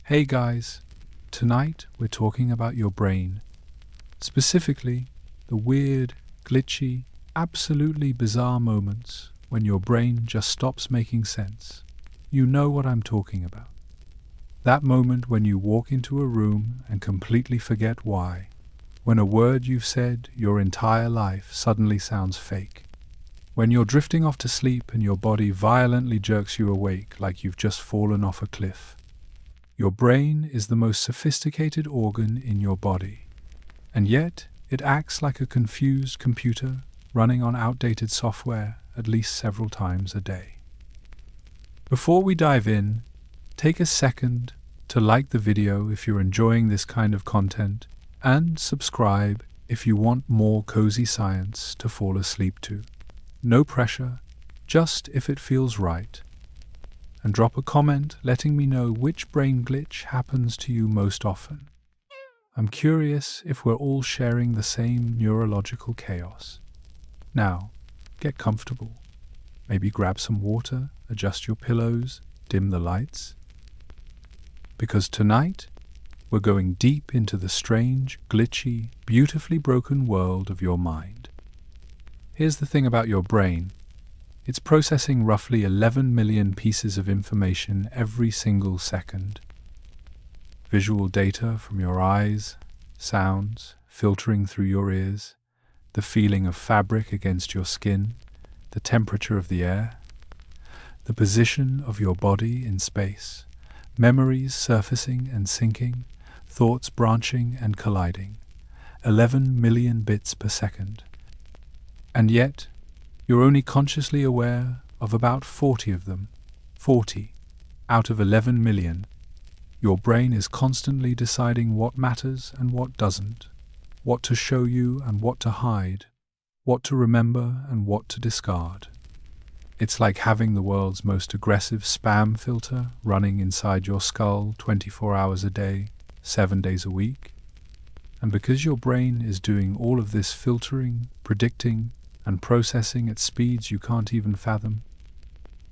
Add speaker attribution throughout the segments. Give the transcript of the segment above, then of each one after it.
Speaker 1: Hey guys, tonight we're talking about your brain. Specifically, the weird, glitchy, absolutely bizarre moments when your brain just stops making sense. You know what I'm talking about. That moment when you walk into a room and completely forget why. When a word you've said your entire life suddenly sounds fake. When you're drifting off to sleep and your body violently jerks you awake like you've just fallen off a cliff. Your brain is the most sophisticated organ in your body, and yet it acts like a confused computer running on outdated software at least several times a day. Before we dive in, take a second to like the video if you're enjoying this kind of content, and subscribe if you want more cozy science to fall asleep to. No pressure, just if it feels right. And drop a comment letting me know which brain glitch happens to you most often. I'm curious if we're all sharing the same neurological chaos. Now, get comfortable. Maybe grab some water, adjust your pillows, dim the lights. Because tonight, we're going deep into the strange, glitchy, beautifully broken world of your mind. Here's the thing about your brain. It's processing roughly 11 million pieces of information every single second. Visual data from your eyes, sounds filtering through your ears, the feeling of fabric against your skin, the temperature of the air, the position of your body in space, memories surfacing and sinking, thoughts branching and colliding. 11 million bits per second. And yet, you're only consciously aware of about 40 of them. 40 out of 11 million. Your brain is constantly deciding what matters and what doesn't, what to show you and what to hide, what to remember and what to discard. It's like having the world's most aggressive spam filter running inside your skull 24 hours a day, 7 days a week. And because your brain is doing all of this filtering, predicting, and processing at speeds you can't even fathom,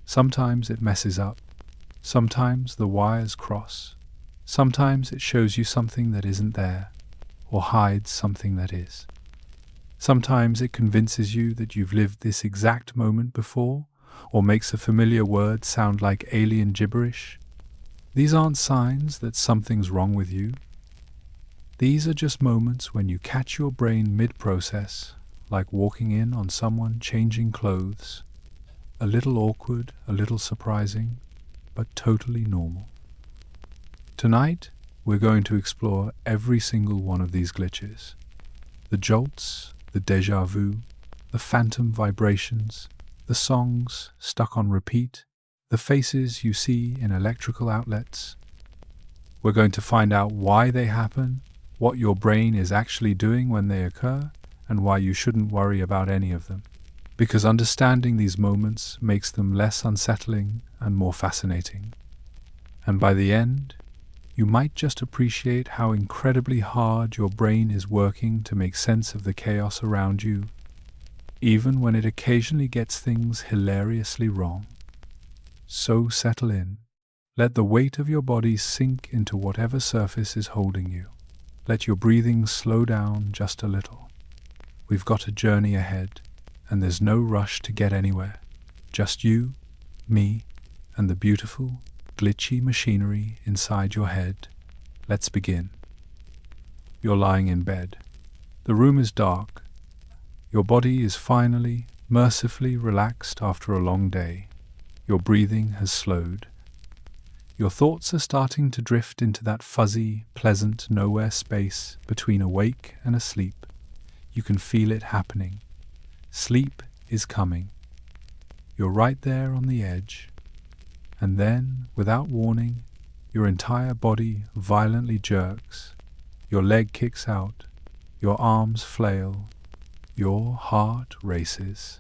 Speaker 1: sometimes it messes up, sometimes the wires cross, sometimes it shows you something that isn't there, or hides something that is. Sometimes it convinces you that you've lived this exact moment before, or makes a familiar word sound like alien gibberish. These aren't signs that something's wrong with you. These are just moments when you catch your brain mid-process, like walking in on someone changing clothes. A little awkward, a little surprising, but totally normal. Tonight, we're going to explore every single one of these glitches. The jolts, the déjà vu, the phantom vibrations, the songs stuck on repeat, the faces you see in electrical outlets. We're going to find out why they happen, what your brain is actually doing when they occur, and why you shouldn't worry about any of them. Because understanding these moments makes them less unsettling and more fascinating. And by the end, you might just appreciate how incredibly hard your brain is working to make sense of the chaos around you, even when it occasionally gets things hilariously wrong. So settle in. Let the weight of your body sink into whatever surface is holding you. Let your breathing slow down just a little. We've got a journey ahead, and there's no rush to get anywhere. Just you, me, and the beautiful, glitchy machinery inside your head. Let's begin. You're lying in bed. The room is dark. Your body is finally, mercifully relaxed after a long day. Your breathing has slowed. Your thoughts are starting to drift into that fuzzy, pleasant nowhere space between awake and asleep. You can feel it happening. Sleep is coming. You're right there on the edge. And then, without warning, your entire body violently jerks. Your leg kicks out. Your arms flail. Your heart races.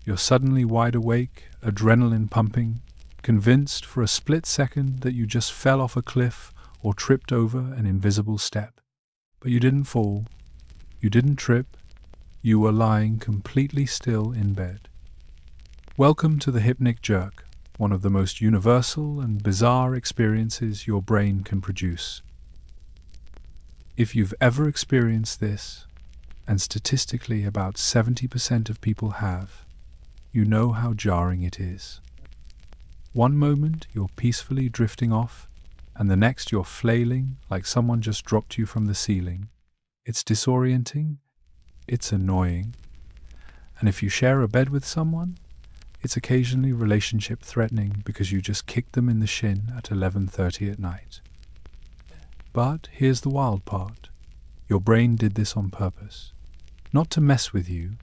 Speaker 1: You're suddenly wide awake, adrenaline pumping, convinced for a split second that you just fell off a cliff or tripped over an invisible step. But you didn't fall. You didn't trip. You were lying completely still in bed. Welcome to the hypnic jerk, one of the most universal and bizarre experiences your brain can produce. If you've ever experienced this, and statistically about 70% of people have, you know how jarring it is. One moment you're peacefully drifting off, and the next you're flailing like someone just dropped you from the ceiling. It's disorienting, it's annoying, and if you share a bed with someone, it's occasionally relationship threatening because you just kicked them in the shin at 11:30 at night. But here's the wild part. Your brain did this on purpose. Not to mess with you,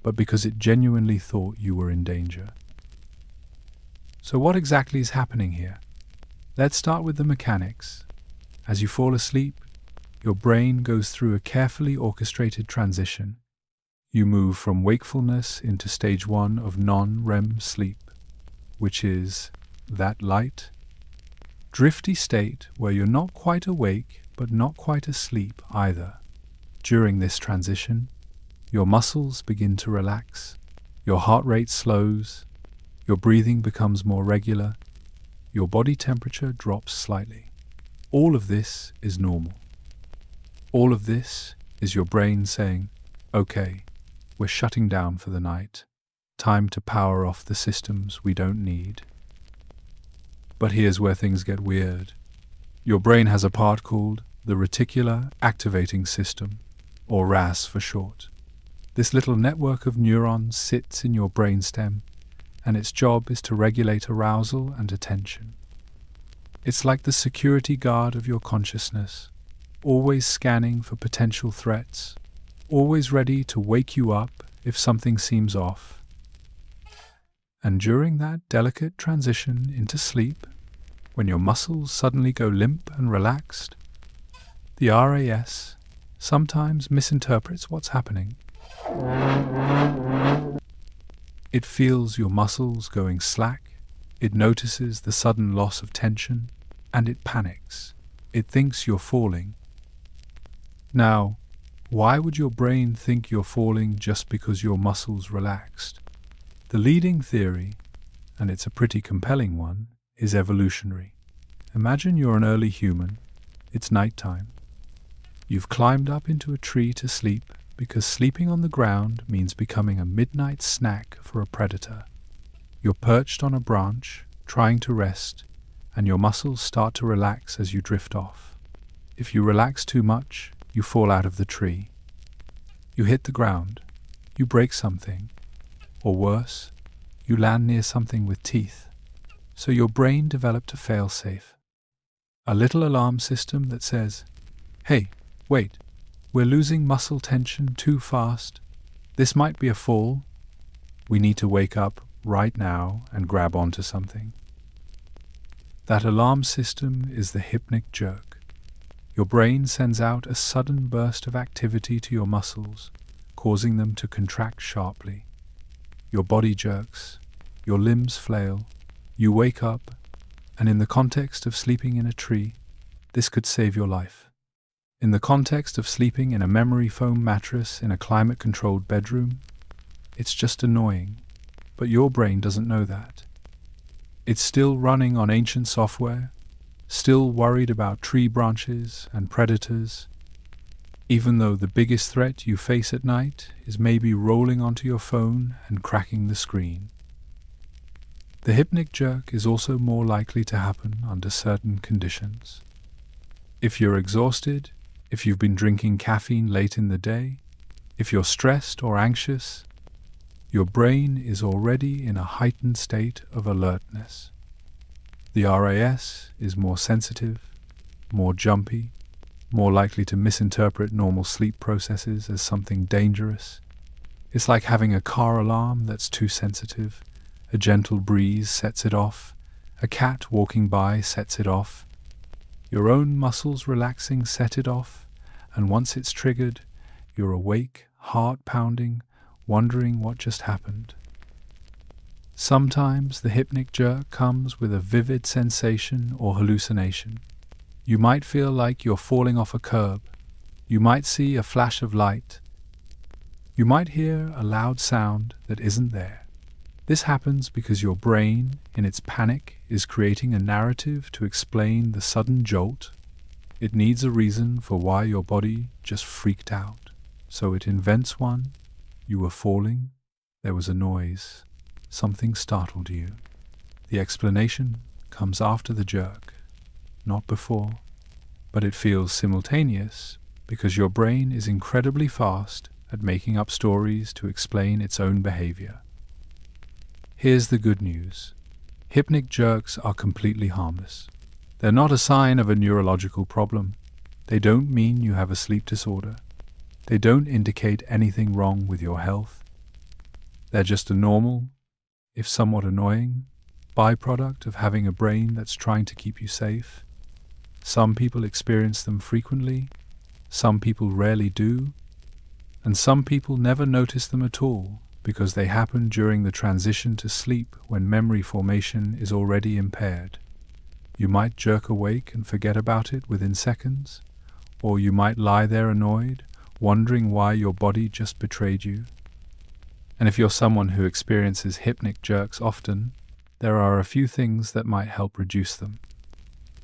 Speaker 1: but because it genuinely thought you were in danger. So what exactly is happening here? Let's start with the mechanics. As you fall asleep, your brain goes through a carefully orchestrated transition. You move from wakefulness into stage 1 of non-REM sleep, which is that light, drifty state where you're not quite awake but not quite asleep either. During this transition, your muscles begin to relax, your heart rate slows, your breathing becomes more regular, your body temperature drops slightly. All of this is normal. All of this is your brain saying, okay, we're shutting down for the night. Time to power off the systems we don't need. But here's where things get weird. Your brain has a part called the reticular activating system, or RAS for short. This little network of neurons sits in your brainstem, and its job is to regulate arousal and attention. It's like the security guard of your consciousness, always scanning for potential threats, always ready to wake you up if something seems off. And during that delicate transition into sleep, when your muscles suddenly go limp and relaxed, the RAS sometimes misinterprets what's happening. It feels your muscles going slack, it notices the sudden loss of tension, and it panics. It thinks you're falling. Now, why would your brain think you're falling just because your muscles relaxed? The leading theory, and it's a pretty compelling one, is evolutionary. Imagine you're an early human. It's nighttime. You've climbed up into a tree to sleep because sleeping on the ground means becoming a midnight snack for a predator. You're perched on a branch, trying to rest, and your muscles start to relax as you drift off. If you relax too much, you fall out of the tree. You hit the ground. You break something. Or worse, you land near something with teeth. So your brain developed a fail-safe. A little alarm system that says, hey, wait, we're losing muscle tension too fast. This might be a fall. We need to wake up right now and grab onto something. That alarm system is the hypnic jerk. Your brain sends out a sudden burst of activity to your muscles, causing them to contract sharply. Your body jerks, your limbs flail, you wake up, and in the context of sleeping in a tree, this could save your life. In the context of sleeping in a memory foam mattress in a climate-controlled bedroom, it's just annoying, but your brain doesn't know that. It's still running on ancient software, still worried about tree branches and predators, even though the biggest threat you face at night is maybe rolling onto your phone and cracking the screen. The hypnic jerk is also more likely to happen under certain conditions. If you're exhausted, if you've been drinking caffeine late in the day, if you're stressed or anxious, your brain is already in a heightened state of alertness. The RAS is more sensitive, more jumpy, more likely to misinterpret normal sleep processes as something dangerous. It's like having a car alarm that's too sensitive. A gentle breeze sets it off. A cat walking by sets it off. Your own muscles relaxing set it off, and once it's triggered, you're awake, heart pounding, wondering what just happened. Sometimes the hypnic jerk comes with a vivid sensation or hallucination. You might feel like you're falling off a curb. You might see a flash of light. You might hear a loud sound that isn't there. This happens because your brain, in its panic, is creating a narrative to explain the sudden jolt. It needs a reason for why your body just freaked out. So it invents one. You were falling. There was a noise. Something startled you. The explanation comes after the jerk, not before. But it feels simultaneous because your brain is incredibly fast at making up stories to explain its own behavior. Here's the good news. Hypnic jerks are completely harmless. They're not a sign of a neurological problem. They don't mean you have a sleep disorder. They don't indicate anything wrong with your health. They're just a normal, if somewhat annoying, byproduct of having a brain that's trying to keep you safe. Some people experience them frequently, some people rarely do, and some people never notice them at all because they happen during the transition to sleep when memory formation is already impaired. You might jerk awake and forget about it within seconds, or you might lie there annoyed, wondering why your body just betrayed you. And if you're someone who experiences hypnic jerks often, there are a few things that might help reduce them.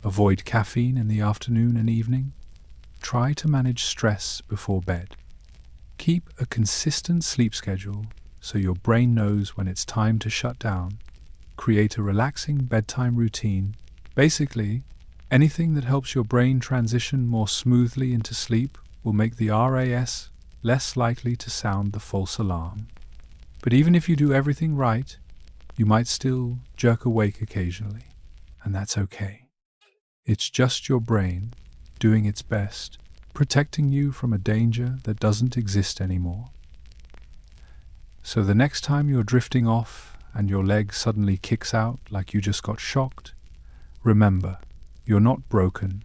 Speaker 1: Avoid caffeine in the afternoon and evening. Try to manage stress before bed. Keep a consistent sleep schedule so your brain knows when it's time to shut down. Create a relaxing bedtime routine. Basically, anything that helps your brain transition more smoothly into sleep will make the RAS less likely to sound the false alarm. But even if you do everything right, you might still jerk awake occasionally, and that's okay. It's just your brain doing its best, protecting you from a danger that doesn't exist anymore. So the next time you're drifting off and your leg suddenly kicks out like you just got shocked, remember, you're not broken,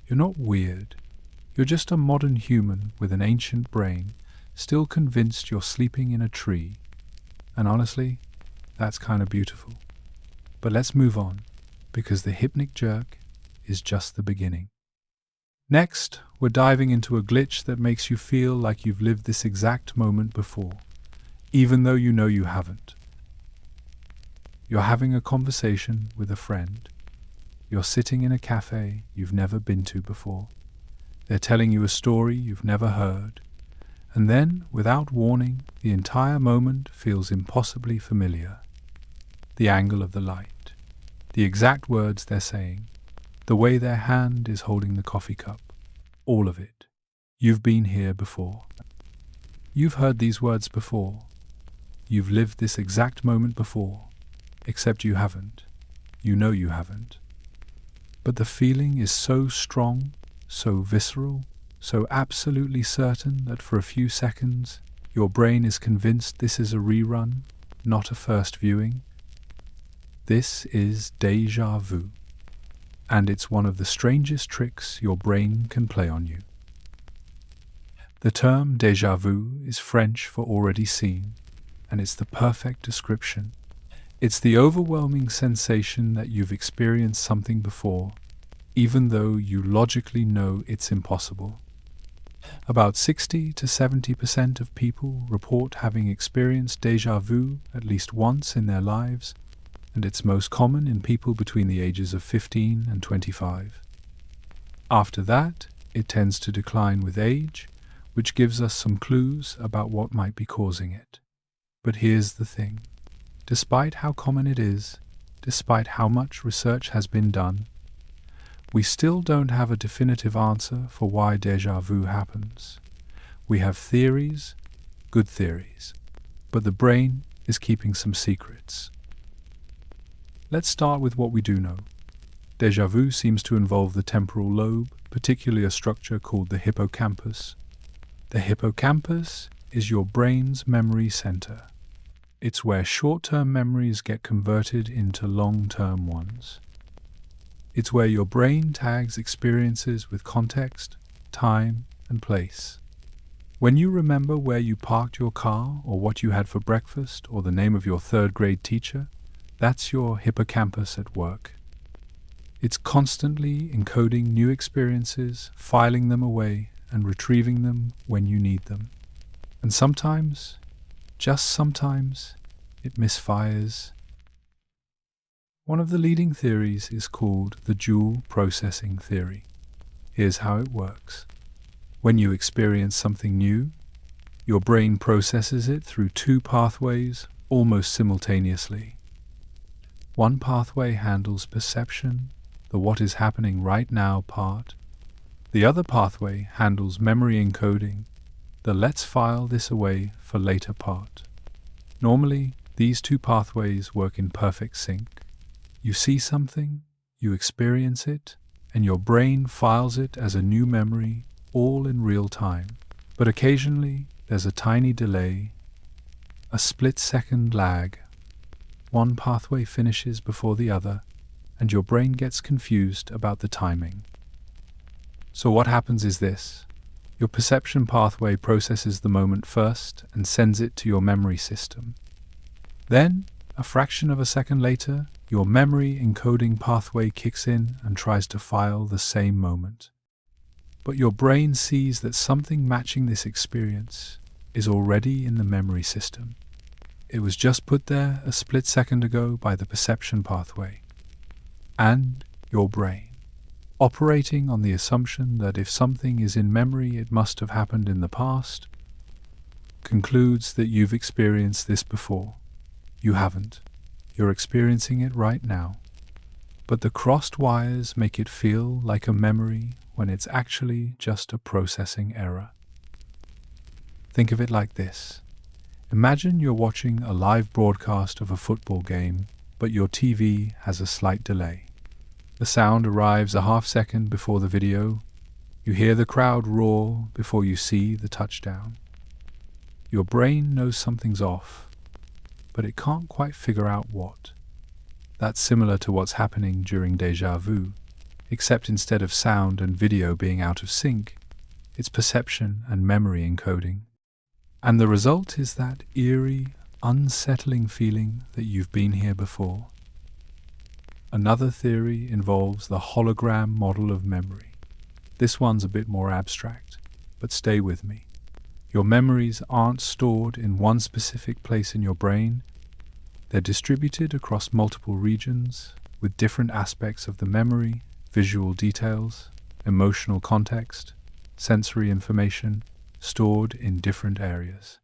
Speaker 1: you're not weird, you're just a modern human with an ancient brain, still convinced you're sleeping in a tree. And honestly, that's kind of beautiful. But let's move on, because the hypnic jerk is just the beginning. Next, we're diving into a glitch that makes you feel like you've lived this exact moment before, even though you know you haven't. You're having a conversation with a friend. You're sitting in a cafe you've never been to before. They're telling you a story you've never heard. And then, without warning, the entire moment feels impossibly familiar. The angle of the light, the exact words they're saying, the way their hand is holding the coffee cup, all of it. You've been here before. You've heard these words before. You've lived this exact moment before, except you haven't. You know you haven't. But the feeling is so strong, so visceral, so absolutely certain that for a few seconds, your brain is convinced this is a rerun, not a first viewing. This is déjà vu, and it's one of the strangest tricks your brain can play on you. The term déjà vu is French for already seen, and it's the perfect description. It's the overwhelming sensation that you've experienced something before, even though you logically know it's impossible. About 60 to 70% of people report having experienced déjà vu at least once in their lives, and it's most common in people between the ages of 15 and 25. After that, it tends to decline with age, which gives us some clues about what might be causing it. But here's the thing. Despite how common it is, despite how much research has been done, we still don't have a definitive answer for why déjà vu happens. We have theories, good theories, but the brain is keeping some secrets. Let's start with what we do know. Déjà vu seems to involve the temporal lobe, particularly a structure called the hippocampus. The hippocampus is your brain's memory center. It's where short-term memories get converted into long-term ones. It's where your brain tags experiences with context, time, and place. When you remember where you parked your car, or what you had for breakfast, or the name of your third-grade teacher, that's your hippocampus at work. It's constantly encoding new experiences, filing them away, and retrieving them when you need them. And sometimes, just sometimes, it misfires. One of the leading theories is called the dual processing theory. Here's how it works. When you experience something new, your brain processes it through two pathways almost simultaneously. One pathway handles perception, the what is happening right now part. The other pathway handles memory encoding, the let's file this away for later part. Normally, these two pathways work in perfect sync. You see something, you experience it, and your brain files it as a new memory, all in real time. But occasionally, there's a tiny delay, a split-second lag. One pathway finishes before the other, and your brain gets confused about the timing. So what happens is this. Your perception pathway processes the moment first and sends it to your memory system. Then, a fraction of a second later, your memory encoding pathway kicks in and tries to file the same moment. But your brain sees that something matching this experience is already in the memory system. It was just put there a split second ago by the perception pathway. And your brain, operating on the assumption that if something is in memory it must have happened in the past, concludes that you've experienced this before. You haven't. You're experiencing it right now. But the crossed wires make it feel like a memory when it's actually just a processing error. Think of it like this. Imagine you're watching a live broadcast of a football game, but your TV has a slight delay. The sound arrives a half second before the video. You hear the crowd roar before you see the touchdown. Your brain knows something's off, but it can't quite figure out what. That's similar to what's happening during déjà vu, except instead of sound and video being out of sync, it's perception and memory encoding. And the result is that eerie, unsettling feeling that you've been here before. Another theory involves the hologram model of memory. This one's a bit more abstract, but stay with me. Your memories aren't stored in one specific place in your brain. They're distributed across multiple regions with different aspects of the memory, visual details, emotional context, sensory information stored in different areas.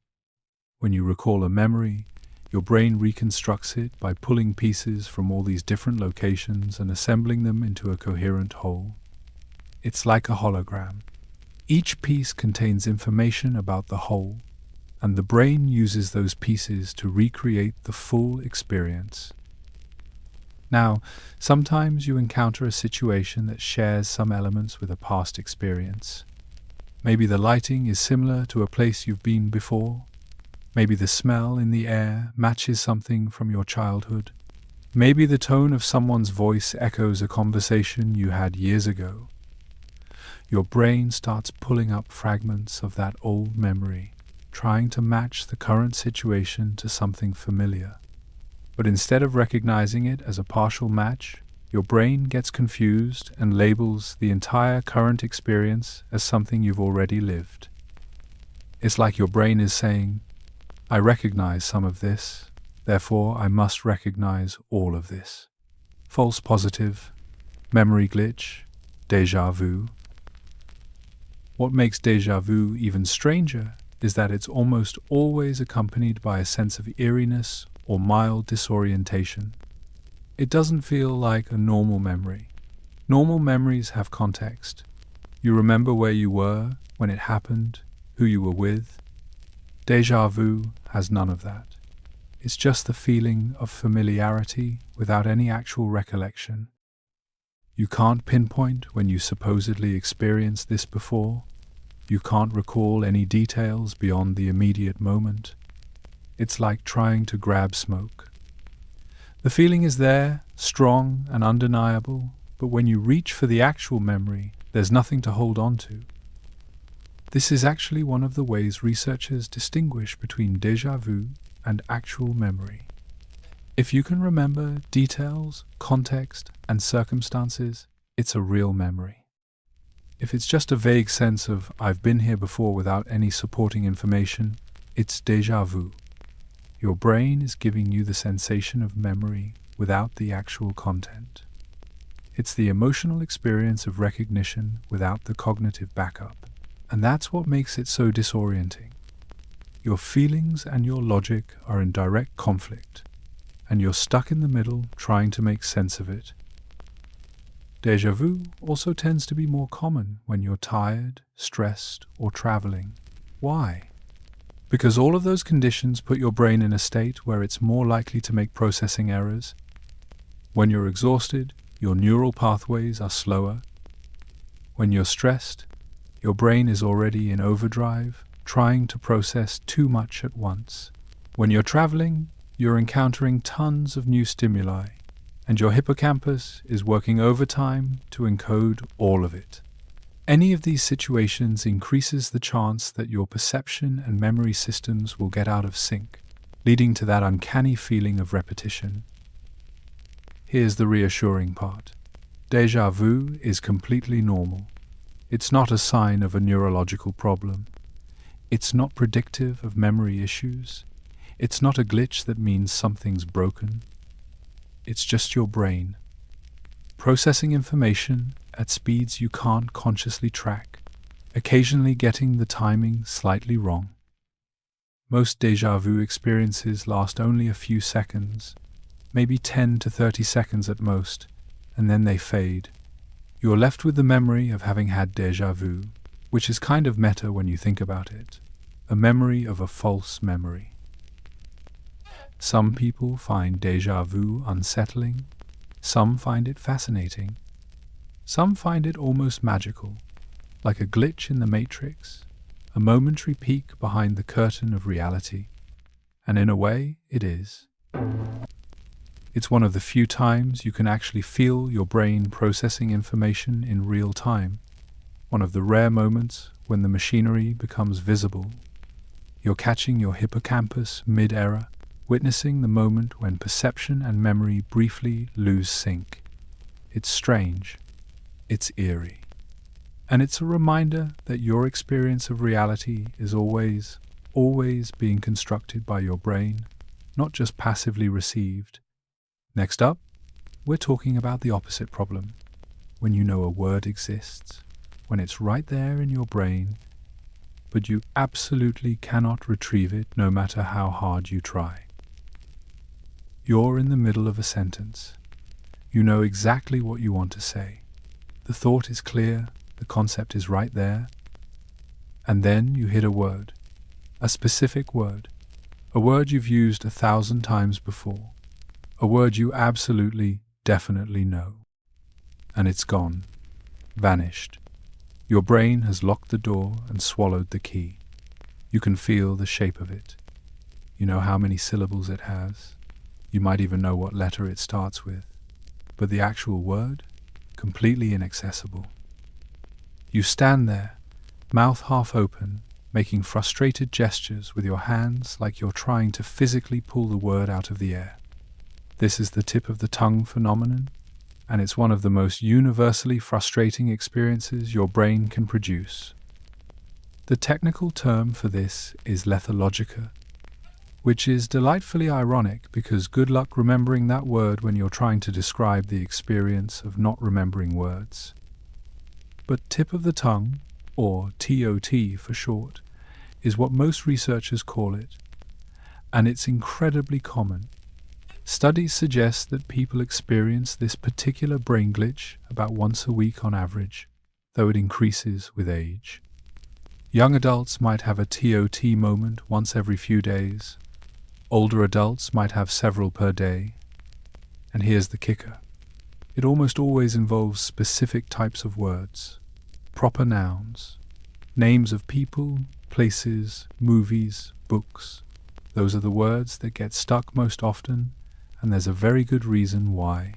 Speaker 1: When you recall a memory, your brain reconstructs it by pulling pieces from all these different locations and assembling them into a coherent whole. It's like a hologram. Each piece contains information about the whole, and the brain uses those pieces to recreate the full experience. Now, sometimes you encounter a situation that shares some elements with a past experience. Maybe the lighting is similar to a place you've been before. Maybe the smell in the air matches something from your childhood. Maybe the tone of someone's voice echoes a conversation you had years ago. Your brain starts pulling up fragments of that old memory, trying to match the current situation to something familiar. But instead of recognizing it as a partial match, your brain gets confused and labels the entire current experience as something you've already lived. It's like your brain is saying, I recognize some of this, therefore I must recognize all of this. False positive, memory glitch, déjà vu. What makes déjà vu even stranger is that it's almost always accompanied by a sense of eeriness or mild disorientation. It doesn't feel like a normal memory. Normal memories have context. You remember where you were, when it happened, who you were with. Déjà vu has none of that. It's just the feeling of familiarity without any actual recollection. You can't pinpoint when you supposedly experienced this before. You can't recall any details beyond the immediate moment. It's like trying to grab smoke. The feeling is there, strong and undeniable, but when you reach for the actual memory, there's nothing to hold on to. This is actually one of the ways researchers distinguish between déjà vu and actual memory. If you can remember details, context, and circumstances, it's a real memory. If it's just a vague sense of I've been here before without any supporting information, it's déjà vu. Your brain is giving you the sensation of memory without the actual content. It's the emotional experience of recognition without the cognitive backup, and that's what makes it so disorienting. Your feelings and your logic are in direct conflict, and you're stuck in the middle trying to make sense of it. Déjà vu also tends to be more common when you're tired, stressed, or traveling. Why? Because all of those conditions put your brain in a state where it's more likely to make processing errors. When you're exhausted, your neural pathways are slower. When you're stressed, your brain is already in overdrive, trying to process too much at once. When you're traveling, you're encountering tons of new stimuli, and your hippocampus is working overtime to encode all of it. Any of these situations increases the chance that your perception and memory systems will get out of sync, leading to that uncanny feeling of repetition. Here's the reassuring part. Déjà vu is completely normal. It's not a sign of a neurological problem. It's not predictive of memory issues. It's not a glitch that means something's broken. It's just your brain, processing information at speeds you can't consciously track, occasionally getting the timing slightly wrong. Most déjà vu experiences last only a few seconds, maybe 10 to 30 seconds at most, and then they fade. You're left with the memory of having had déjà vu, which is kind of meta when you think about it, a memory of a false memory. Some people find déjà vu unsettling, some find it fascinating, some find it almost magical, like a glitch in the matrix, a momentary peek behind the curtain of reality. And in a way, it is. It's one of the few times you can actually feel your brain processing information in real time, one of the rare moments when the machinery becomes visible. You're catching your hippocampus mid-error, witnessing the moment when perception and memory briefly lose sync. It's strange. It's eerie. And it's a reminder that your experience of reality is always being constructed by your brain, not just passively received. Next up, we're talking about the opposite problem. When you know a word exists, when it's right there in your brain, but you absolutely cannot retrieve it no matter how hard you try. You're in the middle of a sentence. You know exactly what you want to say. The thought is clear, the concept is right there. And then you hit a word, a specific word, a word you've used 1,000 times before, a word you absolutely, definitely know. And it's gone, vanished. Your brain has locked the door and swallowed the key. You can feel the shape of it. You know how many syllables it has. You might even know what letter it starts with. But the actual word? Completely inaccessible. You stand there, mouth half open, making frustrated gestures with your hands like you're trying to physically pull the word out of the air. This is the tip of the tongue phenomenon, and it's one of the most universally frustrating experiences your brain can produce. The technical term for this is lethologica, which is delightfully ironic because good luck remembering that word when you're trying to describe the experience of not remembering words. But tip of the tongue, or TOT for short, is what most researchers call it, and it's incredibly common. Studies suggest that people experience this particular brain glitch about once a week on average, though it increases with age. Young adults might have a TOT moment once every few days. Older adults might have several per day. And here's the kicker. It almost always involves specific types of words, proper nouns, names of people, places, movies, books. Those are the words that get stuck most often, and there's a very good reason why.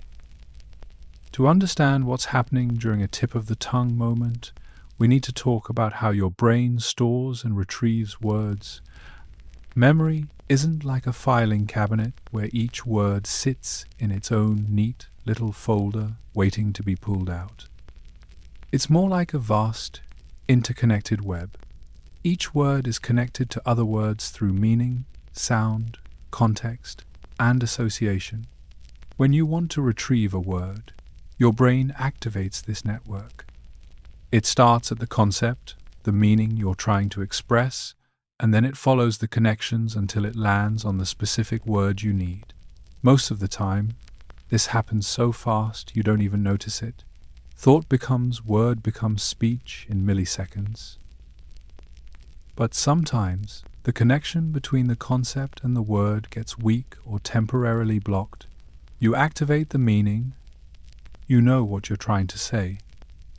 Speaker 1: To understand what's happening during a tip of the tongue moment, we need to talk about how your brain stores and retrieves words. Memory isn't like a filing cabinet where each word sits in its own neat little folder waiting to be pulled out. It's more like a vast, interconnected web. Each word is connected to other words through meaning, sound, context, and association. When you want to retrieve a word, your brain activates this network. It starts at the concept, the meaning you're trying to express, and then it follows the connections until it lands on the specific word you need. Most of the time, this happens so fast you don't even notice it. Thought becomes word becomes speech in milliseconds. But sometimes, the connection between the concept and the word gets weak or temporarily blocked. You activate the meaning, you know what you're trying to say,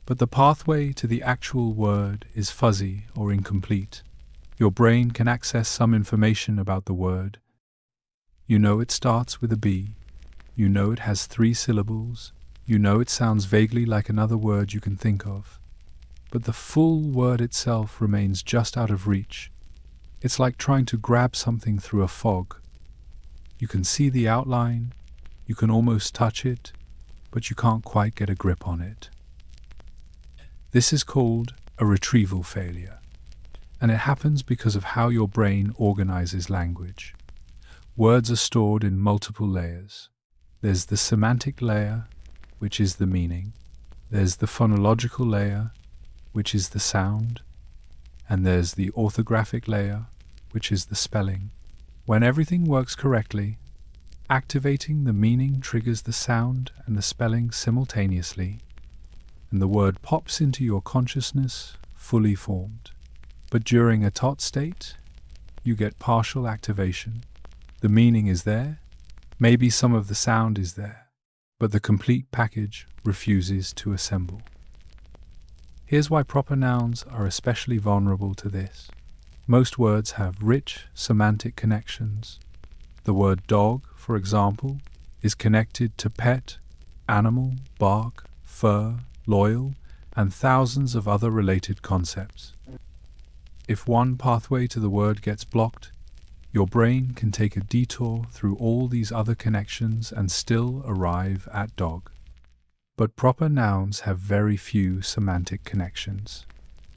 Speaker 1: but the pathway to the actual word is fuzzy or incomplete. Your brain can access some information about the word. You know it starts with a B. You know it has 3 syllables. You know it sounds vaguely like another word you can think of. But the full word itself remains just out of reach. It's like trying to grab something through a fog. You can see the outline, you can almost touch it, but you can't quite get a grip on it. This is called a retrieval failure, and it happens because of how your brain organizes language. Words are stored in multiple layers. There's the semantic layer, which is the meaning. There's the phonological layer, which is the sound. And there's the orthographic layer, which is the spelling. When everything works correctly, activating the meaning triggers the sound and the spelling simultaneously, and the word pops into your consciousness fully formed. But during a tot state, you get partial activation. The meaning is there, maybe some of the sound is there, but the complete package refuses to assemble. Here's why proper nouns are especially vulnerable to this. Most words have rich semantic connections. The word dog, for example, is connected to pet, animal, bark, fur, loyal, and thousands of other related concepts. If one pathway to the word gets blocked, your brain can take a detour through all these other connections and still arrive at dog. But proper nouns have very few semantic connections.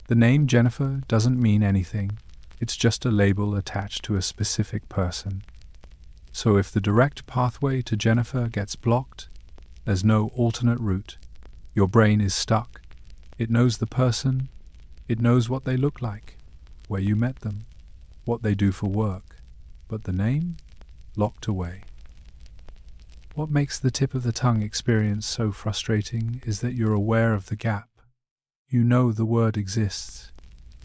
Speaker 1: The name Jennifer doesn't mean anything, it's just a label attached to a specific person. So if the direct pathway to Jennifer gets blocked, there's no alternate route. Your brain is stuck. It knows the person, it knows what they look like, where you met them, what they do for work, but the name? Locked away. What makes the tip of the tongue experience so frustrating is that you're aware of the gap. You know the word exists.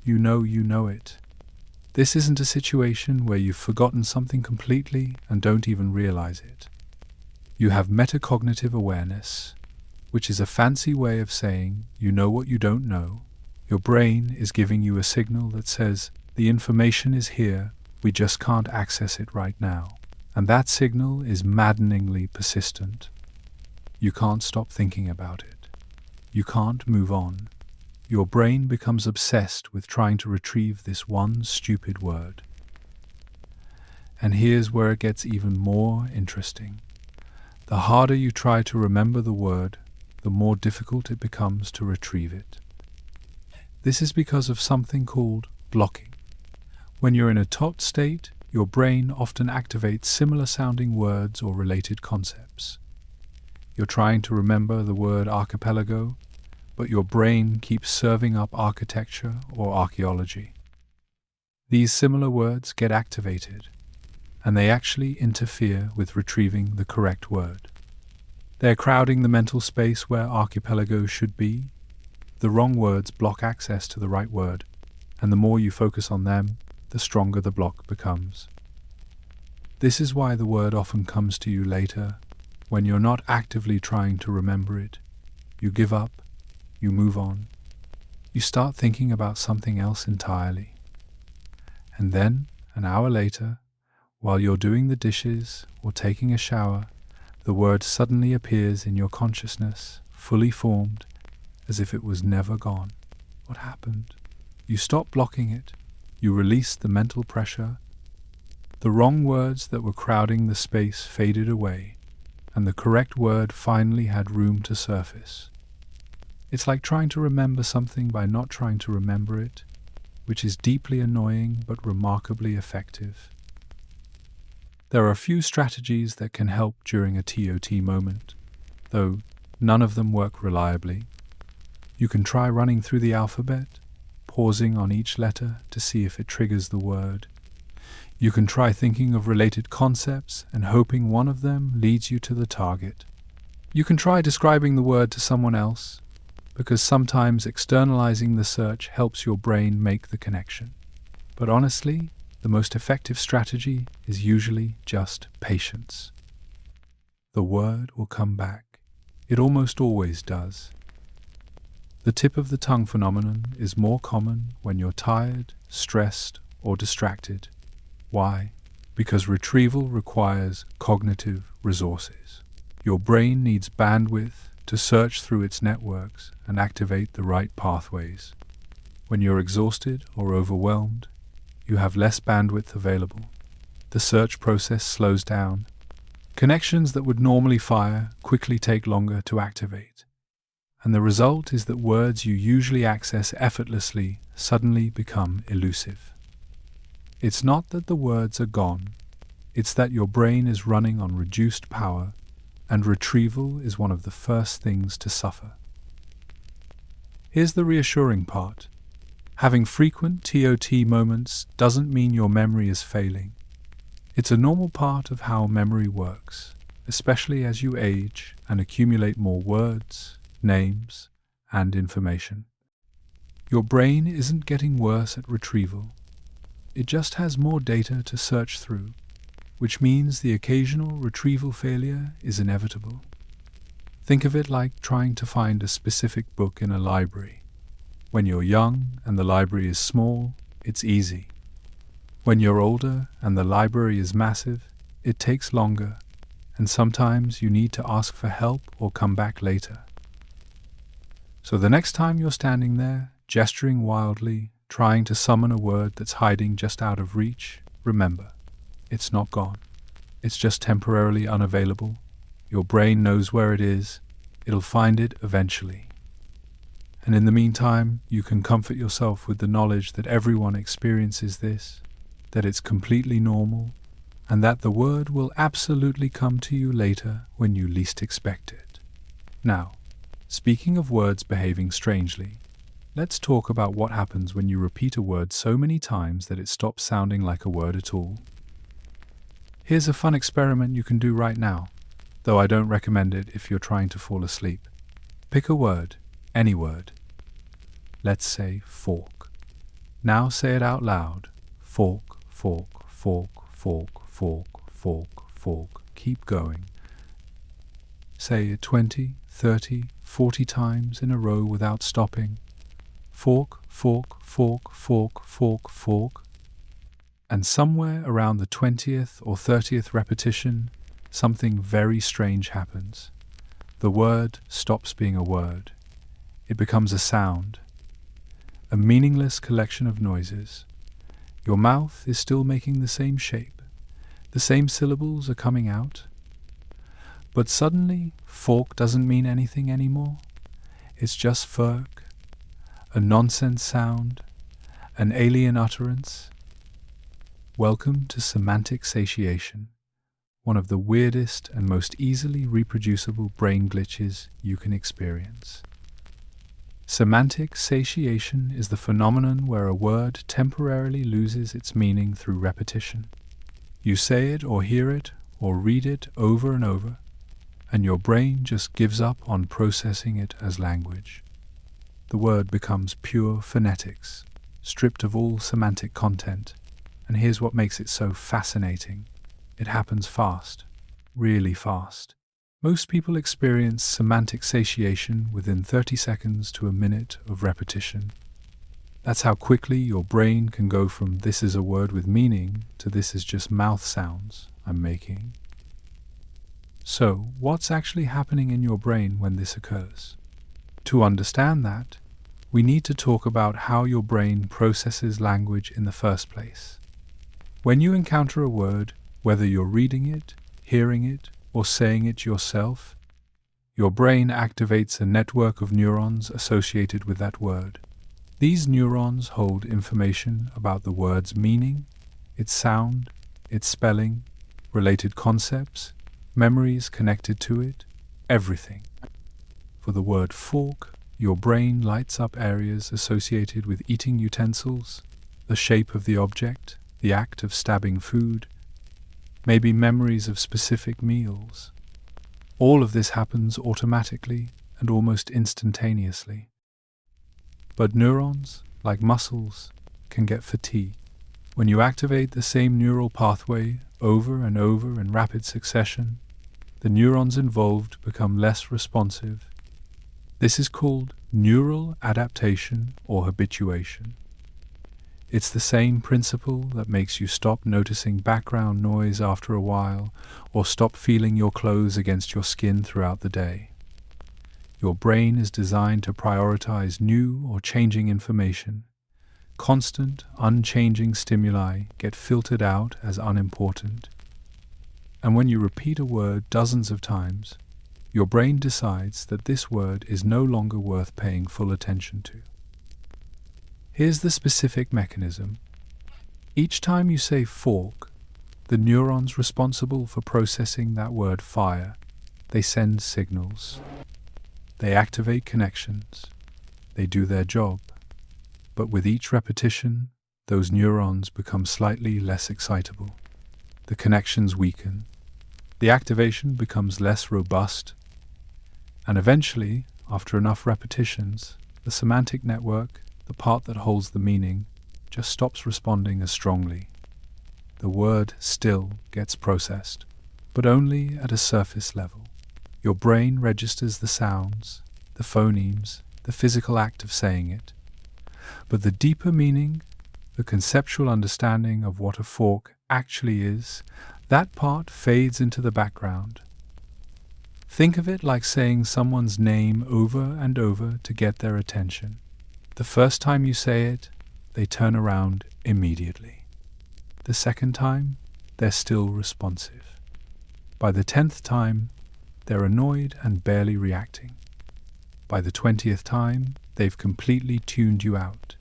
Speaker 1: You know it. This isn't a situation where you've forgotten something completely and don't even realize it. You have metacognitive awareness, which is a fancy way of saying you know what you don't know. Your brain is giving you a signal that says the information is here, we just can't access it right now. And that signal is maddeningly persistent. You can't stop thinking about it. You can't move on. Your brain becomes obsessed with trying to retrieve this one stupid word. And here's where it gets even more interesting. The harder you try to remember the word, the more difficult it becomes to retrieve it. This is because of something called blocking. When you're in a tot state, your brain often activates similar sounding words or related concepts. You're trying to remember the word archipelago, but your brain keeps serving up architecture or archaeology. These similar words get activated, and they actually interfere with retrieving the correct word. They're crowding the mental space where archipelago should be. The wrong words block access to the right word, and the more you focus on them, the stronger the block becomes. This is why the word often comes to you later, when you're not actively trying to remember it. You give up, you move on, you start thinking about something else entirely. And then, an hour later, while you're doing the dishes or taking a shower, the word suddenly appears in your consciousness, fully formed, as if it was never gone. What happened? You stop blocking it. You released the mental pressure. The wrong words that were crowding the space faded away, and the correct word finally had room to surface. It's like trying to remember something by not trying to remember it, which is deeply annoying but remarkably effective. There are a few strategies that can help during a TOT moment, though none of them work reliably. You can try running through the alphabet, pausing on each letter to see if it triggers the word. You can try thinking of related concepts and hoping one of them leads you to the target. You can try describing the word to someone else, because sometimes externalizing the search helps your brain make the connection. But honestly, the most effective strategy is usually just patience. The word will come back. It almost always does. The tip of the tongue phenomenon is more common when you're tired, stressed, or distracted. Why? Because retrieval requires cognitive resources. Your brain needs bandwidth to search through its networks and activate the right pathways. When you're exhausted or overwhelmed, you have less bandwidth available. The search process slows down. Connections that would normally fire quickly take longer to activate. And the result is that words you usually access effortlessly suddenly become elusive. It's not that the words are gone, it's that your brain is running on reduced power, and retrieval is one of the first things to suffer. Here's the reassuring part. Having frequent TOT moments doesn't mean your memory is failing. It's a normal part of how memory works, especially as you age and accumulate more words, names, and information. Your brain isn't getting worse at retrieval. It just has more data to search through, which means the occasional retrieval failure is inevitable. Think of it like trying to find a specific book in a library. When you're young and the library is small, it's easy. When you're older and the library is massive, it takes longer, and sometimes you need to ask for help or come back later. So the next time you're standing there, gesturing wildly, trying to summon a word that's hiding just out of reach, remember, it's not gone. It's just temporarily unavailable. Your brain knows where it is. It'll find it eventually. And in the meantime, you can comfort yourself with the knowledge that everyone experiences this, that it's completely normal, and that the word will absolutely come to you later when you least expect it. Now, speaking of words behaving strangely, let's talk about what happens when you repeat a word so many times that it stops sounding like a word at all. Here's a fun experiment you can do right now, though I don't recommend it if you're trying to fall asleep. Pick a word, any word. Let's say fork. Now say it out loud. Fork, fork, fork, fork, fork, fork, fork. Keep going. Say it 20, 30, 40 times in a row without stopping. Fork, fork, fork, fork, fork, fork. And somewhere around the 20th or 30th repetition, something very strange happens. The word stops being a word. It becomes a sound, a meaningless collection of noises. Your mouth is still making the same shape. The same syllables are coming out. But suddenly, fork doesn't mean anything anymore. It's just fork, a nonsense sound, an alien utterance. Welcome to semantic satiation, one of the weirdest and most easily reproducible brain glitches you can experience. Semantic satiation is the phenomenon where a word temporarily loses its meaning through repetition. You say it or hear it or read it over and over, and your brain just gives up on processing it as language. The word becomes pure phonetics, stripped of all semantic content, and here's what makes it so fascinating. It happens fast, really fast. Most people experience semantic satiation within 30 seconds to a minute of repetition. That's how quickly your brain can go from "this is a word with meaning" to "this is just mouth sounds I'm making." So, what's actually happening in your brain when this occurs? To understand that, we need to talk about how your brain processes language in the first place. When you encounter a word, whether you're reading it, hearing it, or saying it yourself, your brain activates a network of neurons associated with that word. These neurons hold information about the word's meaning, its sound, its spelling, related concepts, memories connected to it, everything. For the word fork, your brain lights up areas associated with eating utensils, the shape of the object, the act of stabbing food, maybe memories of specific meals. All of this happens automatically and almost instantaneously. But neurons, like muscles, can get fatigued. When you activate the same neural pathway over and over in rapid succession, the neurons involved become less responsive. This is called neural adaptation or habituation. It's the same principle that makes you stop noticing background noise after a while, or stop feeling your clothes against your skin throughout the day. Your brain is designed to prioritize new or changing information. Constant, unchanging stimuli get filtered out as unimportant. And when you repeat a word dozens of times, your brain decides that this word is no longer worth paying full attention to. Here's the specific mechanism. Each time you say fork, the neurons responsible for processing that word fire. They send signals. They activate connections. They do their job. But with each repetition, those neurons become slightly less excitable. The connections weaken. The activation becomes less robust. And eventually, after enough repetitions, the semantic network, the part that holds the meaning, just stops responding as strongly. The word still gets processed, but only at a surface level. Your brain registers the sounds, the phonemes, the physical act of saying it. But the deeper meaning, the conceptual understanding of what a fork actually is, that part fades into the background. Think of it like saying someone's name over and over to get their attention. The first time you say it, they turn around immediately. The second time, they're still responsive. By the 10th time, they're annoyed and barely reacting. By the 20th time, they've completely tuned you out.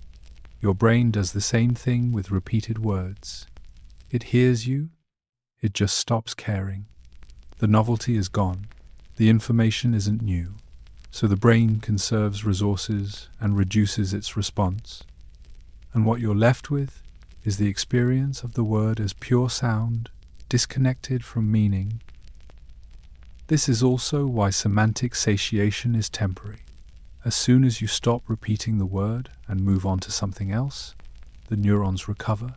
Speaker 1: Your brain does the same thing with repeated words. It hears you, it just stops caring. The novelty is gone. The information isn't new. So the brain conserves resources and reduces its response. And what you're left with is the experience of the word as pure sound, disconnected from meaning. This is also why semantic satiation is temporary. As soon as you stop repeating the word and move on to something else, the neurons recover.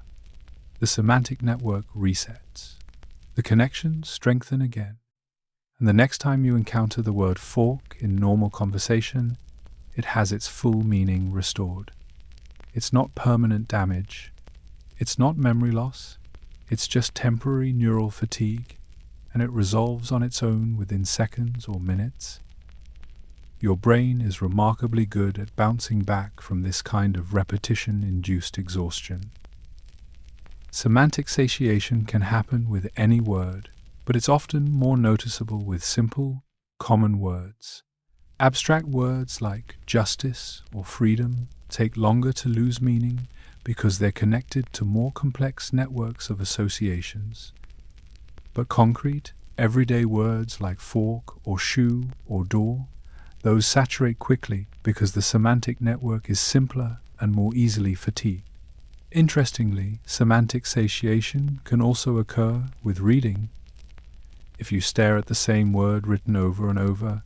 Speaker 1: The semantic network resets. The connections strengthen again. And the next time you encounter the word fork in normal conversation, it has its full meaning restored. It's not permanent damage. It's not memory loss. It's just temporary neural fatigue, and it resolves on its own within seconds or minutes. Your brain is remarkably good at bouncing back from this kind of repetition-induced exhaustion. Semantic satiation can happen with any word, but it's often more noticeable with simple, common words. Abstract words like justice or freedom take longer to lose meaning because they're connected to more complex networks of associations. But concrete, everyday words like fork or shoe or door, those saturate quickly because the semantic network is simpler and more easily fatigued. Interestingly, semantic satiation can also occur with reading. If you stare at the same word written over and over,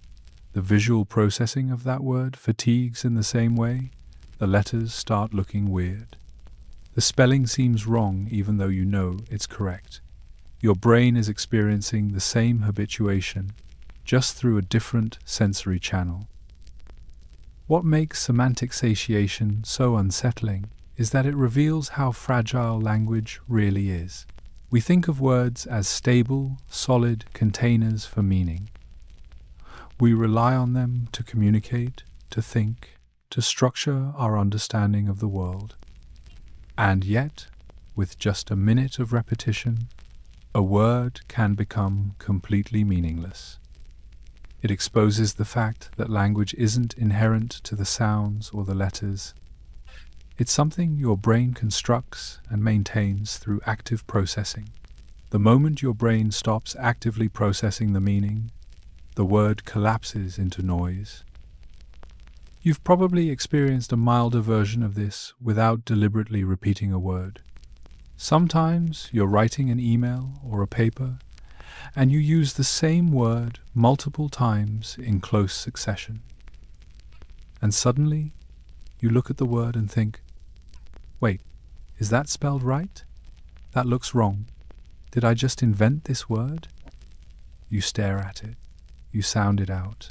Speaker 1: the visual processing of that word fatigues in the same way. The letters start looking weird. The spelling seems wrong even though you know it's correct. Your brain is experiencing the same habituation, just through a different sensory channel. What makes semantic satiation so unsettling is that it reveals how fragile language really is. We think of words as stable, solid containers for meaning. We rely on them to communicate, to think, to structure our understanding of the world. And yet, with just a minute of repetition, a word can become completely meaningless. It exposes the fact that language isn't inherent to the sounds or the letters. It's something your brain constructs and maintains through active processing. The moment your brain stops actively processing the meaning, the word collapses into noise. You've probably experienced a milder version of this without deliberately repeating a word. Sometimes you're writing an email or a paper, and you use the same word multiple times in close succession. And suddenly, you look at the word and think, wait, is that spelled right? That looks wrong. Did I just invent this word? You stare at it, you sound it out,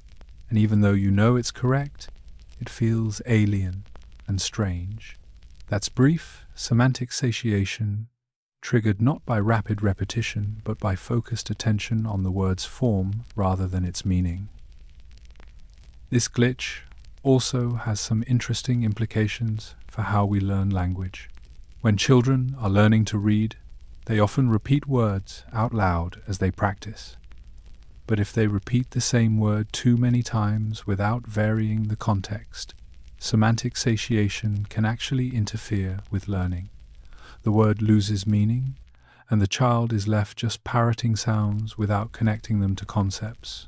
Speaker 1: and even though you know it's correct, it feels alien and strange. That's brief semantic satiation, triggered not by rapid repetition, but by focused attention on the word's form rather than its meaning. This glitch also has some interesting implications for how we learn language. When children are learning to read, they often repeat words out loud as they practice. But if they repeat the same word too many times without varying the context, semantic satiation can actually interfere with learning. The word loses meaning, and the child is left just parroting sounds without connecting them to concepts.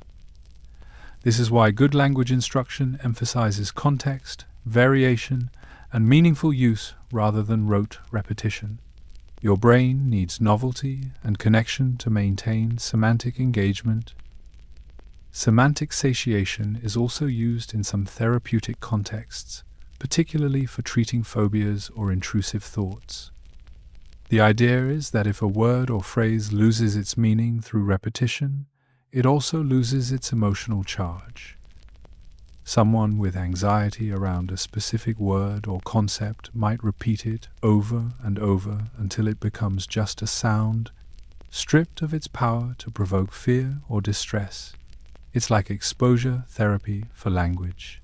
Speaker 1: This is why good language instruction emphasizes context, variation, and meaningful use rather than rote repetition. Your brain needs novelty and connection to maintain semantic engagement. Semantic satiation is also used in some therapeutic contexts, particularly for treating phobias or intrusive thoughts. The idea is that if a word or phrase loses its meaning through repetition, it also loses its emotional charge. Someone with anxiety around a specific word or concept might repeat it over and over until it becomes just a sound, stripped of its power to provoke fear or distress. It's like exposure therapy for language.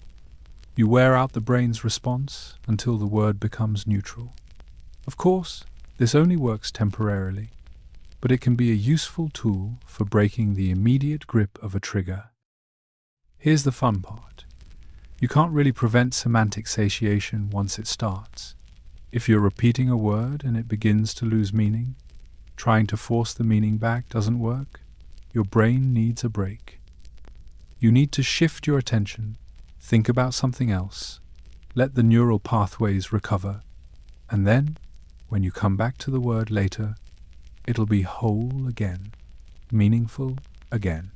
Speaker 1: You wear out the brain's response until the word becomes neutral. Of course, this only works temporarily, but it can be a useful tool for breaking the immediate grip of a trigger. Here's the fun part. You can't really prevent semantic satiation once it starts. If you're repeating a word and it begins to lose meaning, trying to force the meaning back doesn't work. Your brain needs a break. You need to shift your attention, think about something else, let the neural pathways recover, and then, when you come back to the word later, it'll be whole again, meaningful again.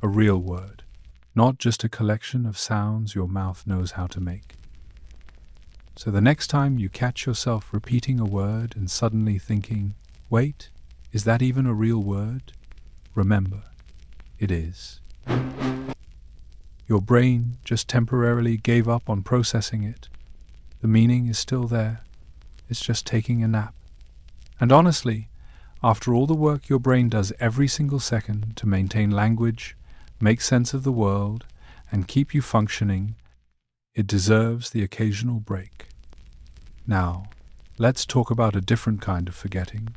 Speaker 1: A real word, not just a collection of sounds your mouth knows how to make. So the next time you catch yourself repeating a word and suddenly thinking, wait, is that even a real word? Remember, it is. Your brain just temporarily gave up on processing it. The meaning is still there. It's just taking a nap. And honestly, after all the work your brain does every single second to maintain language, make sense of the world, and keep you functioning, it deserves the occasional break. Now, let's talk about a different kind of forgetting,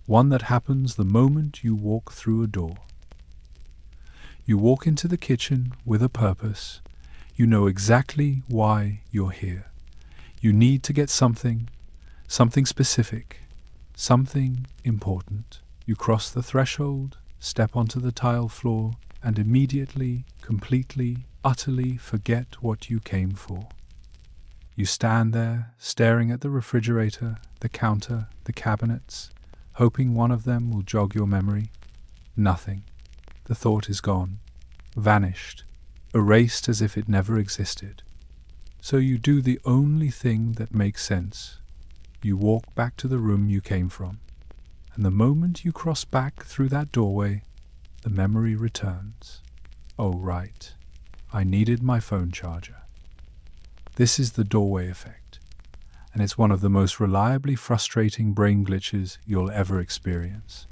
Speaker 1: one that happens the moment you walk through a door. You walk into the kitchen with a purpose. You know exactly why you're here. You need to get something specific, something important. You cross the threshold, step onto the tile floor, and immediately, completely, utterly forget what you came for. You stand there, staring at the refrigerator, the counter, the cabinets, hoping one of them will jog your memory. Nothing. The thought is gone, vanished, erased as if it never existed. So you do the only thing that makes sense. You walk back to the room you came from, and the moment you cross back through that doorway, the memory returns. Oh, right, I needed my phone charger. This is the doorway effect, and it's one of the most reliably frustrating brain glitches you'll ever experience.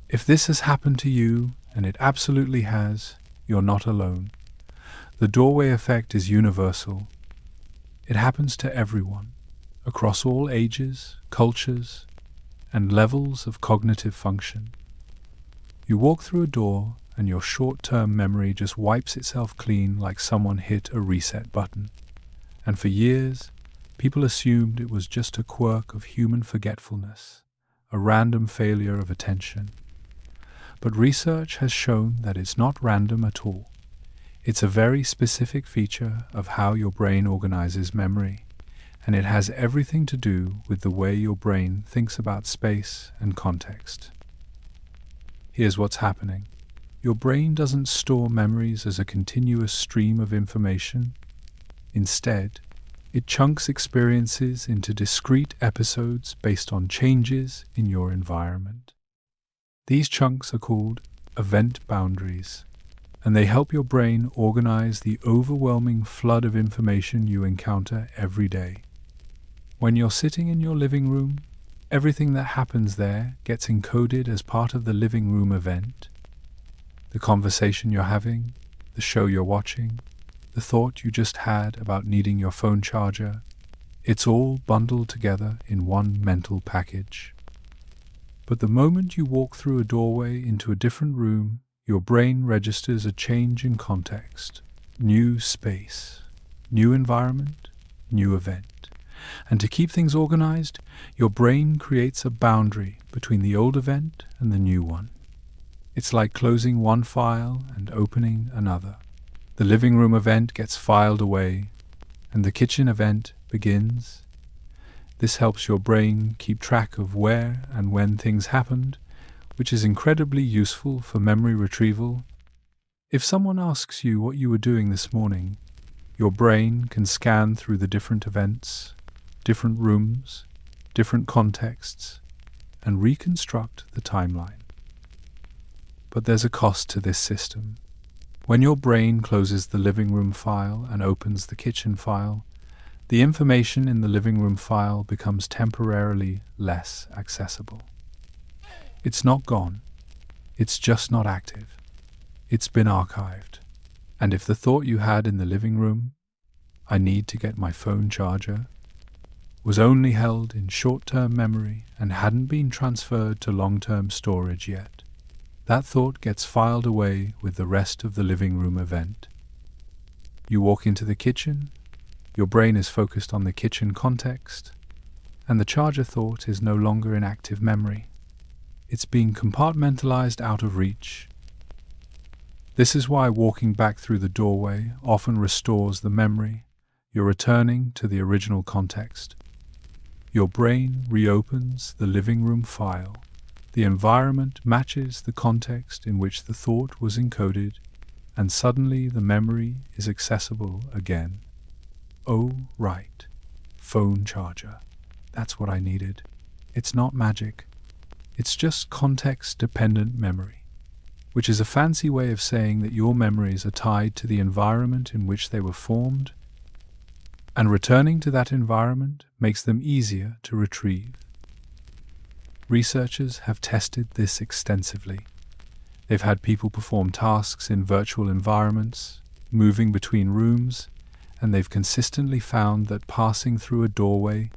Speaker 1: If this has happened to you, and it absolutely has, you're not alone. The doorway effect is universal. It happens to everyone, across all ages, cultures, and levels of cognitive function. You walk through a door, and your short-term memory just wipes itself clean like someone hit a reset button. And for years, people assumed it was just a quirk of human forgetfulness, a random failure of attention. But research has shown that it's not random at all. It's a very specific feature of how your brain organizes memory, and it has everything to do with the way your brain thinks about space and context. Here's what's happening. Your brain doesn't store memories as a continuous stream of information. Instead, it chunks experiences into discrete episodes based on changes in your environment. These chunks are called event boundaries, and they help your brain organize the overwhelming flood of information you encounter every day. When you're sitting in your living room, everything that happens there gets encoded as part of the living room event. The conversation you're having, the show you're watching, the thought you just had about needing your phone charger, it's all bundled together in one mental package. But the moment you walk through a doorway into a different room, your brain registers a change in context, new space, new environment, new event. And to keep things organized, your brain creates a boundary between the old event and the new one. It's like closing one file and opening another. The living room event gets filed away, and the kitchen event begins. This helps your brain keep track of where and when things happened, which is incredibly useful for memory retrieval. If someone asks you what you were doing this morning, your brain can scan through the different events, different rooms, different contexts, and reconstruct the timeline. But there's a cost to this system. When your brain closes the living room file and opens the kitchen file, the information in the living room file becomes temporarily less accessible. It's not gone. It's just not active. It's been archived. And if the thought you had in the living room, "I need to get my phone charger," was only held in short-term memory and hadn't been transferred to long-term storage yet, that thought gets filed away with the rest of the living room event. You walk into the kitchen, your brain is focused on the kitchen context, and the charger thought is no longer in active memory. It's being compartmentalized out of reach. This is why walking back through the doorway often restores the memory. You're returning to the original context. Your brain reopens the living room file. The environment matches the context in which the thought was encoded, and suddenly the memory is accessible again. Oh, right. Phone charger. That's what I needed. It's not magic. It's just context-dependent memory, which is a fancy way of saying that your memories are tied to the environment in which they were formed, and returning to that environment makes them easier to retrieve. Researchers have tested this extensively. They've had people perform tasks in virtual environments, moving between rooms, and they've consistently found that passing through a doorway,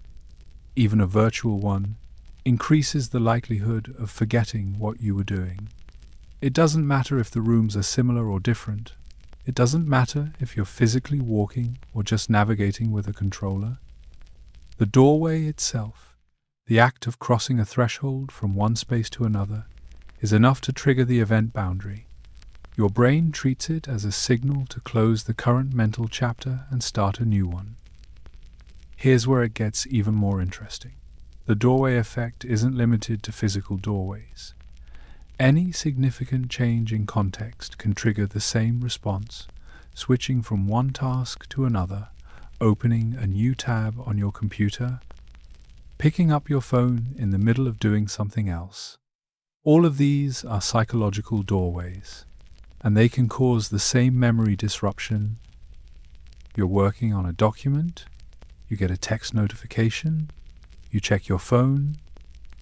Speaker 1: even a virtual one, increases the likelihood of forgetting what you were doing. It doesn't matter if the rooms are similar or different. It doesn't matter if you're physically walking or just navigating with a controller. The doorway itself, the act of crossing a threshold from one space to another, is enough to trigger the event boundary. Your brain treats it as a signal to close the current mental chapter and start a new one. Here's where it gets even more interesting. The doorway effect isn't limited to physical doorways. Any significant change in context can trigger the same response, switching from one task to another, opening a new tab on your computer, picking up your phone in the middle of doing something else. All of these are psychological doorways, and they can cause the same memory disruption. You're working on a document, you get a text notification, you check your phone,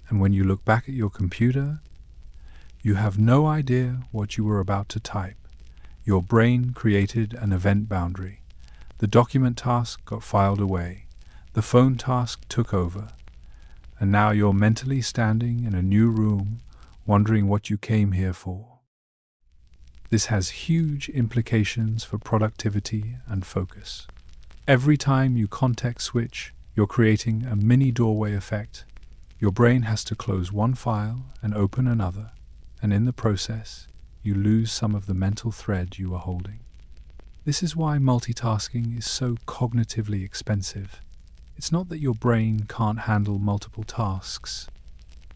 Speaker 1: and when you look back at your computer, you have no idea what you were about to type. Your brain created an event boundary. The document task got filed away. The phone task took over. And now you're mentally standing in a new room, wondering what you came here for. This has huge implications for productivity and focus. Every time you context switch, you're creating a mini doorway effect, Your brain has to close one file and open another, and in the process, you lose some of the mental thread you are holding. This is why multitasking is so cognitively expensive. It's not that your brain can't handle multiple tasks.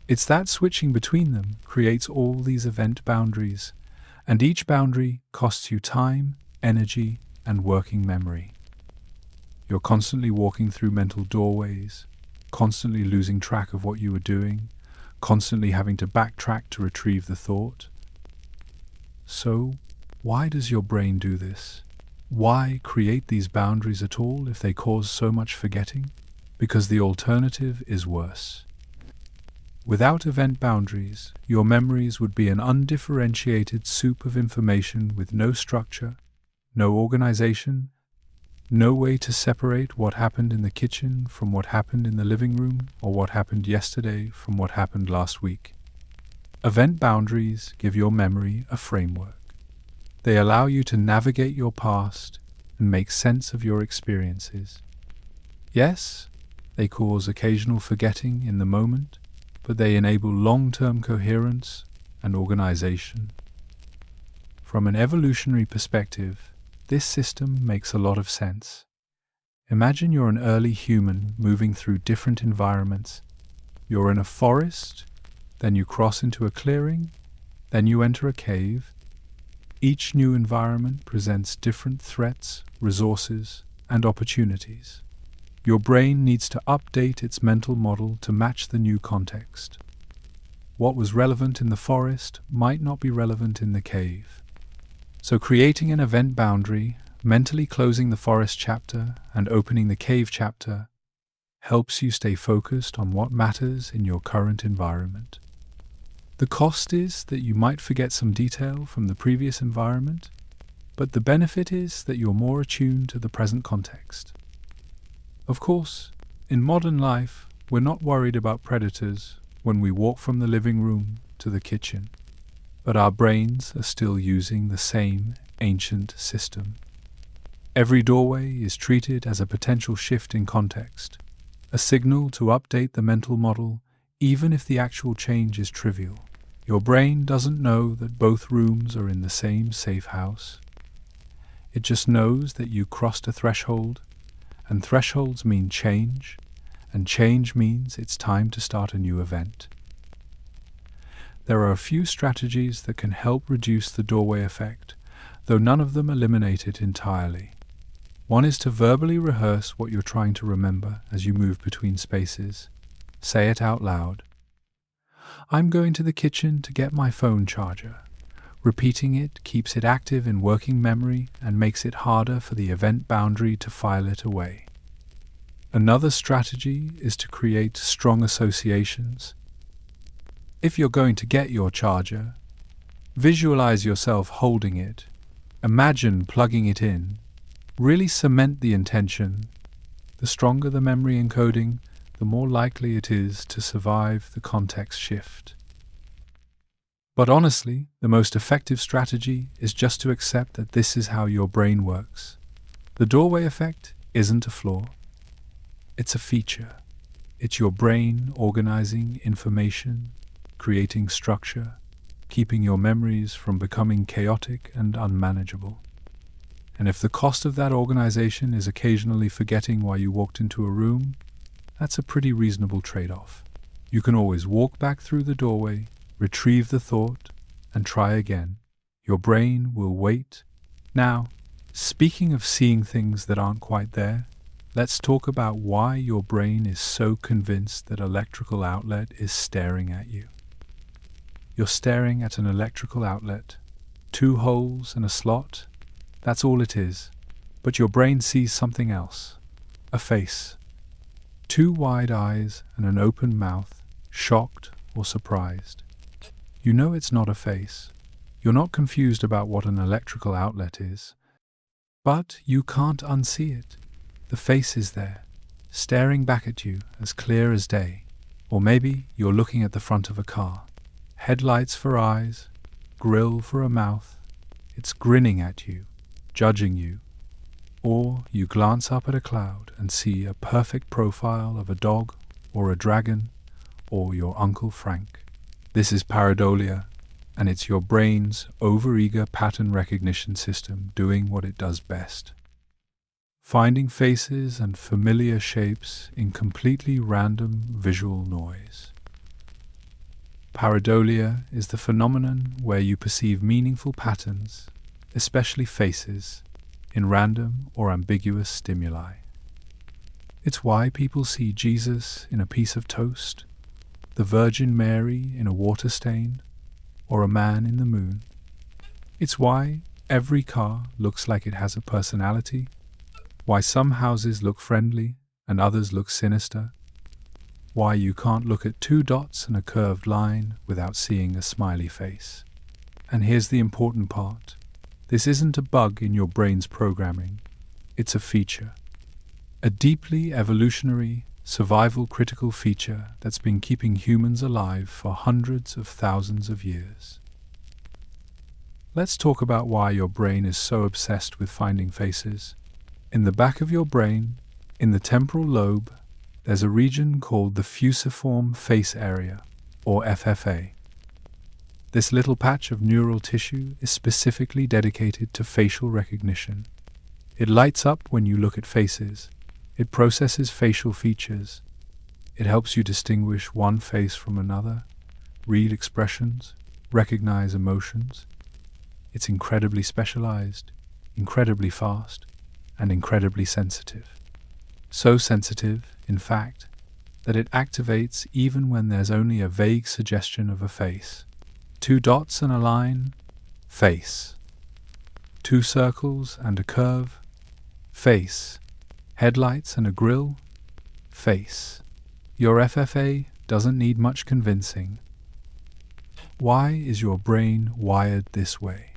Speaker 1: It's that switching between them creates all these event boundaries, and each boundary costs you time, energy, and working memory. You're constantly walking through mental doorways, constantly losing track of what you were doing, constantly having to backtrack to retrieve the thought. So, why does your brain do this? Why create these boundaries at all if they cause so much forgetting? Because the alternative is worse. Without event boundaries, your memories would be an undifferentiated soup of information with no structure, no organization, no way to separate what happened in the kitchen from what happened in the living room or what happened yesterday from what happened last week. Event boundaries give your memory a framework. They allow you to navigate your past and make sense of your experiences. Yes, they cause occasional forgetting in the moment, but they enable long-term coherence and organization. From an evolutionary perspective, this system makes a lot of sense. Imagine you're an early human moving through different environments. You're in a forest, then you cross into a clearing, then you enter a cave. Each new environment presents different threats, resources, and opportunities. Your brain needs to update its mental model to match the new context. What was relevant in the forest might not be relevant in the cave. So creating an event boundary, mentally closing the forest chapter and opening the cave chapter, helps you stay focused on what matters in your current environment. The cost is that you might forget some detail from the previous environment, but the benefit is that you're more attuned to the present context. Of course, in modern life, we're not worried about predators when we walk from the living room to the kitchen, but our brains are still using the same ancient system. Every doorway is treated as a potential shift in context, a signal to update the mental model even if the actual change is trivial. Your brain doesn't know that both rooms are in the same safe house. It just knows that you crossed a threshold, and thresholds mean change, and change means it's time to start a new event. There are a few strategies that can help reduce the doorway effect, though none of them eliminate it entirely. One is to verbally rehearse what you're trying to remember as you move between spaces. Say it out loud. I'm going to the kitchen to get my phone charger. Repeating it keeps it active in working memory and makes it harder for the event boundary to file it away. Another strategy is to create strong associations. If you're going to get your charger, visualize yourself holding it. Imagine plugging it in. Really cement the intention. The stronger the memory encoding, the more likely it is to survive the context shift. But honestly, the most effective strategy is just to accept that this is how your brain works. The doorway effect isn't a flaw. It's a feature. It's your brain organizing information, creating structure, keeping your memories from becoming chaotic and unmanageable. And if the cost of that organization is occasionally forgetting why you walked into a room, that's a pretty reasonable trade-off. You can always walk back through the doorway, retrieve the thought, and try again. Your brain will wait. Now, speaking of seeing things that aren't quite there, let's talk about why your brain is so convinced that electrical outlet is staring at you. You're staring at an electrical outlet. 2 holes and a slot. That's all it is. But your brain sees something else. A face. 2 wide eyes and an open mouth, shocked or surprised. You know it's not a face. You're not confused about what an electrical outlet is. But you can't unsee it. The face is there, staring back at you as clear as day. Or maybe you're looking at the front of a car. Headlights for eyes, grill for a mouth. It's grinning at you, judging you. Or you glance up at a cloud and see a perfect profile of a dog or a dragon or your Uncle Frank. This is pareidolia, and it's your brain's overeager pattern recognition system doing what it does best. Finding faces and familiar shapes in completely random visual noise. Pareidolia is the phenomenon where you perceive meaningful patterns, especially faces, in random or ambiguous stimuli. It's why people see Jesus in a piece of toast, the Virgin Mary in a water stain, or a man in the moon. It's why every car looks like it has a personality, why some houses look friendly and others look sinister, why you can't look at two dots and a curved line without seeing a smiley face. And here's the important part. This isn't a bug in your brain's programming. It's a feature. A deeply evolutionary, survival-critical feature that's been keeping humans alive for hundreds of thousands of years. Let's talk about why your brain is so obsessed with finding faces. In the back of your brain, in the temporal lobe, there's a region called the fusiform face area, or FFA. This little patch of neural tissue is specifically dedicated to facial recognition. It lights up when you look at faces. It processes facial features. It helps you distinguish one face from another, read expressions, recognize emotions. It's incredibly specialized, incredibly fast, and incredibly sensitive. So sensitive, in fact, that it activates even when there's only a vague suggestion of a face. Two dots and a line, face. Two circles and a curve, face. Headlights and a grille, face. Your FFA doesn't need much convincing. Why is your brain wired this way?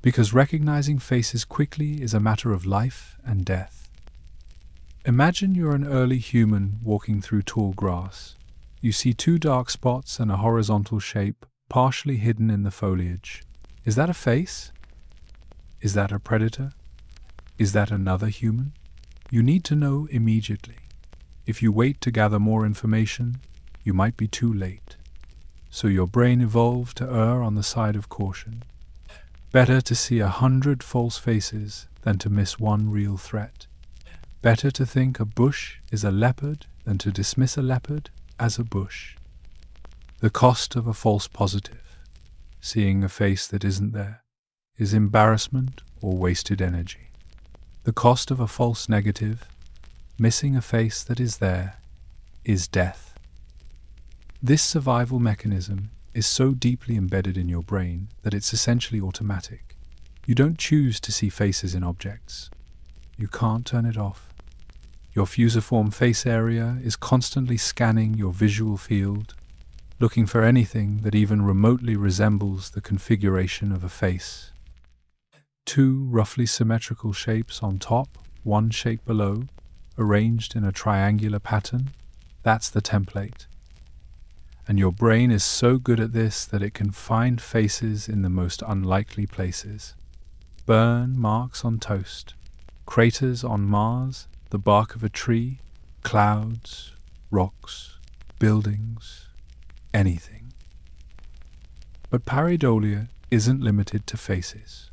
Speaker 1: Because recognizing faces quickly is a matter of life and death. Imagine you're an early human walking through tall grass. You see two dark spots and a horizontal shape partially hidden in the foliage. Is that a face? Is that a predator? Is that another human? You need to know immediately. If you wait to gather more information, you might be too late. So your brain evolved to err on the side of caution. Better to see 100 false faces than to miss one real threat. Better to think a bush is a leopard than to dismiss a leopard as a bush. The cost of a false positive, seeing a face that isn't there, is embarrassment or wasted energy. The cost of a false negative, missing a face that is there, is death. This survival mechanism is so deeply embedded in your brain that it's essentially automatic. You don't choose to see faces in objects. You can't turn it off. Your fusiform face area is constantly scanning your visual field, looking for anything that even remotely resembles the configuration of a face. Two roughly symmetrical shapes on top, one shape below, arranged in a triangular pattern, that's the template. And your brain is so good at this that it can find faces in the most unlikely places. Burn marks on toast, craters on Mars, the bark of a tree, clouds, rocks, buildings, anything. But pareidolia isn't limited to faces.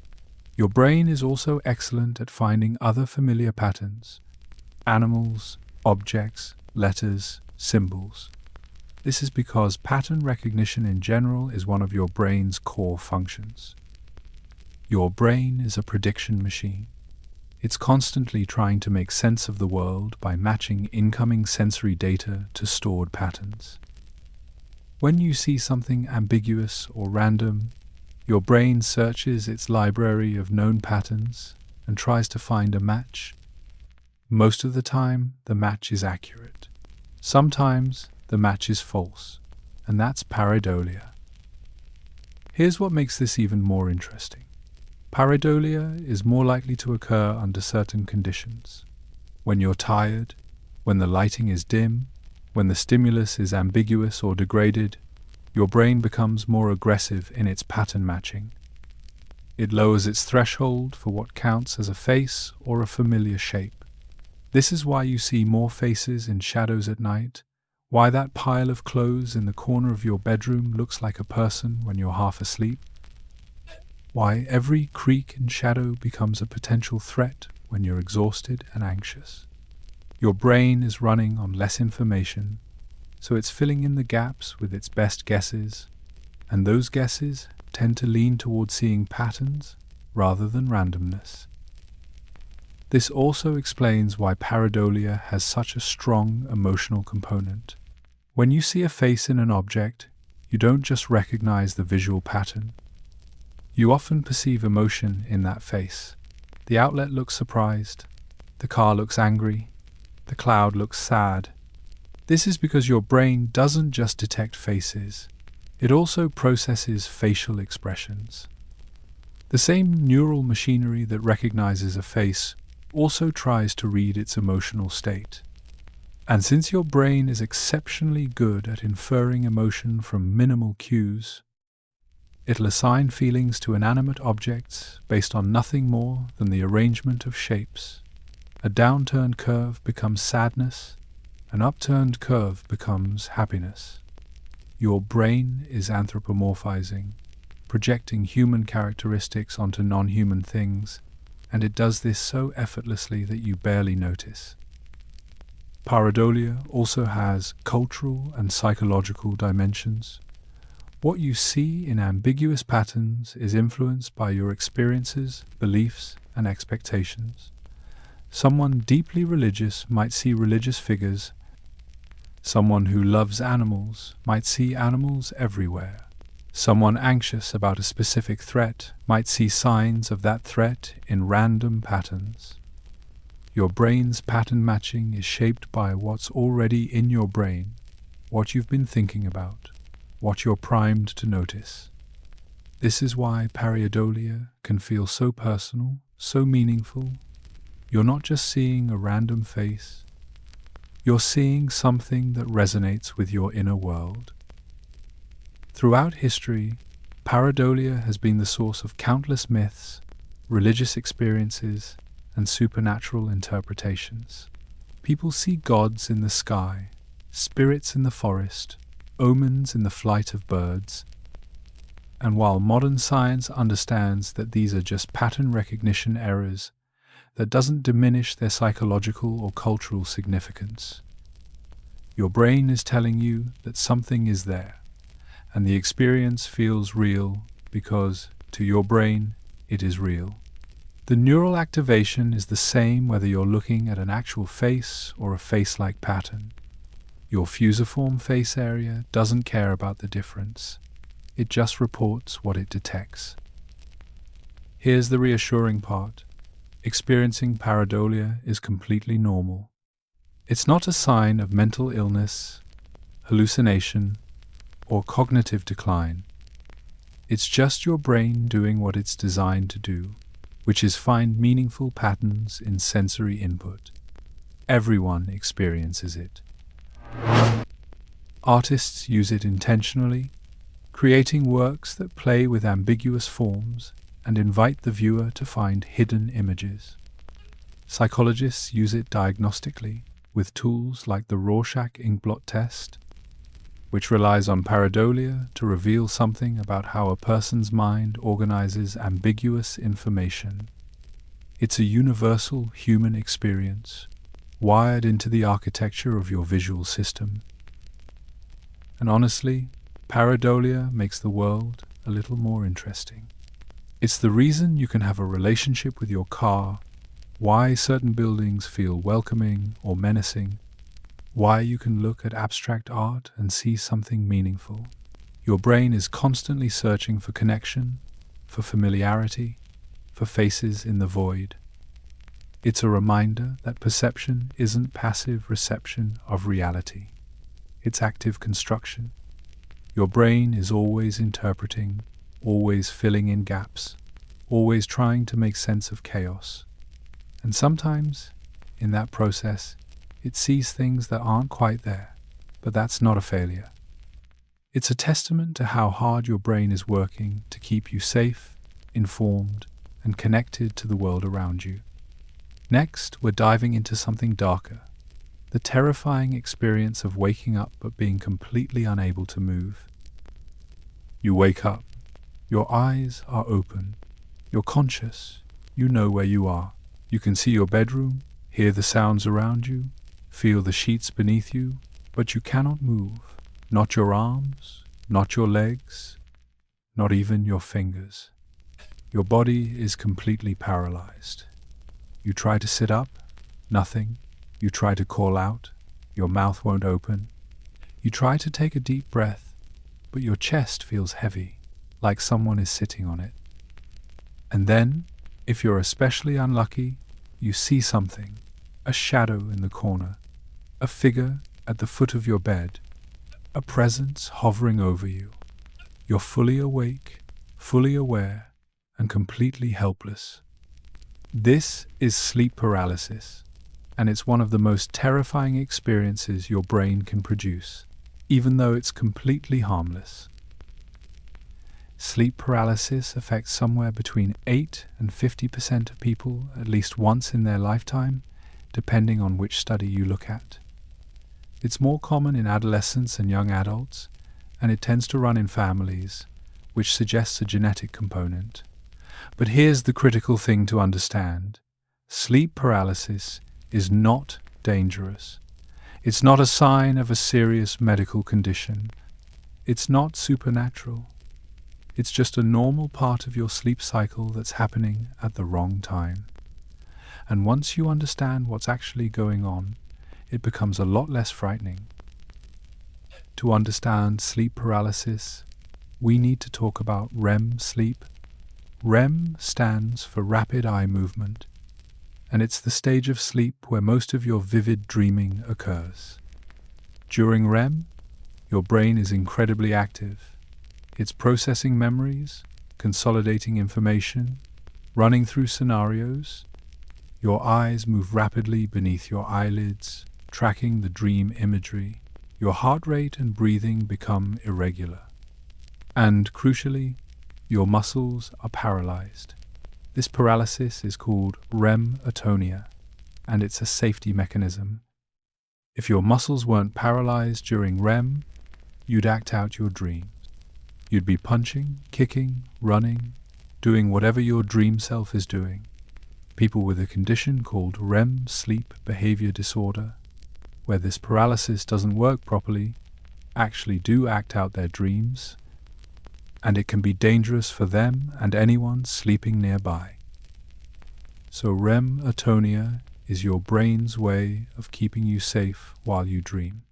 Speaker 1: Your brain is also excellent at finding other familiar patterns, animals, objects, letters, symbols. This is because pattern recognition in general is one of your brain's core functions. Your brain is a prediction machine. It's constantly trying to make sense of the world by matching incoming sensory data to stored patterns. When you see something ambiguous or random, your brain searches its library of known patterns and tries to find a match. Most of the time, the match is accurate. Sometimes, the match is false, and that's pareidolia. Here's what makes this even more interesting. Pareidolia is more likely to occur under certain conditions. When you're tired, when the lighting is dim, when the stimulus is ambiguous or degraded, your brain becomes more aggressive in its pattern matching. It lowers its threshold for what counts as a face or a familiar shape. This is why you see more faces in shadows at night, Why that pile of clothes in the corner of your bedroom looks like a person when you're half asleep. Why every creak and shadow becomes a potential threat when you're exhausted and anxious. Your brain is running on less information, so it's filling in the gaps with its best guesses, and those guesses tend to lean toward seeing patterns rather than randomness. This also explains why pareidolia has such a strong emotional component. When you see a face in an object, you don't just recognize the visual pattern. You often perceive emotion in that face. The outlet looks surprised, the car looks angry, the cloud looks sad. This is because your brain doesn't just detect faces, it also processes facial expressions. The same neural machinery that recognizes a face also tries to read its emotional state. And since your brain is exceptionally good at inferring emotion from minimal cues, it'll assign feelings to inanimate objects based on nothing more than the arrangement of shapes. A downturned curve becomes sadness, an upturned curve becomes happiness. Your brain is anthropomorphizing, projecting human characteristics onto non-human things, and it does this so effortlessly that you barely notice. Pareidolia also has cultural and psychological dimensions. What you see in ambiguous patterns is influenced by your experiences, beliefs, and expectations. Someone deeply religious might see religious figures. Someone who loves animals might see animals everywhere. Someone anxious about a specific threat might see signs of that threat in random patterns. Your brain's pattern matching is shaped by what's already in your brain, what you've been thinking about, what you're primed to notice. This is why pareidolia can feel so personal, so meaningful. You're not just seeing a random face, you're seeing something that resonates with your inner world. Throughout history, pareidolia has been the source of countless myths, religious experiences, and supernatural interpretations. People see gods in the sky, spirits in the forest, omens in the flight of birds. And while modern science understands that these are just pattern recognition errors, that doesn't diminish their psychological or cultural significance. Your brain is telling you that something is there, and the experience feels real because, to your brain, it is real. The neural activation is the same whether you're looking at an actual face or a face-like pattern. Your fusiform face area doesn't care about the difference. It just reports what it detects. Here's the reassuring part. Experiencing pareidolia is completely normal. It's not a sign of mental illness, hallucination, or cognitive decline. It's just your brain doing what it's designed to do, which is find meaningful patterns in sensory input. Everyone experiences it. Artists use it intentionally, creating works that play with ambiguous forms and invite the viewer to find hidden images. Psychologists use it diagnostically with tools like the Rorschach inkblot test, which relies on pareidolia to reveal something about how a person's mind organizes ambiguous information. It's a universal human experience, wired into the architecture of your visual system. And honestly, pareidolia makes the world a little more interesting. It's the reason you can have a relationship with your car, why certain buildings feel welcoming or menacing, why you can look at abstract art and see something meaningful. Your brain is constantly searching for connection, for familiarity, for faces in the void. It's a reminder that perception isn't passive reception of reality. It's active construction. Your brain is always interpreting, always filling in gaps, always trying to make sense of chaos. And sometimes, in that process, it sees things that aren't quite there, but that's not a failure. It's a testament to how hard your brain is working to keep you safe, informed, and connected to the world around you. Next, we're diving into something darker, the terrifying experience of waking up but being completely unable to move. You wake up, your eyes are open, you're conscious, you know where you are. You can see your bedroom, hear the sounds around you, feel the sheets beneath you, but you cannot move. Not your arms, not your legs, not even your fingers. Your body is completely paralyzed. You try to sit up, nothing. You try to call out, your mouth won't open. You try to take a deep breath, but your chest feels heavy, like someone is sitting on it. And then, if you're especially unlucky, you see something, a shadow in the corner, a figure at the foot of your bed, a presence hovering over you. You're fully awake, fully aware, and completely helpless. This is sleep paralysis, and it's one of the most terrifying experiences your brain can produce, even though it's completely harmless. Sleep paralysis affects somewhere between 8 and 50% of people at least once in their lifetime, depending on which study you look at. It's more common in adolescents and young adults, and it tends to run in families, which suggests a genetic component. But here's the critical thing to understand. Sleep paralysis is not dangerous. It's not a sign of a serious medical condition. It's not supernatural. It's just a normal part of your sleep cycle that's happening at the wrong time. And once you understand what's actually going on, it becomes a lot less frightening. To understand sleep paralysis, we need to talk about REM sleep. REM stands for rapid eye movement, and it's the stage of sleep where most of your vivid dreaming occurs. During REM, your brain is incredibly active. It's processing memories, consolidating information, running through scenarios. Your eyes move rapidly beneath your eyelids, tracking the dream imagery. Your heart rate and breathing become irregular. And crucially, your muscles are paralyzed. This paralysis is called REM atonia, and it's a safety mechanism. If your muscles weren't paralyzed during REM, you'd act out your dreams. You'd be punching, kicking, running, doing whatever your dream self is doing. People with a condition called REM sleep behavior disorder, where this paralysis doesn't work properly, actually do act out their dreams, and it can be dangerous for them and anyone sleeping nearby. So REM atonia is your brain's way of keeping you safe while you dream.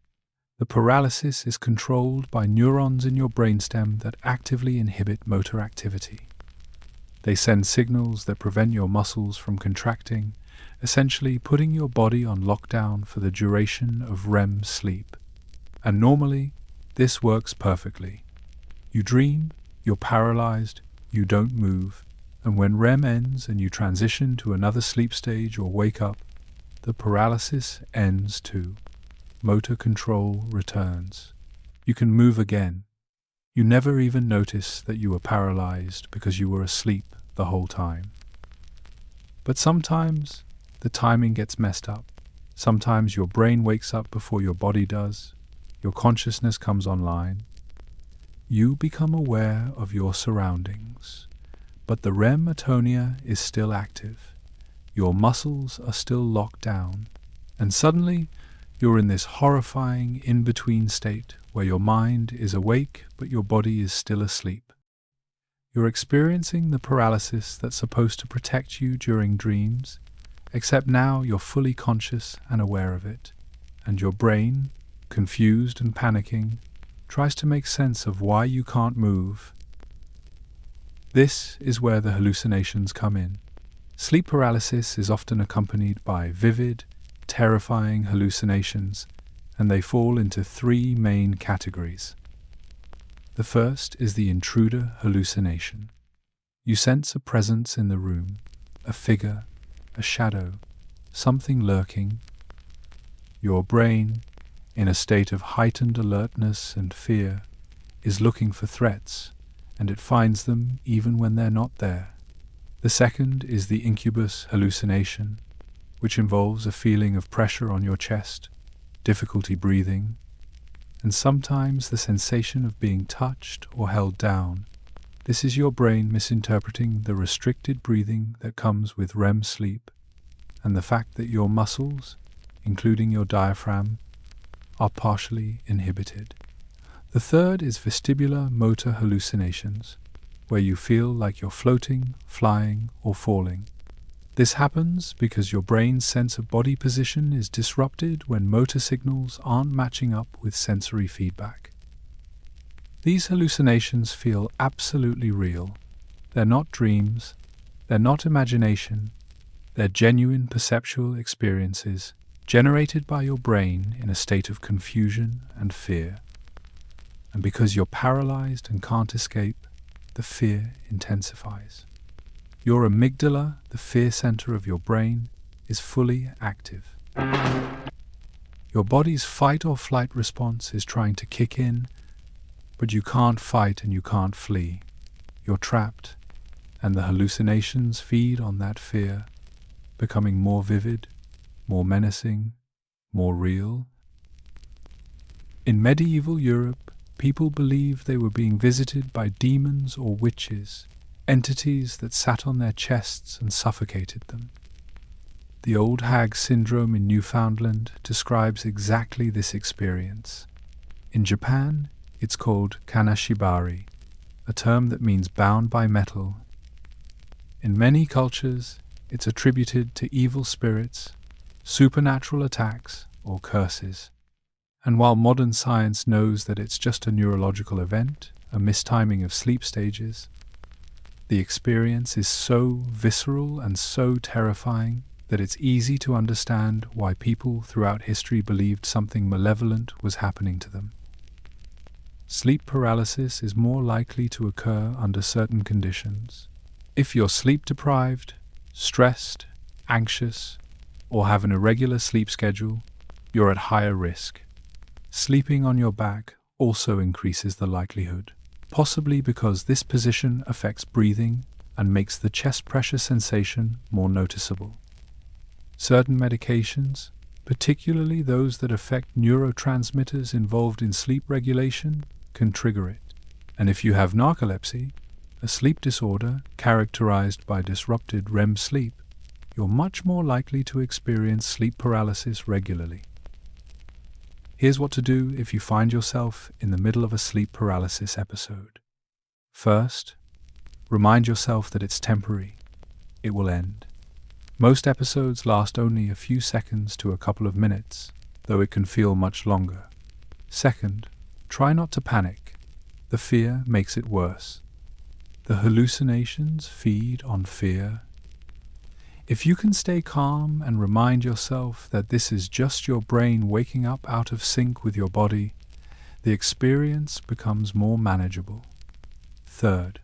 Speaker 1: The paralysis is controlled by neurons in your brainstem that actively inhibit motor activity. They send signals that prevent your muscles from contracting, essentially putting your body on lockdown for the duration of REM sleep. And normally, this works perfectly. You dream, you're paralyzed, you don't move, and when REM ends and you transition to another sleep stage or wake up, the paralysis ends too. Motor control returns. You can move again. You never even notice that you were paralyzed because you were asleep the whole time. But sometimes the timing gets messed up. Sometimes your brain wakes up before your body does. Your consciousness comes online. You become aware of your surroundings, but the REM atonia is still active. Your muscles are still locked down, and suddenly you're in this horrifying in-between state where your mind is awake but your body is still asleep. You're experiencing the paralysis that's supposed to protect you during dreams, except now you're fully conscious and aware of it, and your brain, confused and panicking, tries to make sense of why you can't move. This is where the hallucinations come in. Sleep paralysis is often accompanied by vivid, terrifying hallucinations, and they fall into 3 main categories. The first is the intruder hallucination. You sense a presence in the room, a figure, a shadow, something lurking. Your brain, in a state of heightened alertness and fear, is looking for threats, and it finds them even when they're not there. The second is the incubus hallucination, which involves a feeling of pressure on your chest, difficulty breathing, and sometimes the sensation of being touched or held down. This is your brain misinterpreting the restricted breathing that comes with REM sleep and the fact that your muscles, including your diaphragm, are partially inhibited. The third is vestibular motor hallucinations, where you feel like you're floating, flying, or falling. This happens because your brain's sense of body position is disrupted when motor signals aren't matching up with sensory feedback. These hallucinations feel absolutely real. They're not dreams, they're not imagination, they're genuine perceptual experiences generated by your brain in a state of confusion and fear. And because you're paralyzed and can't escape, the fear intensifies. Your amygdala, the fear center of your brain, is fully active. Your body's fight or flight response is trying to kick in, but you can't fight and you can't flee. You're trapped, and the hallucinations feed on that fear, becoming more vivid, more menacing, more real. In medieval Europe, people believed they were being visited by demons or witches, entities that sat on their chests and suffocated them. The old hag syndrome in Newfoundland describes exactly this experience. In Japan, it's called kanashibari, a term that means bound by metal. In many cultures, it's attributed to evil spirits, supernatural attacks, or curses. And while modern science knows that it's just a neurological event, a mistiming of sleep stages, the experience is so visceral and so terrifying that it's easy to understand why people throughout history believed something malevolent was happening to them. Sleep paralysis is more likely to occur under certain conditions. If you're sleep deprived, stressed, anxious, or have an irregular sleep schedule, you're at higher risk. Sleeping on your back also increases the likelihood, possibly because this position affects breathing and makes the chest pressure sensation more noticeable. Certain medications, particularly those that affect neurotransmitters involved in sleep regulation, can trigger it. And if you have narcolepsy, a sleep disorder characterized by disrupted REM sleep, you're much more likely to experience sleep paralysis regularly. Here's what to do if you find yourself in the middle of a sleep paralysis episode. First, remind yourself that it's temporary. It will end. Most episodes last only a few seconds to a couple of minutes, though it can feel much longer. Second, try not to panic. The fear makes it worse. The hallucinations feed on fear. If you can stay calm and remind yourself that this is just your brain waking up out of sync with your body, the experience becomes more manageable. Third,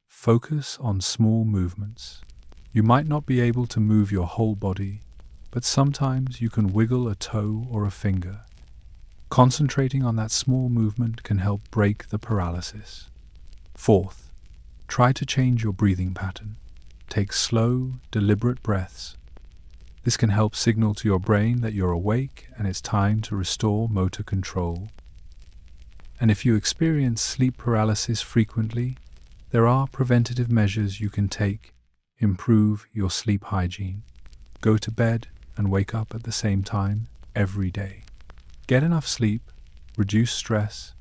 Speaker 1: focus on small movements. You might not be able to move your whole body, but sometimes you can wiggle a toe or a finger. Concentrating on that small movement can help break the paralysis. Fourth, try to change your breathing pattern. Take slow, deliberate breaths. This can help signal to your brain that you're awake and it's time to restore motor control. And if you experience sleep paralysis frequently, there are preventative measures you can take. Improve your sleep hygiene. Go to bed and wake up at the same time every day. Get enough sleep, reduce stress,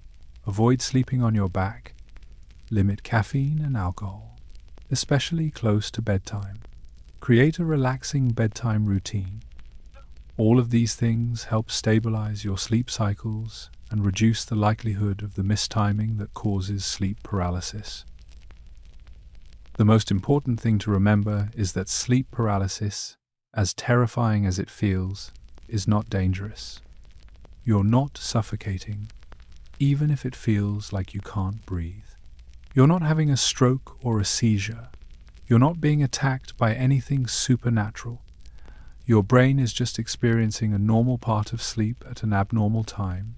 Speaker 1: avoid sleeping on your back, limit caffeine and alcohol, especially close to bedtime. Create a relaxing bedtime routine. All of these things help stabilize your sleep cycles and reduce the likelihood of the mistiming that causes sleep paralysis. The most important thing to remember is that sleep paralysis, as terrifying as it feels, is not dangerous. You're not suffocating, even if it feels like you can't breathe. You're not having a stroke or a seizure. You're not being attacked by anything supernatural. Your brain is just experiencing a normal part of sleep at an abnormal time.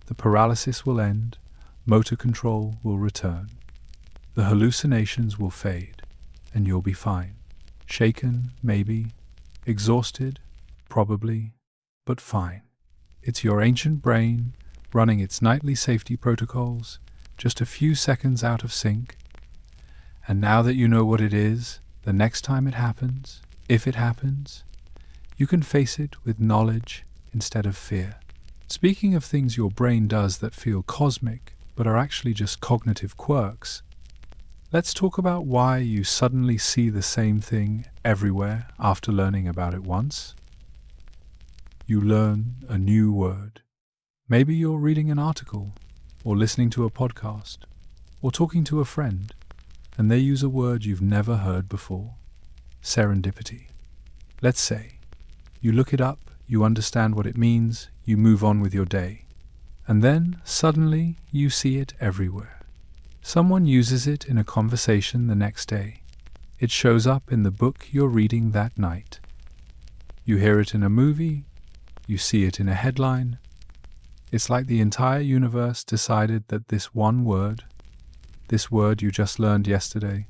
Speaker 1: The paralysis will end, motor control will return. The hallucinations will fade, and you'll be fine. Shaken, maybe. Exhausted, probably, but fine. It's your ancient brain running its nightly safety protocols, just a few seconds out of sync. And now that you know what it is, the next time it happens, if it happens, you can face it with knowledge instead of fear. Speaking of things your brain does that feel cosmic, but are actually just cognitive quirks, let's talk about why you suddenly see the same thing everywhere after learning about it once. You learn a new word. Maybe you're reading an article, or listening to a podcast, or talking to a friend, and they use a word you've never heard before. Serendipity. Let's say you look it up, you understand what it means, you move on with your day, and then suddenly you see it everywhere. Someone uses it in a conversation the next day. It shows up in the book you're reading that night. You hear it in a movie, you see it in a headline. It's like the entire universe decided that this one word, this word you just learned yesterday,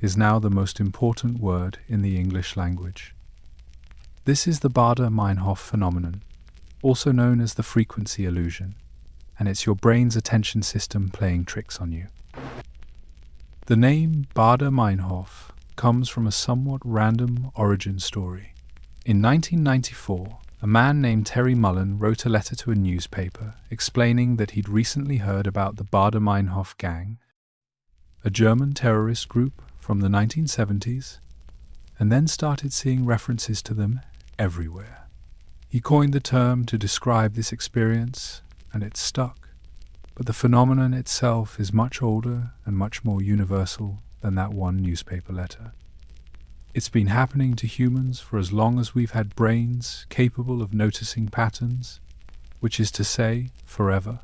Speaker 1: is now the most important word in the English language. This is the Baader-Meinhof phenomenon, also known as the frequency illusion, and it's your brain's attention system playing tricks on you. The name Baader-Meinhof comes from a somewhat random origin story. In 1994, a man named Terry Mullen wrote a letter to a newspaper explaining that he'd recently heard about the Baader-Meinhof gang, a German terrorist group from the 1970s, and then started seeing references to them everywhere. He coined the term to describe this experience, and it stuck. But the phenomenon itself is much older and much more universal than that one newspaper letter. It's been happening to humans for as long as we've had brains capable of noticing patterns, which is to say, forever.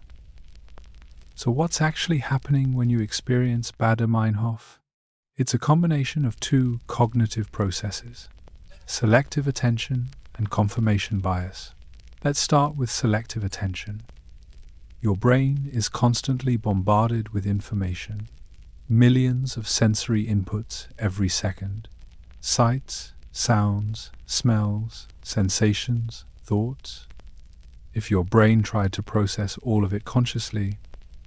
Speaker 1: So what's actually happening when you experience Baader-Meinhof? It's a combination of two cognitive processes: selective attention and confirmation bias. Let's start with selective attention. Your brain is constantly bombarded with information, millions of sensory inputs every second. Sights, sounds, smells, sensations, thoughts. If your brain tried to process all of it consciously,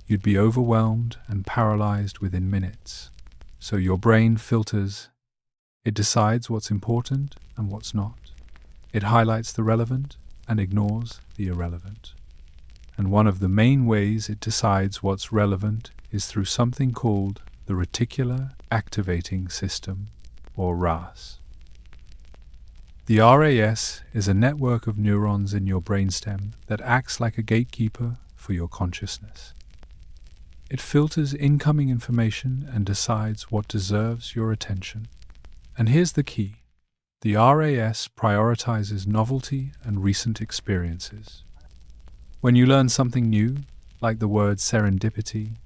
Speaker 1: you'd be overwhelmed and paralyzed within minutes. So your brain filters. It decides what's important and what's not. It highlights the relevant and ignores the irrelevant. And one of the main ways it decides what's relevant is through something called the reticular activating system, or RAS. The RAS is a network of neurons in your brainstem that acts like a gatekeeper for your consciousness. It filters incoming information and decides what deserves your attention. And here's the key. The RAS prioritizes novelty and recent experiences. When you learn something new, like the word serendipity,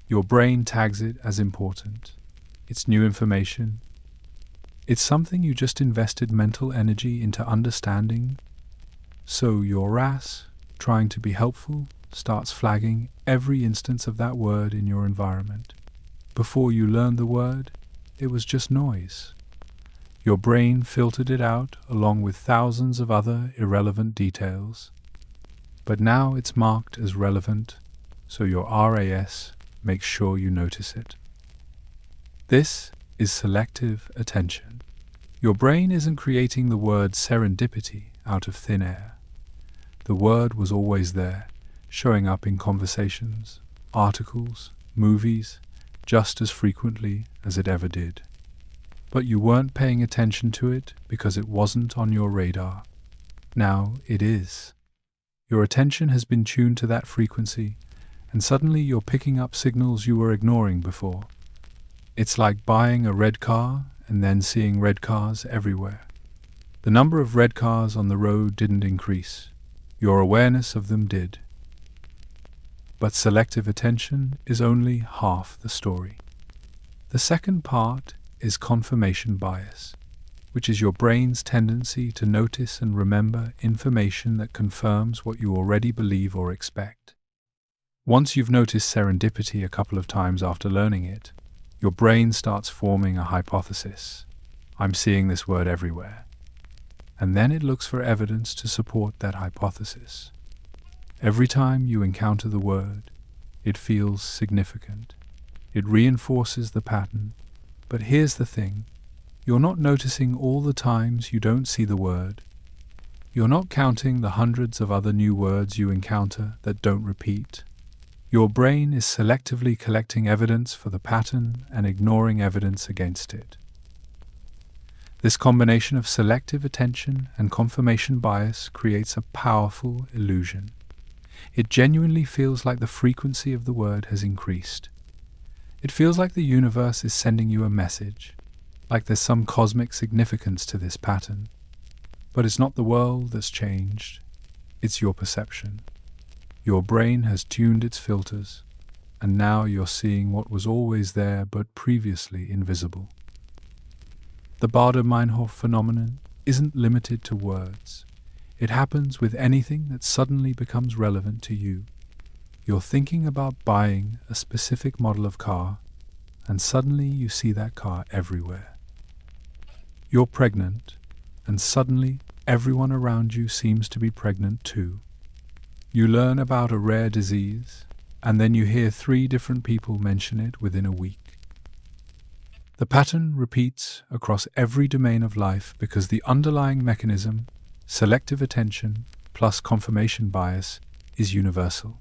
Speaker 1: your brain tags it as important. It's new information. It's something you just invested mental energy into understanding. So your RAS, trying to be helpful, starts flagging every instance of that word in your environment. Before you learned the word, it was just noise. Your brain filtered it out along with thousands of other irrelevant details. But now it's marked as relevant, so your RAS makes sure you notice it. This is selective attention. Your brain isn't creating the word serendipity out of thin air. The word was always there, showing up in conversations, articles, movies, just as frequently as it ever did. But you weren't paying attention to it because it wasn't on your radar. Now it is. Your attention has been tuned to that frequency, and suddenly you're picking up signals you were ignoring before. It's like buying a red car and then seeing red cars everywhere. The number of red cars on the road didn't increase. Your awareness of them did. But selective attention is only half the story. The second part is confirmation bias, which is your brain's tendency to notice and remember information that confirms what you already believe or expect. Once you've noticed serendipity a couple of times after learning it, your brain starts forming a hypothesis. I'm seeing this word everywhere. And then it looks for evidence to support that hypothesis. Every time you encounter the word, it feels significant. It reinforces the pattern. But here's the thing. You're not noticing all the times you don't see the word. You're not counting the hundreds of other new words you encounter that don't repeat. Your brain is selectively collecting evidence for the pattern and ignoring evidence against it. This combination of selective attention and confirmation bias creates a powerful illusion. It genuinely feels like the frequency of the word has increased. It feels like the universe is sending you a message, like there's some cosmic significance to this pattern. But it's not the world that's changed, it's your perception. Your brain has tuned its filters, and now you're seeing what was always there but previously invisible. The Baader-Meinhof phenomenon isn't limited to words. It happens with anything that suddenly becomes relevant to you. You're thinking about buying a specific model of car, and suddenly you see that car everywhere. You're pregnant, and suddenly everyone around you seems to be pregnant too. You learn about a rare disease, and then you hear 3 different people mention it within a week. The pattern repeats across every domain of life because the underlying mechanism, selective attention plus confirmation bias, is universal.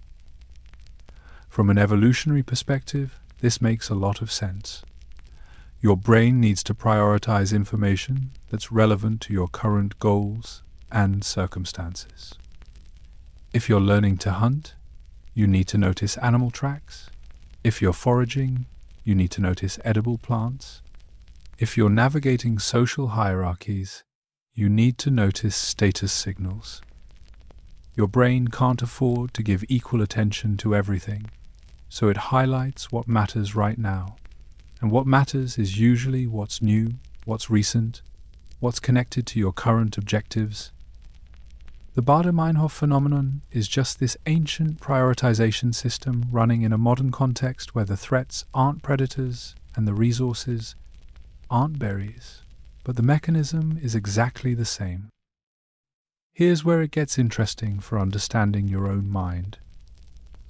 Speaker 1: From an evolutionary perspective, this makes a lot of sense. Your brain needs to prioritize information that's relevant to your current goals and circumstances. If you're learning to hunt, you need to notice animal tracks. If you're foraging, you need to notice edible plants. If you're navigating social hierarchies, you need to notice status signals. Your brain can't afford to give equal attention to everything, so it highlights what matters right now. And what matters is usually what's new, what's recent, what's connected to your current objectives. The Baader-Meinhof phenomenon is just this ancient prioritization system running in a modern context where the threats aren't predators and the resources aren't berries, but the mechanism is exactly the same. Here's where it gets interesting for understanding your own mind.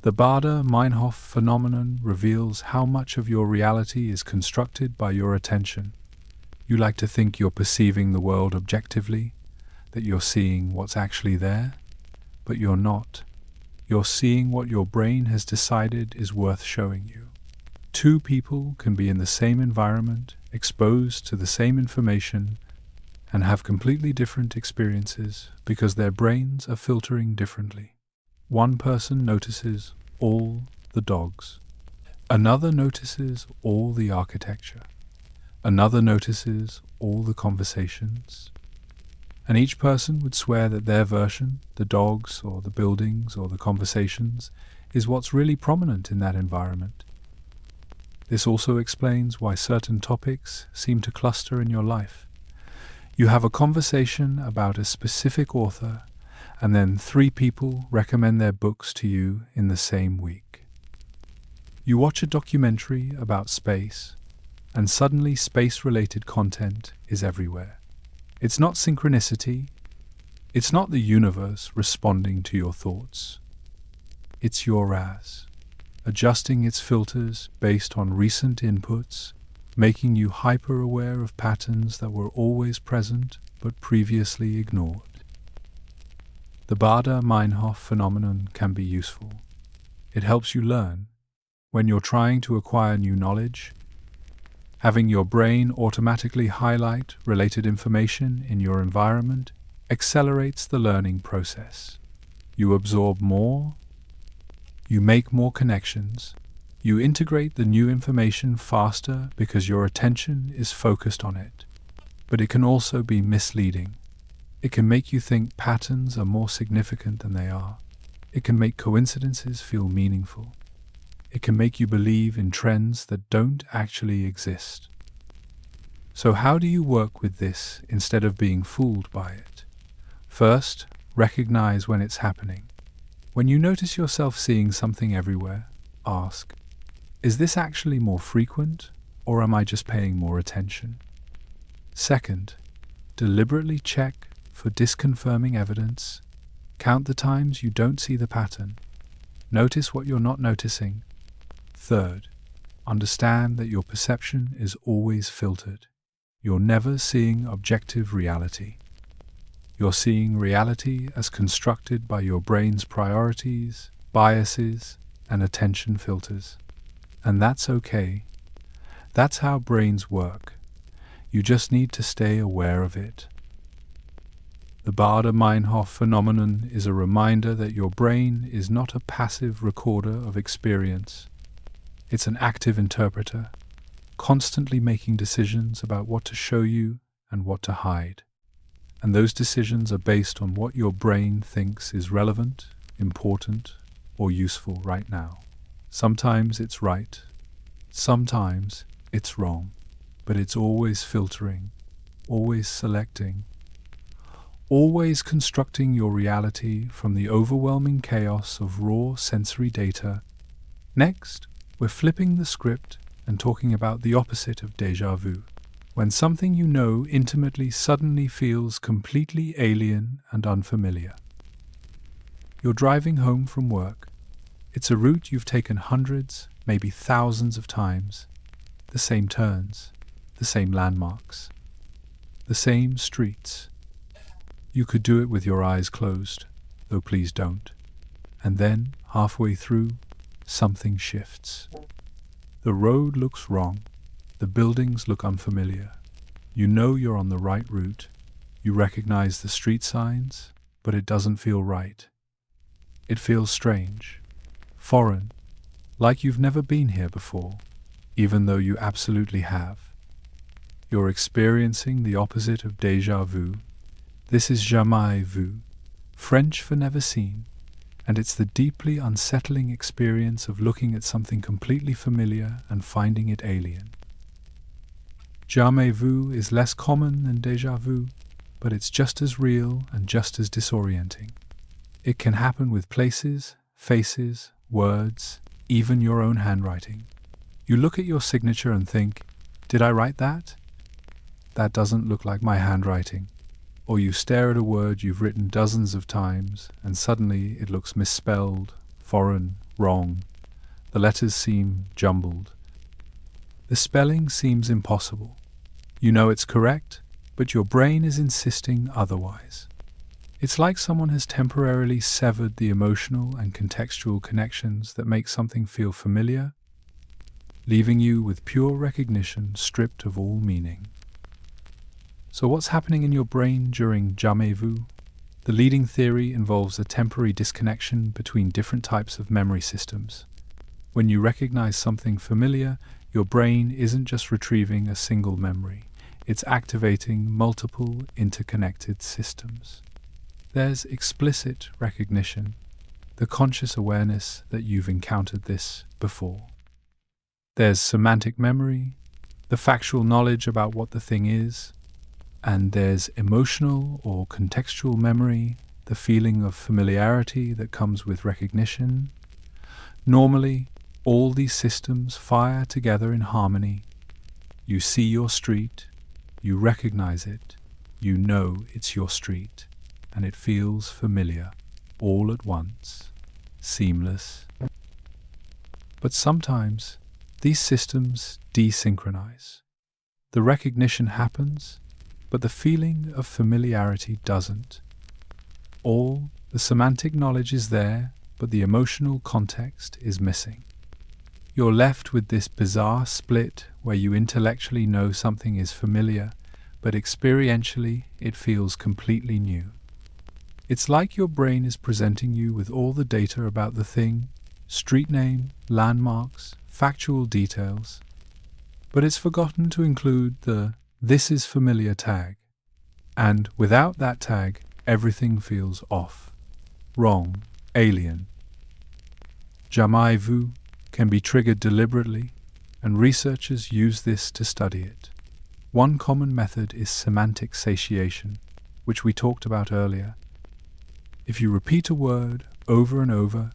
Speaker 1: The Baader-Meinhof phenomenon reveals how much of your reality is constructed by your attention. You like to think you're perceiving the world objectively, that you're seeing what's actually there, but you're not. You're seeing what your brain has decided is worth showing you. 2 people can be in the same environment, exposed to the same information, and have completely different experiences because their brains are filtering differently. One person notices all the dogs. Another notices all the architecture. Another notices all the conversations. And each person would swear that their version, the dogs or the buildings or the conversations, is what's really prominent in that environment. This also explains why certain topics seem to cluster in your life. You have a conversation about a specific author, and then 3 people recommend their books to you in the same week. You watch a documentary about space, and suddenly space-related content is everywhere. It's not synchronicity. It's not the universe responding to your thoughts. It's your RAS, adjusting its filters based on recent inputs, making you hyper-aware of patterns that were always present but previously ignored. The Baader-Meinhof phenomenon can be useful. It helps you learn. When you're trying to acquire new knowledge, having your brain automatically highlight related information in your environment accelerates the learning process. You absorb more, you make more connections, you integrate the new information faster because your attention is focused on it. But it can also be misleading. It can make you think patterns are more significant than they are. It can make coincidences feel meaningful. It can make you believe in trends that don't actually exist. So how do you work with this instead of being fooled by it? First, recognize when it's happening. When you notice yourself seeing something everywhere, ask, is this actually more frequent, or am I just paying more attention? Second, deliberately check for disconfirming evidence. Count the times you don't see the pattern. Notice what you're not noticing. Third, understand that your perception is always filtered. You're never seeing objective reality. You're seeing reality as constructed by your brain's priorities, biases, and attention filters. And that's okay. That's how brains work. You just need to stay aware of it. The Baader-Meinhof phenomenon is a reminder that your brain is not a passive recorder of experience. It's an active interpreter, constantly making decisions about what to show you and what to hide. And those decisions are based on what your brain thinks is relevant, important, or useful right now. Sometimes it's right, sometimes it's wrong, but it's always filtering, always selecting, always constructing your reality from the overwhelming chaos of raw sensory data. Next, we're flipping the script and talking about the opposite of déjà vu, when something you know intimately suddenly feels completely alien and unfamiliar. You're driving home from work. It's a route you've taken hundreds, maybe thousands of times. The same turns, the same landmarks, the same streets. You could do it with your eyes closed, though please don't. And then, halfway through, something shifts. The road looks wrong. The buildings look unfamiliar. You know you're on the right route. You recognize the street signs, but it doesn't feel right. It feels strange, foreign, like you've never been here before, even though you absolutely have. You're experiencing the opposite of déjà vu. This is jamais vu, French for never seen, and it's the deeply unsettling experience of looking at something completely familiar and finding it alien. Jamais vu is less common than déjà vu, but it's just as real and just as disorienting. It can happen with places, faces, words, even your own handwriting. You look at your signature and think, did I write that? That doesn't look like my handwriting. Or you stare at a word you've written dozens of times and suddenly it looks misspelled, foreign, wrong. The letters seem jumbled. The spelling seems impossible. You know it's correct, but your brain is insisting otherwise. It's like someone has temporarily severed the emotional and contextual connections that make something feel familiar, leaving you with pure recognition stripped of all meaning. So what's happening in your brain during jamais vu? The leading theory involves a temporary disconnection between different types of memory systems. When you recognize something familiar, your brain isn't just retrieving a single memory, it's activating multiple interconnected systems. There's explicit recognition, the conscious awareness that you've encountered this before. There's semantic memory, the factual knowledge about what the thing is, and there's emotional or contextual memory, the feeling of familiarity that comes with recognition. Normally, all these systems fire together in harmony. You see your street, you recognize it, you know it's your street, and it feels familiar, all at once, seamless. But sometimes, these systems desynchronize. The recognition happens, but the feeling of familiarity doesn't. Or the semantic knowledge is there, but the emotional context is missing. You're left with this bizarre split where you intellectually know something is familiar, but experientially it feels completely new. It's like your brain is presenting you with all the data about the thing, street name, landmarks, factual details, but it's forgotten to include the "this is familiar" tag. And without that tag, everything feels off, wrong, alien. Jamais vu can be triggered deliberately, and researchers use this to study it. One common method is semantic satiation, which we talked about earlier. If you repeat a word over and over,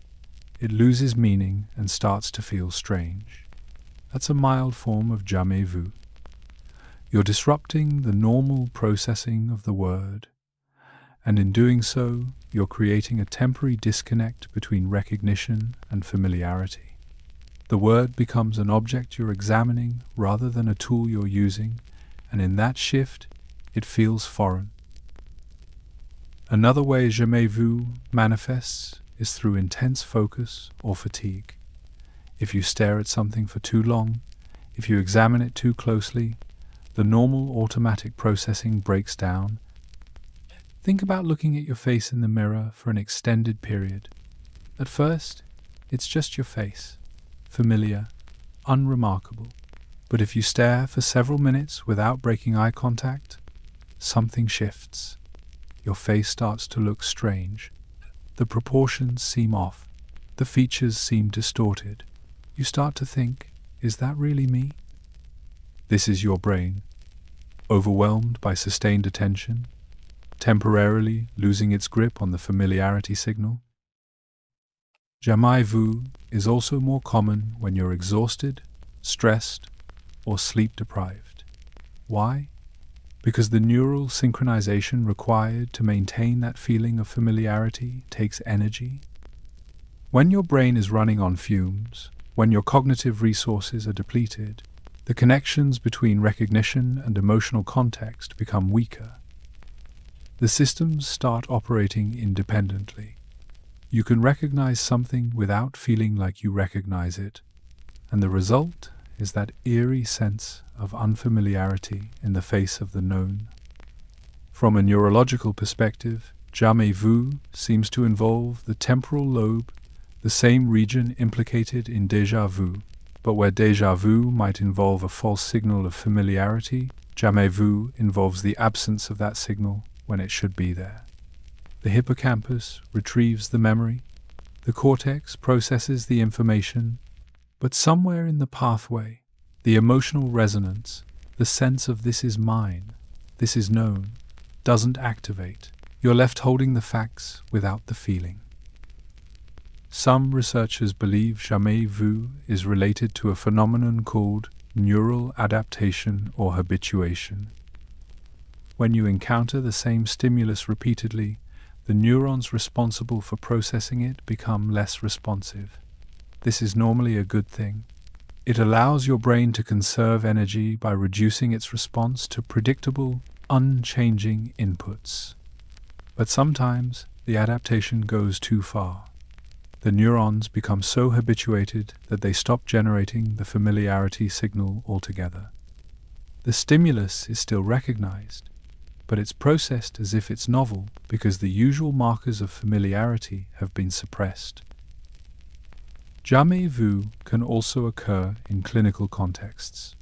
Speaker 1: it loses meaning and starts to feel strange. That's a mild form of jamais vu. You're disrupting the normal processing of the word, And in doing so, you're creating a temporary disconnect between recognition and familiarity. The word becomes an object you're examining rather than a tool you're using, and in that shift, it feels foreign. Another way jamais vu manifests is through intense focus or fatigue. If you stare at something for too long, if you examine it too closely, the normal automatic processing breaks down. Think about looking at your face in the mirror for an extended period. At first, it's just your face, familiar, unremarkable. But if you stare for several minutes without breaking eye contact, something shifts. Your face starts to look strange. The proportions seem off. The features seem distorted. You start to think, is that really me? This is your brain, overwhelmed by sustained attention, temporarily losing its grip on the familiarity signal. Jamais vu is also more common when you're exhausted, stressed, or sleep-deprived. Why? Because the neural synchronization required to maintain that feeling of familiarity takes energy. When your brain is running on fumes, when your cognitive resources are depleted, the connections between recognition and emotional context become weaker. The systems start operating independently. You can recognize something without feeling like you recognize it, and the result is that eerie sense of unfamiliarity in the face of the known. From a neurological perspective, jamais vu seems to involve the temporal lobe, the same region implicated in déjà vu. But where déjà vu might involve a false signal of familiarity, jamais vu involves the absence of that signal when it should be there. The hippocampus retrieves the memory, the cortex processes the information, but somewhere in the pathway, the emotional resonance, the sense of this is mine, this is known, doesn't activate. You're left holding the facts without the feeling. Some researchers believe jamais vu is related to a phenomenon called neural adaptation or habituation. When you encounter the same stimulus repeatedly, the neurons responsible for processing it become less responsive. This is normally a good thing. It allows your brain to conserve energy by reducing its response to predictable, unchanging inputs. But sometimes the adaptation goes too far. The neurons become so habituated that they stop generating the familiarity signal altogether. The stimulus is still recognized, but it's processed as if it's novel because the usual markers of familiarity have been suppressed. Jamais vu can also occur in clinical contexts.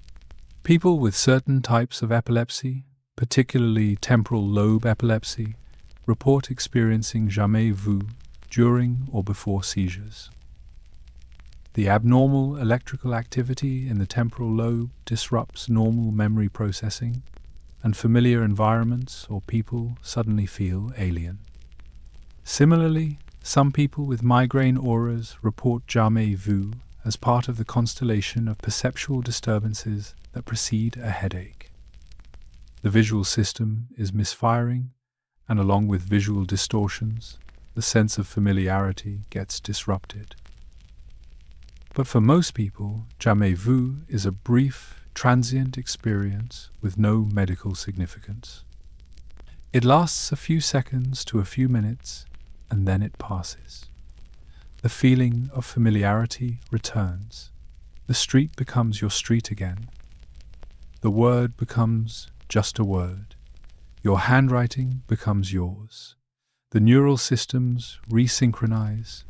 Speaker 1: People with certain types of epilepsy, particularly temporal lobe epilepsy, report experiencing jamais vu during or before seizures. The abnormal electrical activity in the temporal lobe disrupts normal memory processing, and familiar environments or people suddenly feel alien. Similarly, some people with migraine auras report jamais vu as part of the constellation of perceptual disturbances that precede a headache. The visual system is misfiring, and along with visual distortions, the sense of familiarity gets disrupted. But for most people, jamais vu is a brief, transient experience with no medical significance. It lasts a few seconds to a few minutes, and then it passes. The feeling of familiarity returns. The street becomes your street again. The word becomes just a word. Your handwriting becomes yours. The neural systems resynchronize,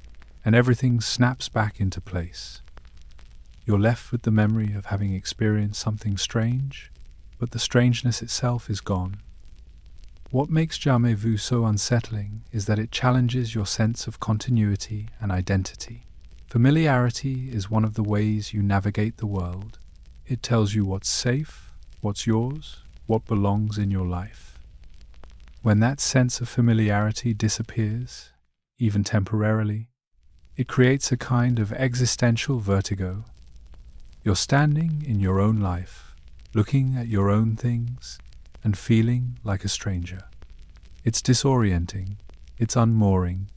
Speaker 1: and everything snaps back into place. You're left with the memory of having experienced something strange, but the strangeness itself is gone. What makes jamais vu so unsettling is that it challenges your sense of continuity and identity. Familiarity is one of the ways you navigate the world. It tells you what's safe, what's yours, what belongs in your life. When that sense of familiarity disappears, even temporarily, it creates a kind of existential vertigo. You're standing in your own life, looking at your own things, and feeling like a stranger. It's disorienting, it's unmooring,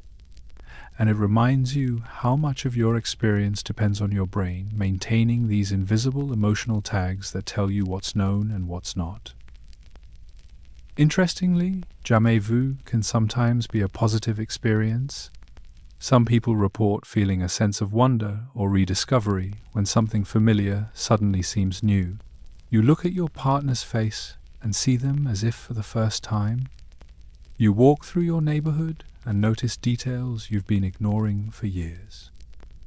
Speaker 1: and it reminds you how much of your experience depends on your brain maintaining these invisible emotional tags that tell you what's known and what's not. Interestingly, jamais vu can sometimes be a positive experience. Some people report feeling a sense of wonder or rediscovery when something familiar suddenly seems new. You look at your partner's face and see them as if for the first time. You walk through your neighborhood and notice details you've been ignoring for years.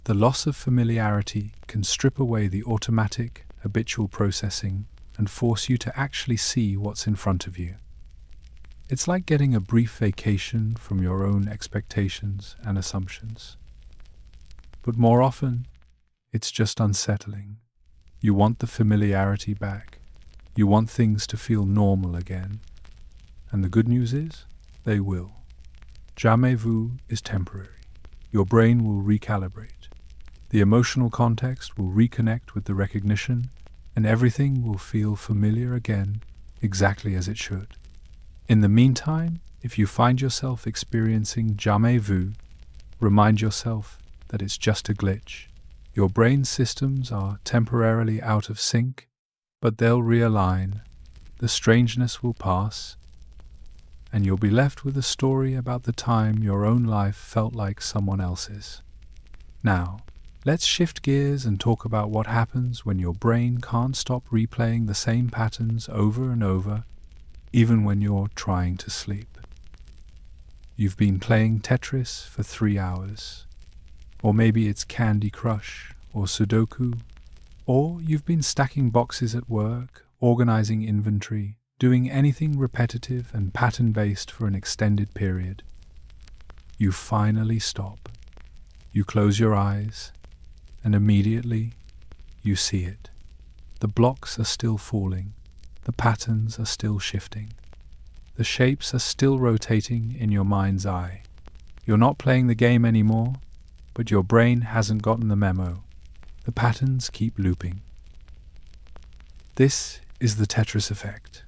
Speaker 1: The loss of familiarity can strip away the automatic, habitual processing and force you to actually see what's in front of you. It's like getting a brief vacation from your own expectations and assumptions. But more often, it's just unsettling. You want the familiarity back. You want things to feel normal again. And the good news is, they will. Jamais vu is temporary. Your brain will recalibrate. The emotional context will reconnect with the recognition, and everything will feel familiar again, exactly as it should. In the meantime, if you find yourself experiencing jamais vu, remind yourself that it's just a glitch. Your brain systems are temporarily out of sync, but they'll realign. The strangeness will pass, and you'll be left with a story about the time your own life felt like someone else's. Now, let's shift gears and talk about what happens when your brain can't stop replaying the same patterns over and over, even when you're trying to sleep. You've been playing Tetris for 3 hours, or maybe it's Candy Crush or Sudoku, or you've been stacking boxes at work, organizing inventory, doing anything repetitive and pattern-based for an extended period. You finally stop. You close your eyes, and immediately you see it. The blocks are still falling. The patterns are still shifting. The shapes are still rotating in your mind's eye. You're not playing the game anymore, but your brain hasn't gotten the memo. The patterns keep looping. This is the Tetris effect.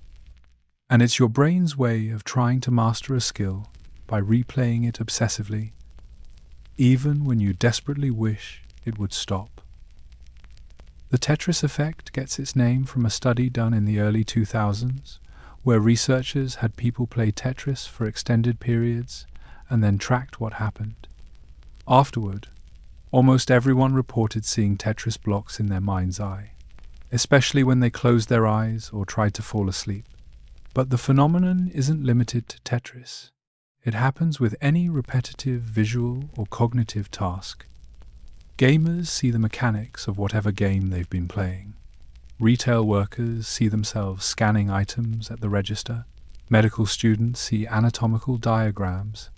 Speaker 1: And it's your brain's way of trying to master a skill by replaying it obsessively, even when you desperately wish it would stop. The Tetris effect gets its name from a study done in the early 2000s, where researchers had people play Tetris for extended periods and then tracked what happened. Afterward, almost everyone reported seeing Tetris blocks in their mind's eye, especially when they closed their eyes or tried to fall asleep. But the phenomenon isn't limited to Tetris. It happens with any repetitive visual or cognitive task. Gamers see the mechanics of whatever game they've been playing. Retail workers see themselves scanning items at the register. Medical students see anatomical diagrams.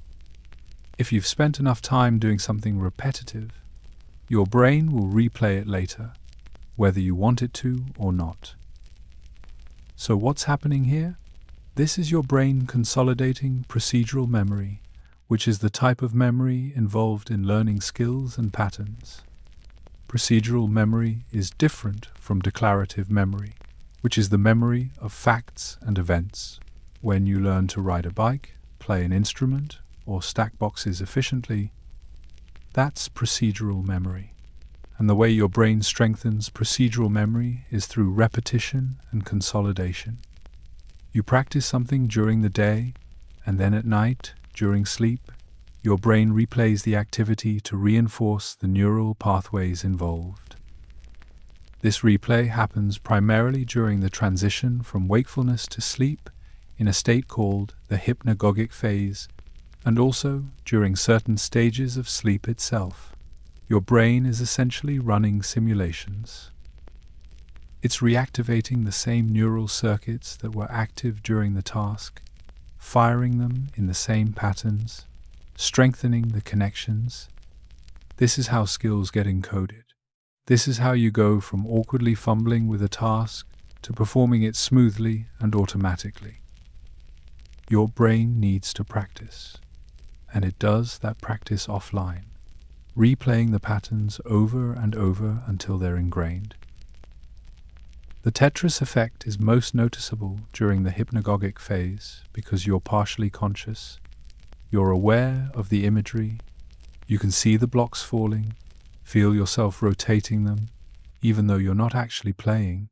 Speaker 1: If you've spent enough time doing something repetitive, your brain will replay it later, whether you want it to or not. So what's happening here? This is your brain consolidating procedural memory, which is the type of memory involved in learning skills and patterns. Procedural memory is different from declarative memory, which is the memory of facts and events. When you learn to ride a bike, play an instrument, or stack boxes efficiently, that's procedural memory. And the way your brain strengthens procedural memory is through repetition and consolidation. You practice something during the day, and then at night, during sleep, your brain replays the activity to reinforce the neural pathways involved. This replay happens primarily during the transition from wakefulness to sleep in a state called the hypnagogic phase, and also during certain stages of sleep itself. Your brain is essentially running simulations. It's reactivating the same neural circuits that were active during the task, firing them in the same patterns, strengthening the connections. This is how skills get encoded. This is how you go from awkwardly fumbling with a task to performing it smoothly and automatically. Your brain needs to practice, and it does that practice offline, replaying the patterns over and over until they're ingrained. The Tetris effect is most noticeable during the hypnagogic phase because you're partially conscious, you're aware of the imagery, you can see the blocks falling, feel yourself rotating them, even though you're not actually playing.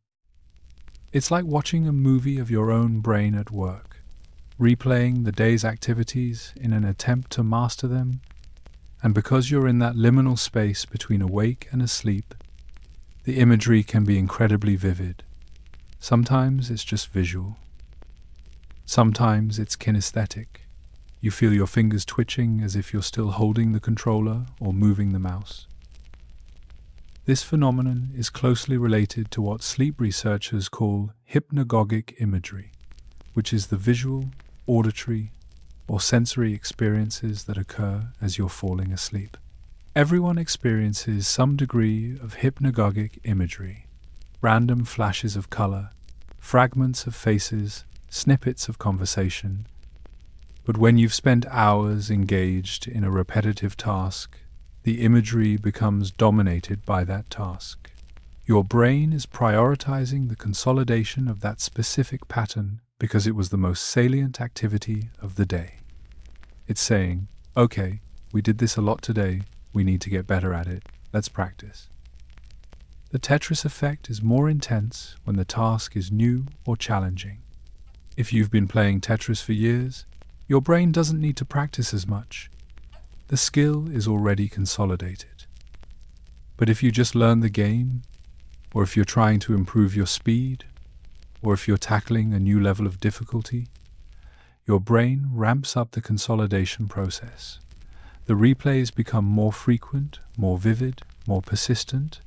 Speaker 1: It's like watching a movie of your own brain at work, replaying the day's activities in an attempt to master them, and because you're in that liminal space between awake and asleep, the imagery can be incredibly vivid. Sometimes it's just visual. Sometimes it's kinesthetic. You feel your fingers twitching as if you're still holding the controller or moving the mouse. This phenomenon is closely related to what sleep researchers call hypnagogic imagery, which is the visual, auditory, or sensory experiences that occur as you're falling asleep. Everyone experiences some degree of hypnagogic imagery, random flashes of color, fragments of faces, snippets of conversation. But when you've spent hours engaged in a repetitive task, the imagery becomes dominated by that task. Your brain is prioritizing the consolidation of that specific pattern because it was the most salient activity of the day. It's saying, okay, we did this a lot today, we need to get better at it, let's practice. The Tetris effect is more intense when the task is new or challenging. If you've been playing Tetris for years, your brain doesn't need to practice as much. The skill is already consolidated. But if you just learn the game, or if you're trying to improve your speed, or if you're tackling a new level of difficulty, your brain ramps up the consolidation process. The replays become more frequent, more vivid, more persistent.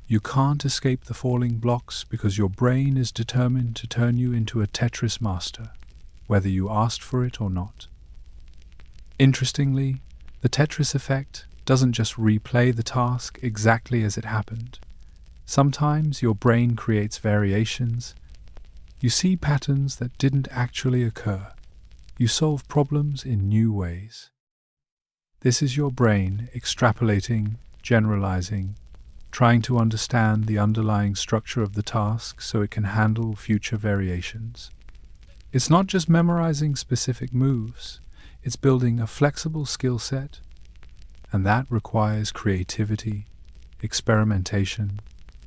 Speaker 1: You can't escape the falling blocks because your brain is determined to turn you into a Tetris master, whether you asked for it or not. Interestingly, the Tetris effect doesn't just replay the task exactly as it happened. Sometimes your brain creates variations. You see patterns that didn't actually occur. You solve problems in new ways. This is your brain extrapolating, generalizing, trying to understand the underlying structure of the task so it can handle future variations. It's not just memorizing specific moves. It's building a flexible skill set, and that requires creativity, experimentation,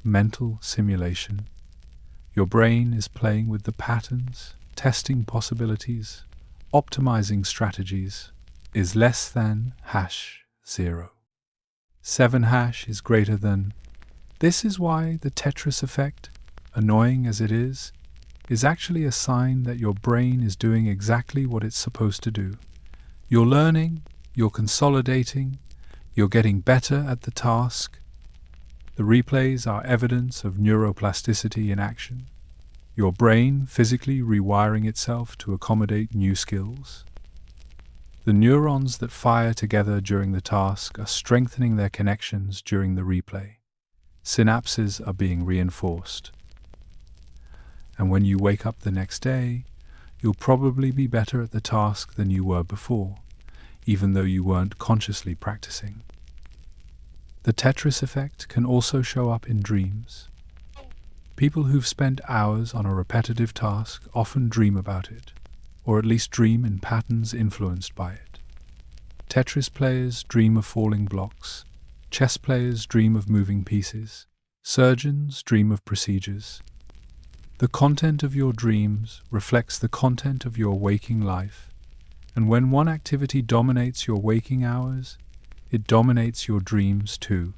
Speaker 1: mental simulation. Your brain is playing with the patterns, testing possibilities, optimizing strategies. Is less than #0. 7# is greater than. This is why the Tetris effect, annoying as it is actually a sign that your brain is doing exactly what it's supposed to do. You're learning, you're consolidating, you're getting better at the task. The replays are evidence of neuroplasticity in action. Your brain physically rewiring itself to accommodate new skills. The neurons that fire together during the task are strengthening their connections during the replay. Synapses are being reinforced. And when you wake up the next day, you'll probably be better at the task than you were before, even though you weren't consciously practicing. The Tetris effect can also show up in dreams. People who've spent hours on a repetitive task often dream about it, or at least dream in patterns influenced by it. Tetris players dream of falling blocks, chess players dream of moving pieces, surgeons dream of procedures. The content of your dreams reflects the content of your waking life, and when one activity dominates your waking hours, it dominates your dreams too.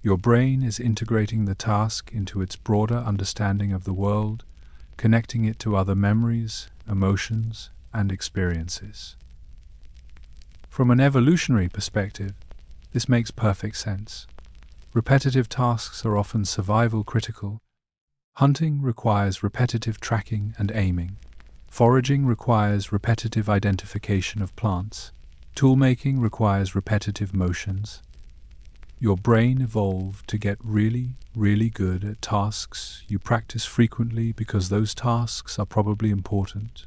Speaker 1: Your brain is integrating the task into its broader understanding of the world, connecting it to other memories, emotions, and experiences. From an evolutionary perspective, this makes perfect sense. Repetitive tasks are often survival critical. Hunting requires repetitive tracking and aiming. Foraging requires repetitive identification of plants. Toolmaking requires repetitive motions. Your brain evolved to get really, really good at tasks you practice frequently because those tasks are probably important.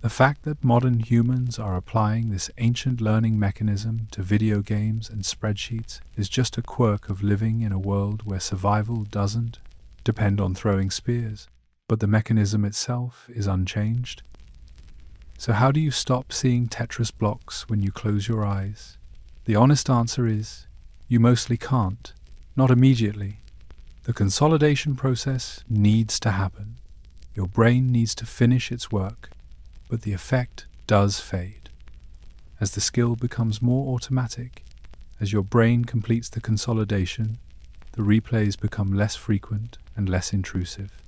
Speaker 1: The fact that modern humans are applying this ancient learning mechanism to video games and spreadsheets is just a quirk of living in a world where survival doesn't depend on throwing spears, but the mechanism itself is unchanged. So how do you stop seeing Tetris blocks when you close your eyes? The honest answer is, you mostly can't. Not immediately. The consolidation process needs to happen. Your brain needs to finish its work, but the effect does fade. As the skill becomes more automatic, as your brain completes the consolidation, the replays become less frequent and less intrusive.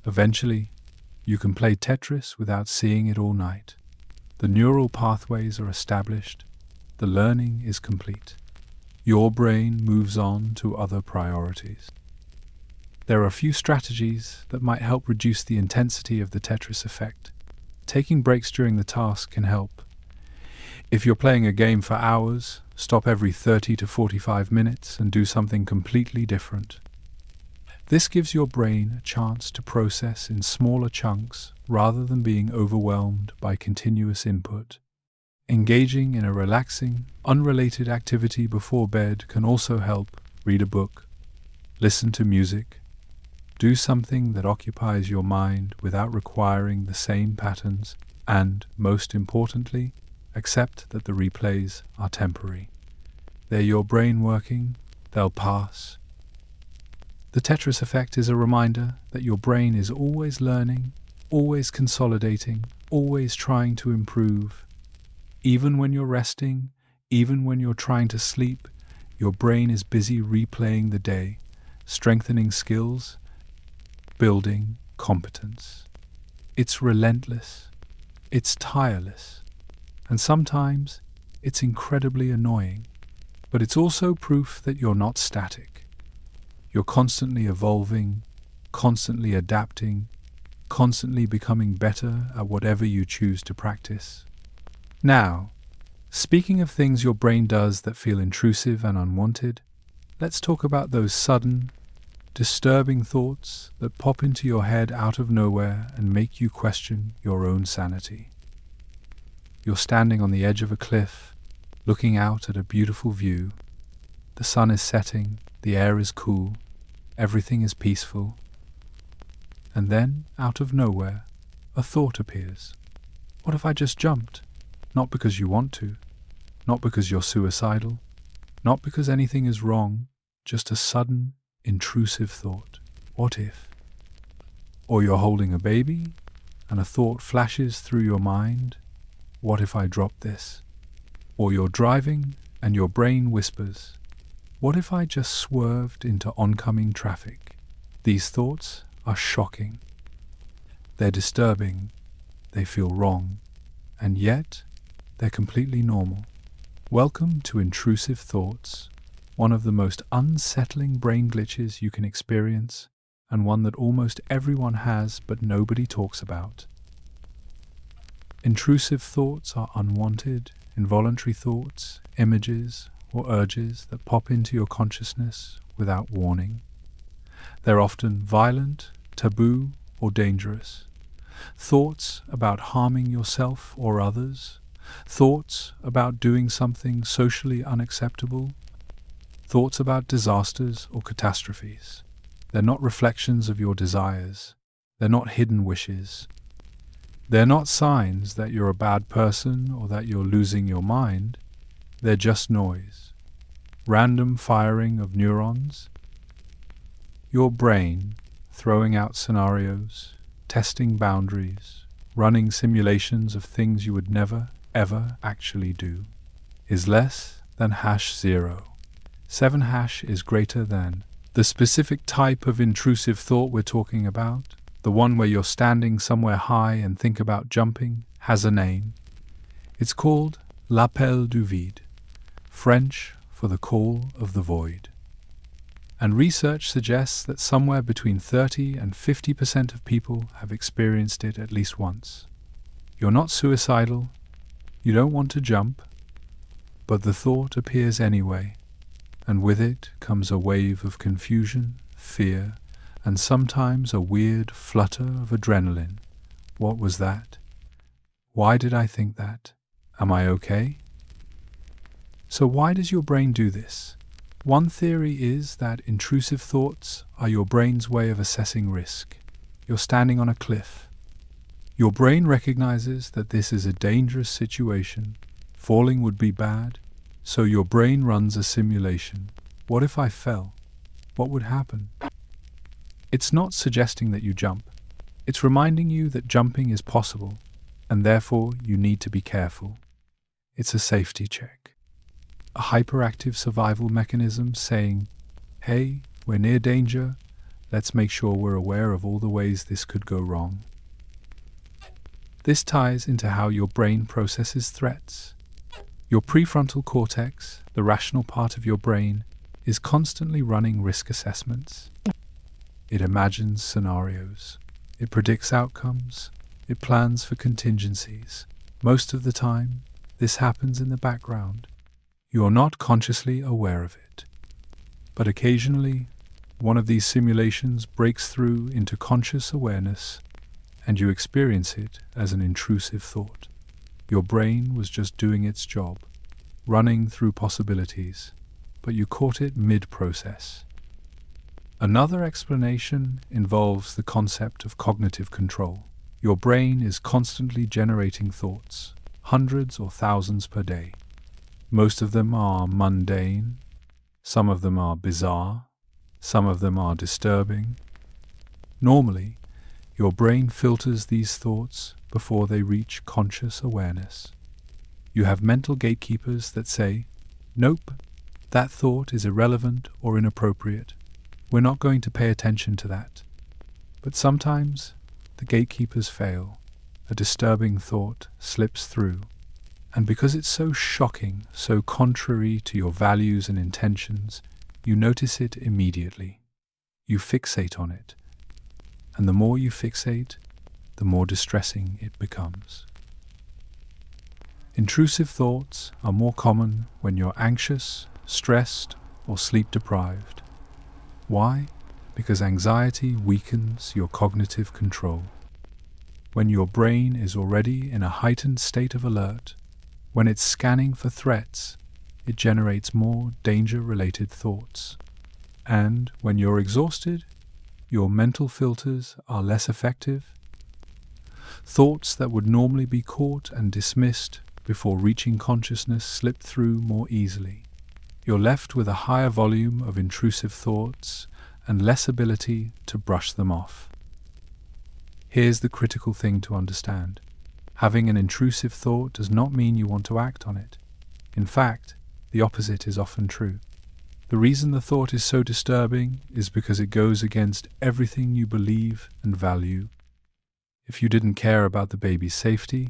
Speaker 1: Eventually, you can play Tetris without seeing it all night. The neural pathways are established, the learning is complete. Your brain moves on to other priorities. There are a few strategies that might help reduce the intensity of the Tetris effect. Taking breaks during the task can help. If you're playing a game for hours, stop every 30 to 45 minutes and do something completely different. This gives your brain a chance to process in smaller chunks rather than being overwhelmed by continuous input. Engaging in a relaxing, unrelated activity before bed can also help. Read a book, listen to music, do something that occupies your mind without requiring the same patterns, and, most importantly, accept that the replays are temporary. They're your brain working, they'll pass. The Tetris effect is a reminder that your brain is always learning, always consolidating, always trying to improve. Even when you're resting, even when you're trying to sleep, your brain is busy replaying the day, strengthening skills, building competence. It's relentless, it's tireless, and sometimes it's incredibly annoying, but it's also proof that you're not static. You're constantly evolving, constantly adapting, constantly becoming better at whatever you choose to practice. Now, speaking of things your brain does that feel intrusive and unwanted, let's talk about those sudden, disturbing thoughts that pop into your head out of nowhere and make you question your own sanity. You're standing on the edge of a cliff, looking out at a beautiful view. The sun is setting, the air is cool, everything is peaceful. And then, out of nowhere, a thought appears. What if I just jumped? Not because you want to, not because you're suicidal, not because anything is wrong, just a sudden, intrusive thought. What if? Or you're holding a baby, and a thought flashes through your mind. What if I drop this? Or you're driving, and your brain whispers, what if I just swerved into oncoming traffic? These thoughts are shocking. They're disturbing. They feel wrong. And yet, they're completely normal. Welcome to intrusive thoughts, one of the most unsettling brain glitches you can experience, and one that almost everyone has but nobody talks about. Intrusive thoughts are unwanted, involuntary thoughts, images, or urges that pop into your consciousness without warning. They're often violent, taboo, or dangerous. Thoughts about harming yourself or others. Thoughts about doing something socially unacceptable. Thoughts about disasters or catastrophes. They're not reflections of your desires. They're not hidden wishes. They're not signs that you're a bad person or that you're losing your mind. They're just noise. Random firing of neurons. Your brain throwing out scenarios, testing boundaries, running simulations of things you would never, ever actually do, is less than #0. 7# is greater than. The specific type of intrusive thought we're talking about, the one where you're standing somewhere high and think about jumping, has a name. It's called l'appel du vide, French for the call of the void. And research suggests that somewhere between 30 and 50% of people have experienced it at least once. You're not suicidal, you don't want to jump, but the thought appears anyway, and with it comes a wave of confusion, fear, and sometimes a weird flutter of adrenaline. What was that? Why did I think that? Am I okay? So why does your brain do this? One theory is that intrusive thoughts are your brain's way of assessing risk. You're standing on a cliff. Your brain recognizes that this is a dangerous situation. Falling would be bad, so your brain runs a simulation. What if I fell? What would happen? It's not suggesting that you jump. It's reminding you that jumping is possible, and therefore you need to be careful. It's a safety check. A hyperactive survival mechanism saying, hey, we're near danger, let's make sure we're aware of all the ways this could go wrong. This ties into how your brain processes threats. Your prefrontal cortex, the rational part of your brain, is constantly running risk assessments. It imagines scenarios. It predicts outcomes. It plans for contingencies. Most of the time, this happens in the background. You're not consciously aware of it. But occasionally, one of these simulations breaks through into conscious awareness, and you experience it as an intrusive thought. Your brain was just doing its job, running through possibilities, but you caught it mid-process. Another explanation involves the concept of cognitive control. Your brain is constantly generating thoughts, hundreds or thousands per day. Most of them are mundane, some of them are bizarre, some of them are disturbing. Normally, your brain filters these thoughts before they reach conscious awareness. You have mental gatekeepers that say, nope, that thought is irrelevant or inappropriate. We're not going to pay attention to that. But sometimes the gatekeepers fail. A disturbing thought slips through. And because it's so shocking, so contrary to your values and intentions, you notice it immediately. You fixate on it. And the more you fixate, the more distressing it becomes. Intrusive thoughts are more common when you're anxious, stressed, or sleep-deprived. Why? Because anxiety weakens your cognitive control. When your brain is already in a heightened state of alert, when it's scanning for threats, it generates more danger-related thoughts. And when you're exhausted, your mental filters are less effective. Thoughts that would normally be caught and dismissed before reaching consciousness slip through more easily. You're left with a higher volume of intrusive thoughts and less ability to brush them off. Here's the critical thing to understand. Having an intrusive thought does not mean you want to act on it. In fact, the opposite is often true. The reason the thought is so disturbing is because it goes against everything you believe and value. If you didn't care about the baby's safety,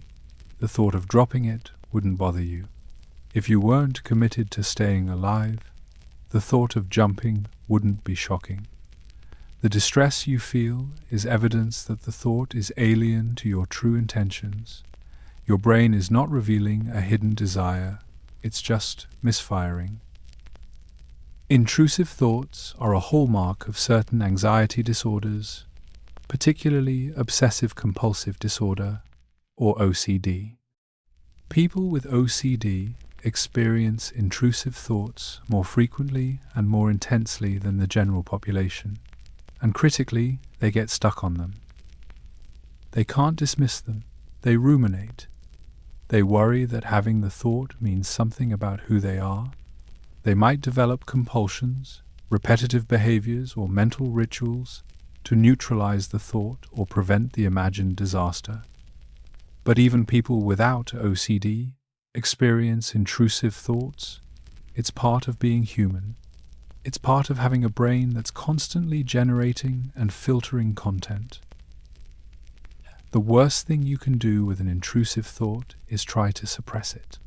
Speaker 1: the thought of dropping it wouldn't bother you. If you weren't committed to staying alive, the thought of jumping wouldn't be shocking. The distress you feel is evidence that the thought is alien to your true intentions. Your brain is not revealing a hidden desire, it's just misfiring. Intrusive thoughts are a hallmark of certain anxiety disorders, particularly obsessive-compulsive disorder, or OCD. People with OCD experience intrusive thoughts more frequently and more intensely than the general population, and critically, they get stuck on them. They can't dismiss them. They ruminate. They worry that having the thought means something about who they are. They might develop compulsions, repetitive behaviors, or mental rituals to neutralize the thought or prevent the imagined disaster. But even people without OCD experience intrusive thoughts. It's part of being human. It's part of having a brain that's constantly generating and filtering content. The worst thing you can do with an intrusive thought is try to suppress it.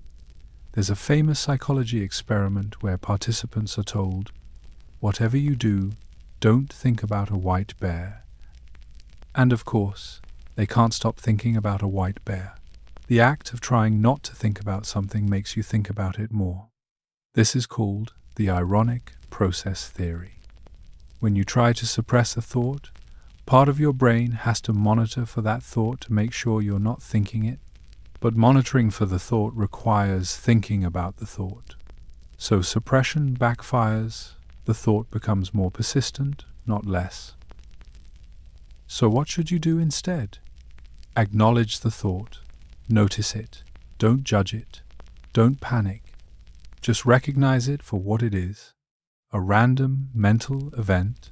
Speaker 1: There's a famous psychology experiment where participants are told, whatever you do, don't think about a white bear. And of course, they can't stop thinking about a white bear. The act of trying not to think about something makes you think about it more. This is called the ironic process theory. When you try to suppress a thought, part of your brain has to monitor for that thought to make sure you're not thinking it. But monitoring for the thought requires thinking about the thought. So suppression backfires, the thought becomes more persistent, not less. So what should you do instead? Acknowledge the thought. Notice it. Don't judge it. Don't panic. Just recognize it for what it is. A random mental event.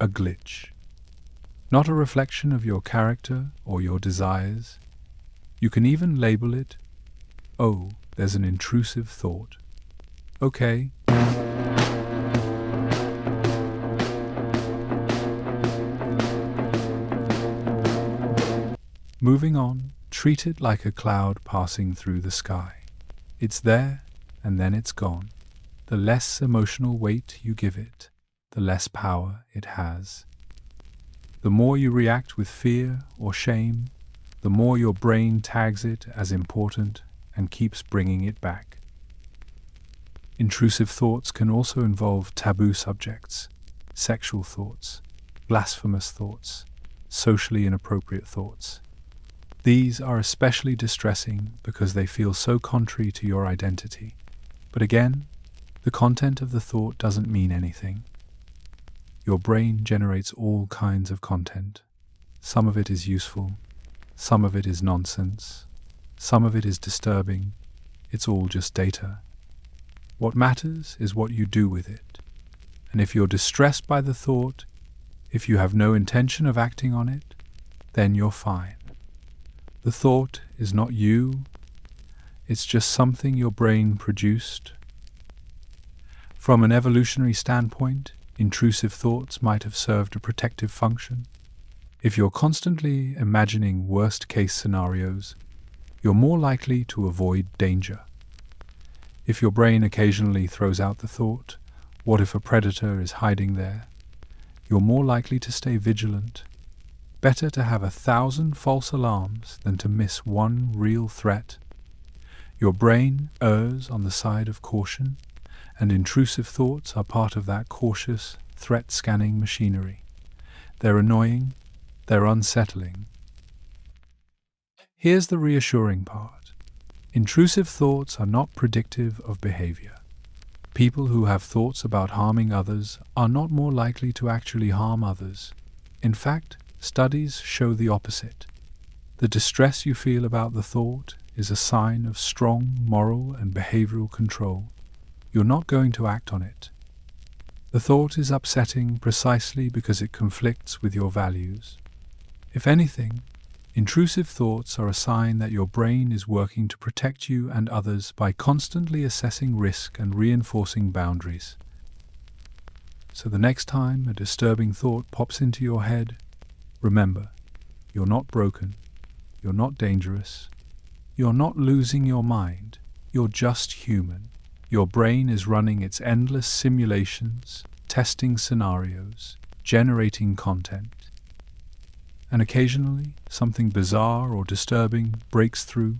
Speaker 1: A glitch. Not a reflection of your character or your desires. You can even label it, "Oh, there's an intrusive thought." Okay. Moving on, treat it like a cloud passing through the sky. It's there, and then it's gone. The less emotional weight you give it, the less power it has. The more you react with fear or shame, the more your brain tags it as important and keeps bringing it back. Intrusive thoughts can also involve taboo subjects, sexual thoughts, blasphemous thoughts, socially inappropriate thoughts. These are especially distressing because they feel so contrary to your identity. But again, the content of the thought doesn't mean anything. Your brain generates all kinds of content. Some of it is useful, some of it is nonsense, some of it is disturbing. It's all just data. What matters is what you do with it. And if you're distressed by the thought, if you have no intention of acting on it, then you're fine. The thought is not you, it's just something your brain produced. From an evolutionary standpoint, intrusive thoughts might have served a protective function. If you're constantly imagining worst-case scenarios, you're more likely to avoid danger. If your brain occasionally throws out the thought, "What if a predator is hiding there?" you're more likely to stay vigilant. Better to have 1,000 false alarms than to miss one real threat. Your brain errs on the side of caution, and intrusive thoughts are part of that cautious, threat-scanning machinery. They're annoying, they're unsettling. Here's the reassuring part. Intrusive thoughts are not predictive of behavior. People who have thoughts about harming others are not more likely to actually harm others. In fact, studies show the opposite. The distress you feel about the thought is a sign of strong moral and behavioral control. You're not going to act on it. The thought is upsetting precisely because it conflicts with your values. If anything, intrusive thoughts are a sign that your brain is working to protect you and others by constantly assessing risk and reinforcing boundaries. So the next time a disturbing thought pops into your head, remember, you're not broken, you're not dangerous, you're not losing your mind, you're just human. Your brain is running its endless simulations, testing scenarios, generating content. And occasionally, something bizarre or disturbing breaks through.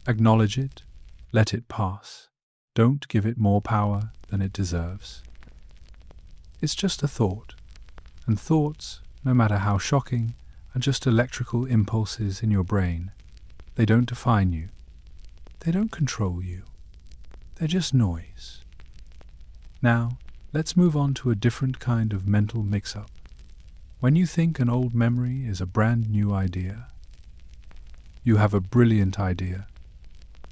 Speaker 1: Acknowledge it, let it pass. Don't give it more power than it deserves. It's just a thought, and thoughts, no matter how shocking, are just electrical impulses in your brain. They don't define you. They don't control you. They're just noise. Now, let's move on to a different kind of mental mix-up. When you think an old memory is a brand new idea, you have a brilliant idea.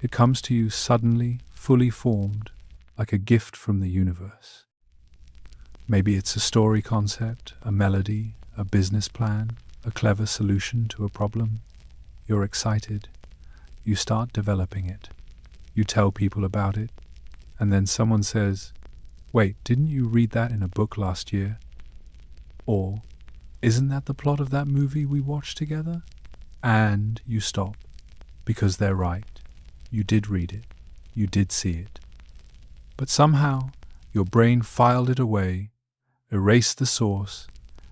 Speaker 1: It comes to you suddenly, fully formed, like a gift from the universe. Maybe it's a story concept, a melody, a business plan, a clever solution to a problem. You're excited. You start developing it. You tell people about it, and then someone says, "Wait, didn't you read that in a book last year?" Or, "Isn't that the plot of that movie we watched together?" And you stop, because they're right. You did read it. You did see it. But somehow, your brain filed it away, erased the source,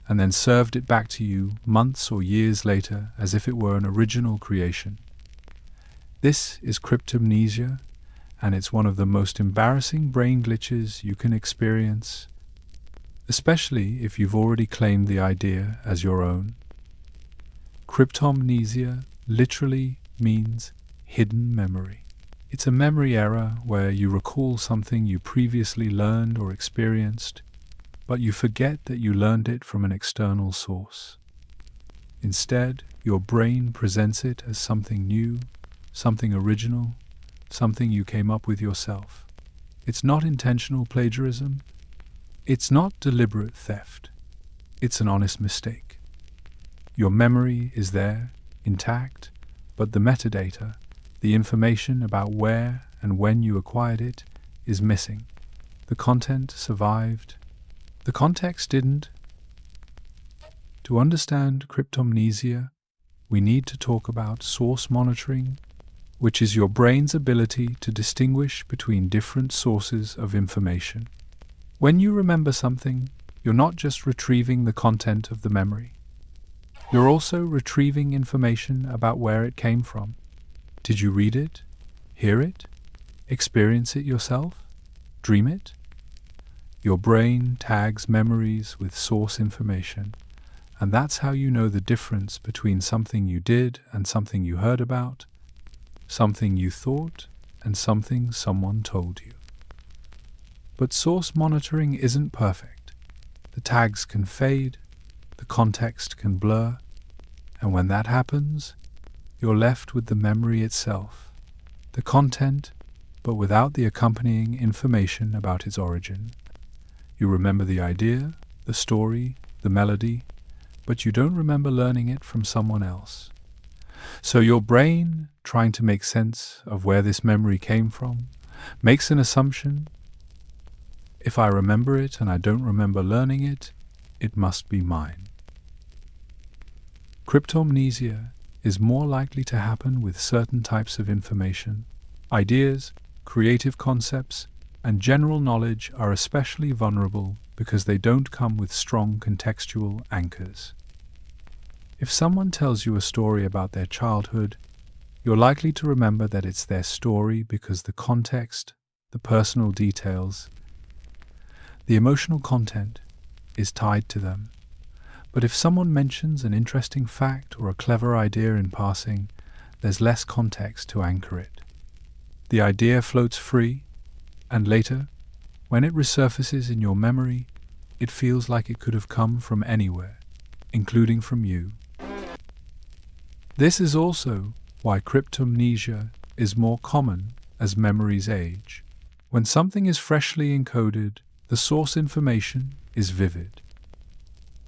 Speaker 1: and then served it back to you months or years later as if it were an original creation. This is cryptomnesia, and it's one of the most embarrassing brain glitches you can experience, especially if you've already claimed the idea as your own. Cryptomnesia literally means hidden memory. It's a memory error where you recall something you previously learned or experienced, but you forget that you learned it from an external source. Instead, your brain presents it as something new, something original, something you came up with yourself. It's not intentional plagiarism. It's not deliberate theft. It's an honest mistake. Your memory is there, intact, but the metadata, the information about where and when you acquired it, is missing. The content survived. The context didn't. To understand cryptomnesia, we need to talk about source monitoring, which is your brain's ability to distinguish between different sources of information. When you remember something, you're not just retrieving the content of the memory. You're also retrieving information about where it came from. Did you read it? Hear it? Experience it yourself? Dream it? Your brain tags memories with source information, and that's how you know the difference between something you did and something you heard about, something you thought and something someone told you. But source monitoring isn't perfect. The tags can fade, the context can blur, and when that happens, you're left with the memory itself, the content, but without the accompanying information about its origin. You remember the idea, the story, the melody, but you don't remember learning it from someone else. So your brain, trying to make sense of where this memory came from, makes an assumption. If I remember it and I don't remember learning it, it must be mine. Cryptomnesia is more likely to happen with certain types of information. Ideas, creative concepts, and general knowledge are especially vulnerable because they don't come with strong contextual anchors. If someone tells you a story about their childhood, you're likely to remember that it's their story because the context, the personal details, the emotional content is tied to them. But if someone mentions an interesting fact or a clever idea in passing, there's less context to anchor it. The idea floats free, and later, when it resurfaces in your memory, it feels like it could have come from anywhere, including from you. This is also why cryptomnesia is more common as memories age. When something is freshly encoded, the source information is vivid.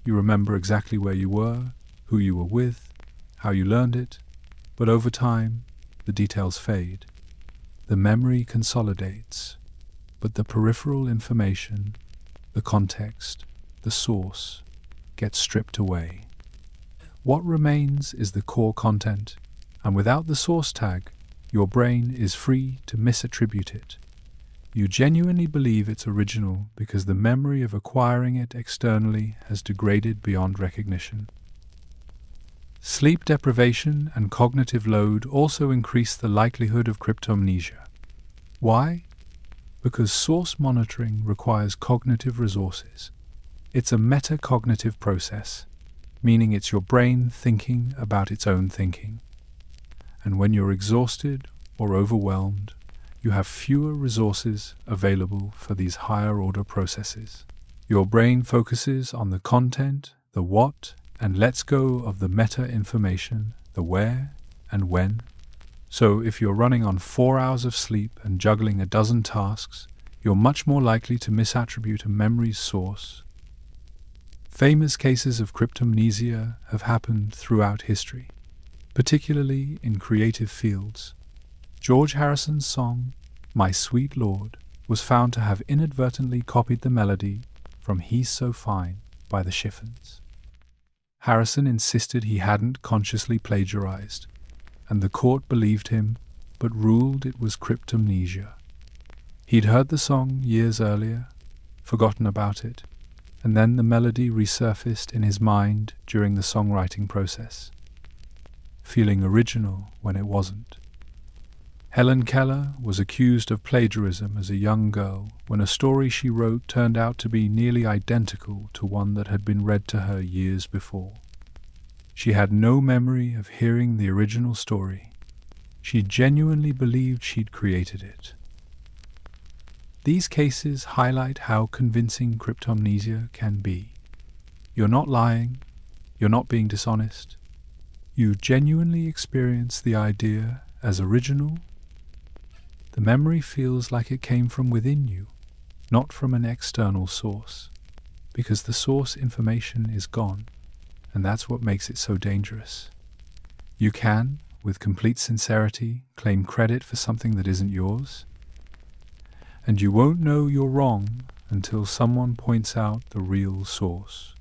Speaker 1: You remember exactly where you were, who you were with, how you learned it, but over time, the details fade. The memory consolidates, but the peripheral information, the context, the source, gets stripped away. What remains is the core content, and without the source tag, your brain is free to misattribute it. You genuinely believe it's original because the memory of acquiring it externally has degraded beyond recognition. Sleep deprivation and cognitive load also increase the likelihood of cryptomnesia. Why? Because source monitoring requires cognitive resources. It's a metacognitive process, meaning it's your brain thinking about its own thinking. And when you're exhausted or overwhelmed, you have fewer resources available for these higher-order processes. Your brain focuses on the content, the what, and lets go of the meta-information, the where and when. So if you're running on 4 hours of sleep and juggling a dozen tasks, you're much more likely to misattribute a memory's source. Famous cases of cryptomnesia have happened throughout history, particularly in creative fields. George Harrison's song, My Sweet Lord, was found to have inadvertently copied the melody from He's So Fine by the Chiffons. Harrison insisted he hadn't consciously plagiarized, and the court believed him, but ruled it was cryptomnesia. He'd heard the song years earlier, forgotten about it, and then the melody resurfaced in his mind during the songwriting process, feeling original when it wasn't. Helen Keller was accused of plagiarism as a young girl when a story she wrote turned out to be nearly identical to one that had been read to her years before. She had no memory of hearing the original story, She genuinely believed she'd created it. These cases highlight how convincing cryptomnesia can be. You're not lying, you're not being dishonest. You genuinely experience the idea as original. The memory feels like it came from within you, not from an external source, because the source information is gone, and that's what makes it so dangerous. You can, with complete sincerity, claim credit for something that isn't yours, and you won't know you're wrong until someone points out the real source.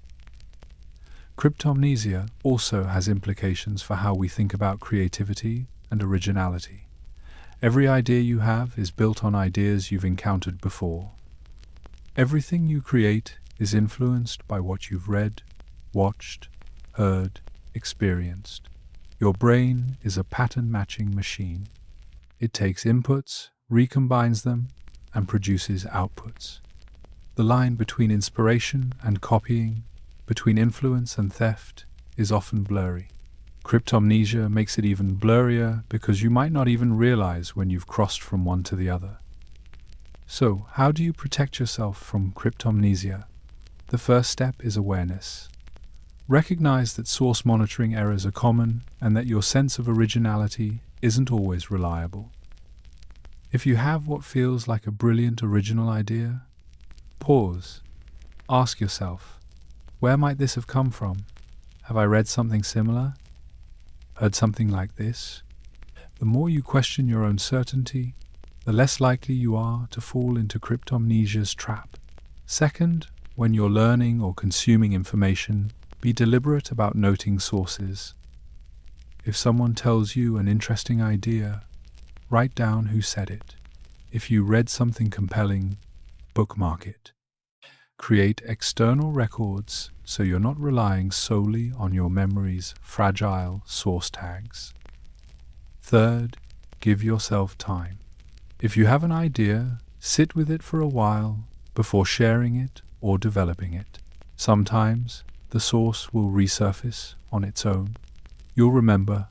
Speaker 1: Cryptomnesia also has implications for how we think about creativity and originality. Every idea you have is built on ideas you've encountered before. Everything you create is influenced by what you've read, watched, heard, experienced. Your brain is a pattern-matching machine. It takes inputs, recombines them, and produces outputs. The line between inspiration and copying, between influence and theft, is often blurry. Cryptomnesia makes it even blurrier because you might not even realize when you've crossed from one to the other. So, how do you protect yourself from cryptomnesia? The first step is awareness. Recognize that source monitoring errors are common and that your sense of originality isn't always reliable. If you have what feels like a brilliant original idea, pause. Ask yourself, where might this have come from? Have I read something similar? Heard something like this? The more you question your own certainty, the less likely you are to fall into cryptomnesia's trap. Second, when you're learning or consuming information, be deliberate about noting sources. If someone tells you an interesting idea, write down who said it. If you read something compelling, bookmark it. Create external records so you're not relying solely on your memory's fragile source tags. Third, give yourself time. If you have an idea, sit with it for a while before sharing it or developing it. Sometimes the source will resurface on its own. You'll remember,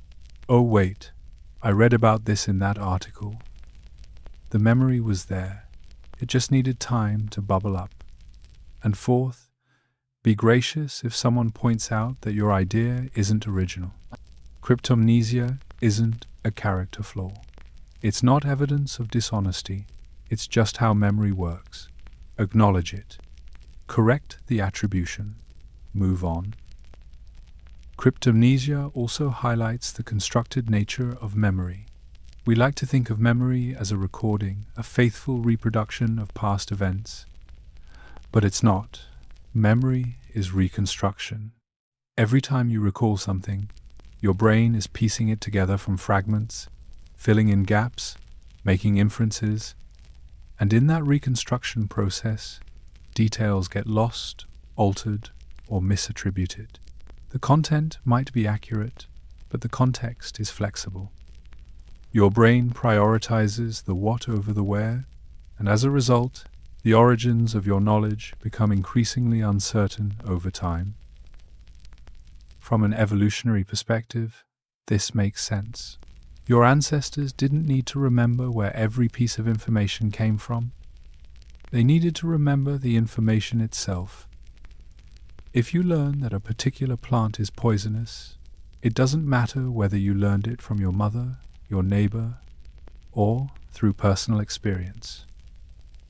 Speaker 1: oh wait, I read about this in that article. The memory was there. It just needed time to bubble up. And fourth, be gracious if someone points out that your idea isn't original. Cryptomnesia isn't a character flaw. It's not evidence of dishonesty. It's just how memory works. Acknowledge it. Correct the attribution. Move on. Cryptomnesia also highlights the constructed nature of memory. We like to think of memory as a recording, a faithful reproduction of past events. But it's not. Memory is reconstruction. Every time you recall something, your brain is piecing it together from fragments, filling in gaps, making inferences, and in that reconstruction process, details get lost, altered, or misattributed. The content might be accurate, but the context is flexible. Your brain prioritizes the what over the where, and as a result, the origins of your knowledge become increasingly uncertain over time. From an evolutionary perspective, this makes sense. Your ancestors didn't need to remember where every piece of information came from. They needed to remember the information itself. If you learn that a particular plant is poisonous, it doesn't matter whether you learned it from your mother, your neighbor, or through personal experience.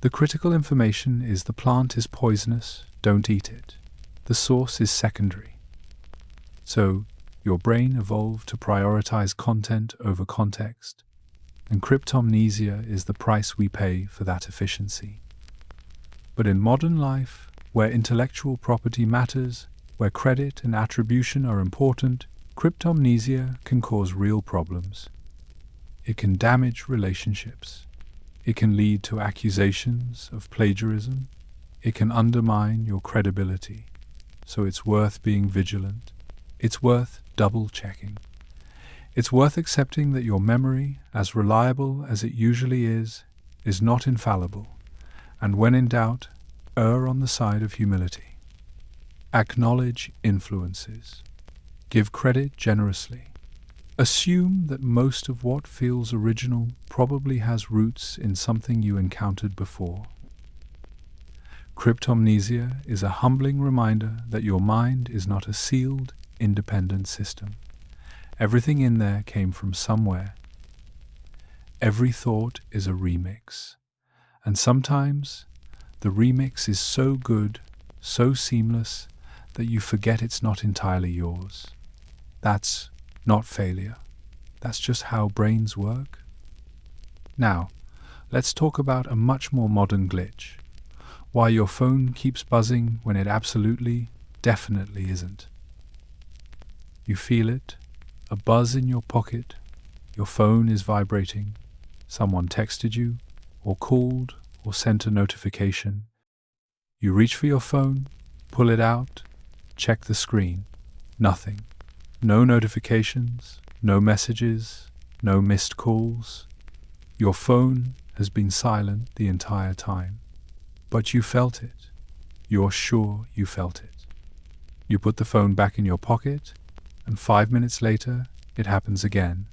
Speaker 1: The critical information is the plant is poisonous, don't eat it. The source is secondary. So, your brain evolved to prioritize content over context, and cryptomnesia is the price we pay for that efficiency. But in modern life, where intellectual property matters, where credit and attribution are important, cryptomnesia can cause real problems. It can damage relationships. It can lead to accusations of plagiarism. It can undermine your credibility. So it's worth being vigilant. It's worth double-checking. It's worth accepting that your memory, as reliable as it usually is not infallible. And when in doubt, err on the side of humility. Acknowledge influences. Give credit generously. Assume that most of what feels original probably has roots in something you encountered before. Cryptomnesia is a humbling reminder that your mind is not a sealed, independent system. Everything in there came from somewhere. Every thought is a remix. And sometimes the remix is so good, so seamless, that you forget it's not entirely yours. That's not failure. That's just how brains work. Now, let's talk about a much more modern glitch. Why your phone keeps buzzing when it absolutely, definitely isn't. You feel it, a buzz in your pocket, your phone is vibrating, someone texted you, or called, or sent a notification. You reach for your phone, pull it out, check the screen. Nothing. No notifications, no messages, no missed calls. Your phone has been silent the entire time. But you felt it. You're sure you felt it. You put the phone back in your pocket, and 5 minutes later, it happens again.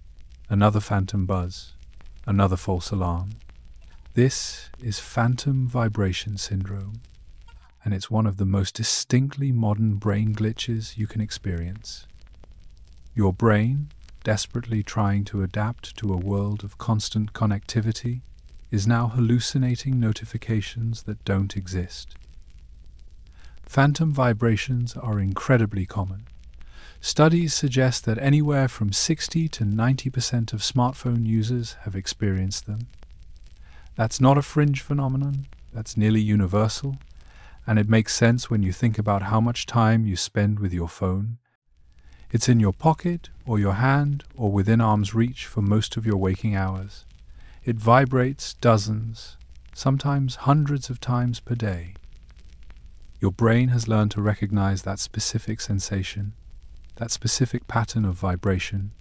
Speaker 1: Another phantom buzz, another false alarm. This is phantom vibration syndrome, and it's one of the most distinctly modern brain glitches you can experience. Your brain, desperately trying to adapt to a world of constant connectivity, is now hallucinating notifications that don't exist. Phantom vibrations are incredibly common. Studies suggest that anywhere from 60 to 90% of smartphone users have experienced them. That's not a fringe phenomenon, that's nearly universal, and it makes sense when you think about how much time you spend with your phone. It's in your pocket, or your hand, or within arm's reach for most of your waking hours. It vibrates dozens, sometimes hundreds of times per day. Your brain has learned to recognize that specific sensation, that specific pattern of vibration,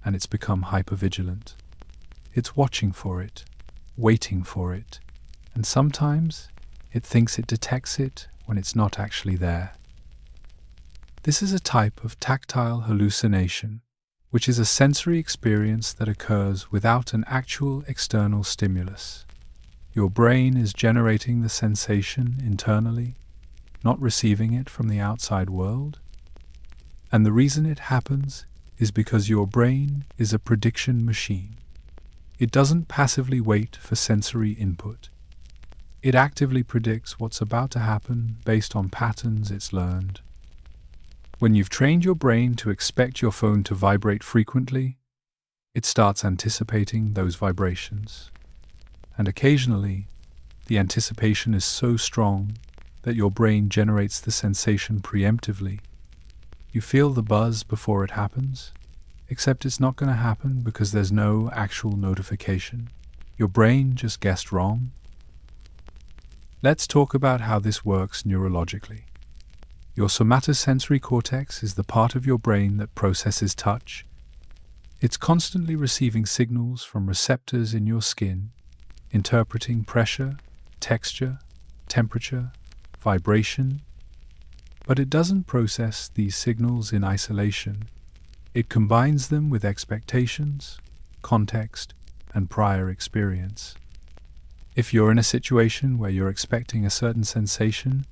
Speaker 1: and it's become hypervigilant. It's watching for it, waiting for it, and sometimes it thinks it detects it when it's not actually there. This is a type of tactile hallucination, which is a sensory experience that occurs without an actual external stimulus. Your brain is generating the sensation internally, not receiving it from the outside world. And the reason it happens is because your brain is a prediction machine. It doesn't passively wait for sensory input. It actively predicts what's about to happen based on patterns it's learned. When you've trained your brain to expect your phone to vibrate frequently, it starts anticipating those vibrations. And occasionally, the anticipation is so strong that your brain generates the sensation preemptively. You feel the buzz before it happens, except it's not going to happen because there's no actual notification. Your brain just guessed wrong. Let's talk about how this works neurologically. Your somatosensory cortex is the part of your brain that processes touch. It's constantly receiving signals from receptors in your skin, interpreting pressure, texture, temperature, vibration. But it doesn't process these signals in isolation. It combines them with expectations, context, and prior experience. If you're in a situation where you're expecting a certain sensation,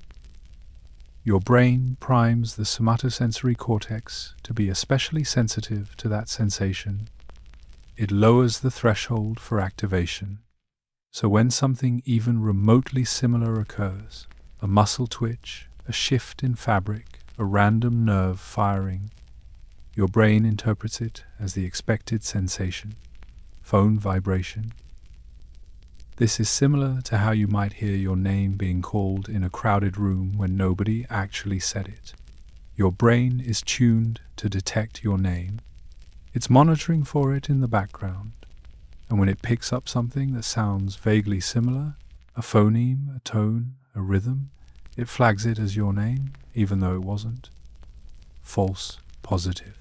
Speaker 1: your brain primes the somatosensory cortex to be especially sensitive to that sensation. It lowers the threshold for activation. So when something even remotely similar occurs, a muscle twitch, a shift in fabric, a random nerve firing, your brain interprets it as the expected sensation, phone vibration. This is similar to how you might hear your name being called in a crowded room when nobody actually said it. Your brain is tuned to detect your name. It's monitoring for it in the background, and when it picks up something that sounds vaguely similar, a phoneme, a tone, a rhythm, it flags it as your name, even though it wasn't. False positive.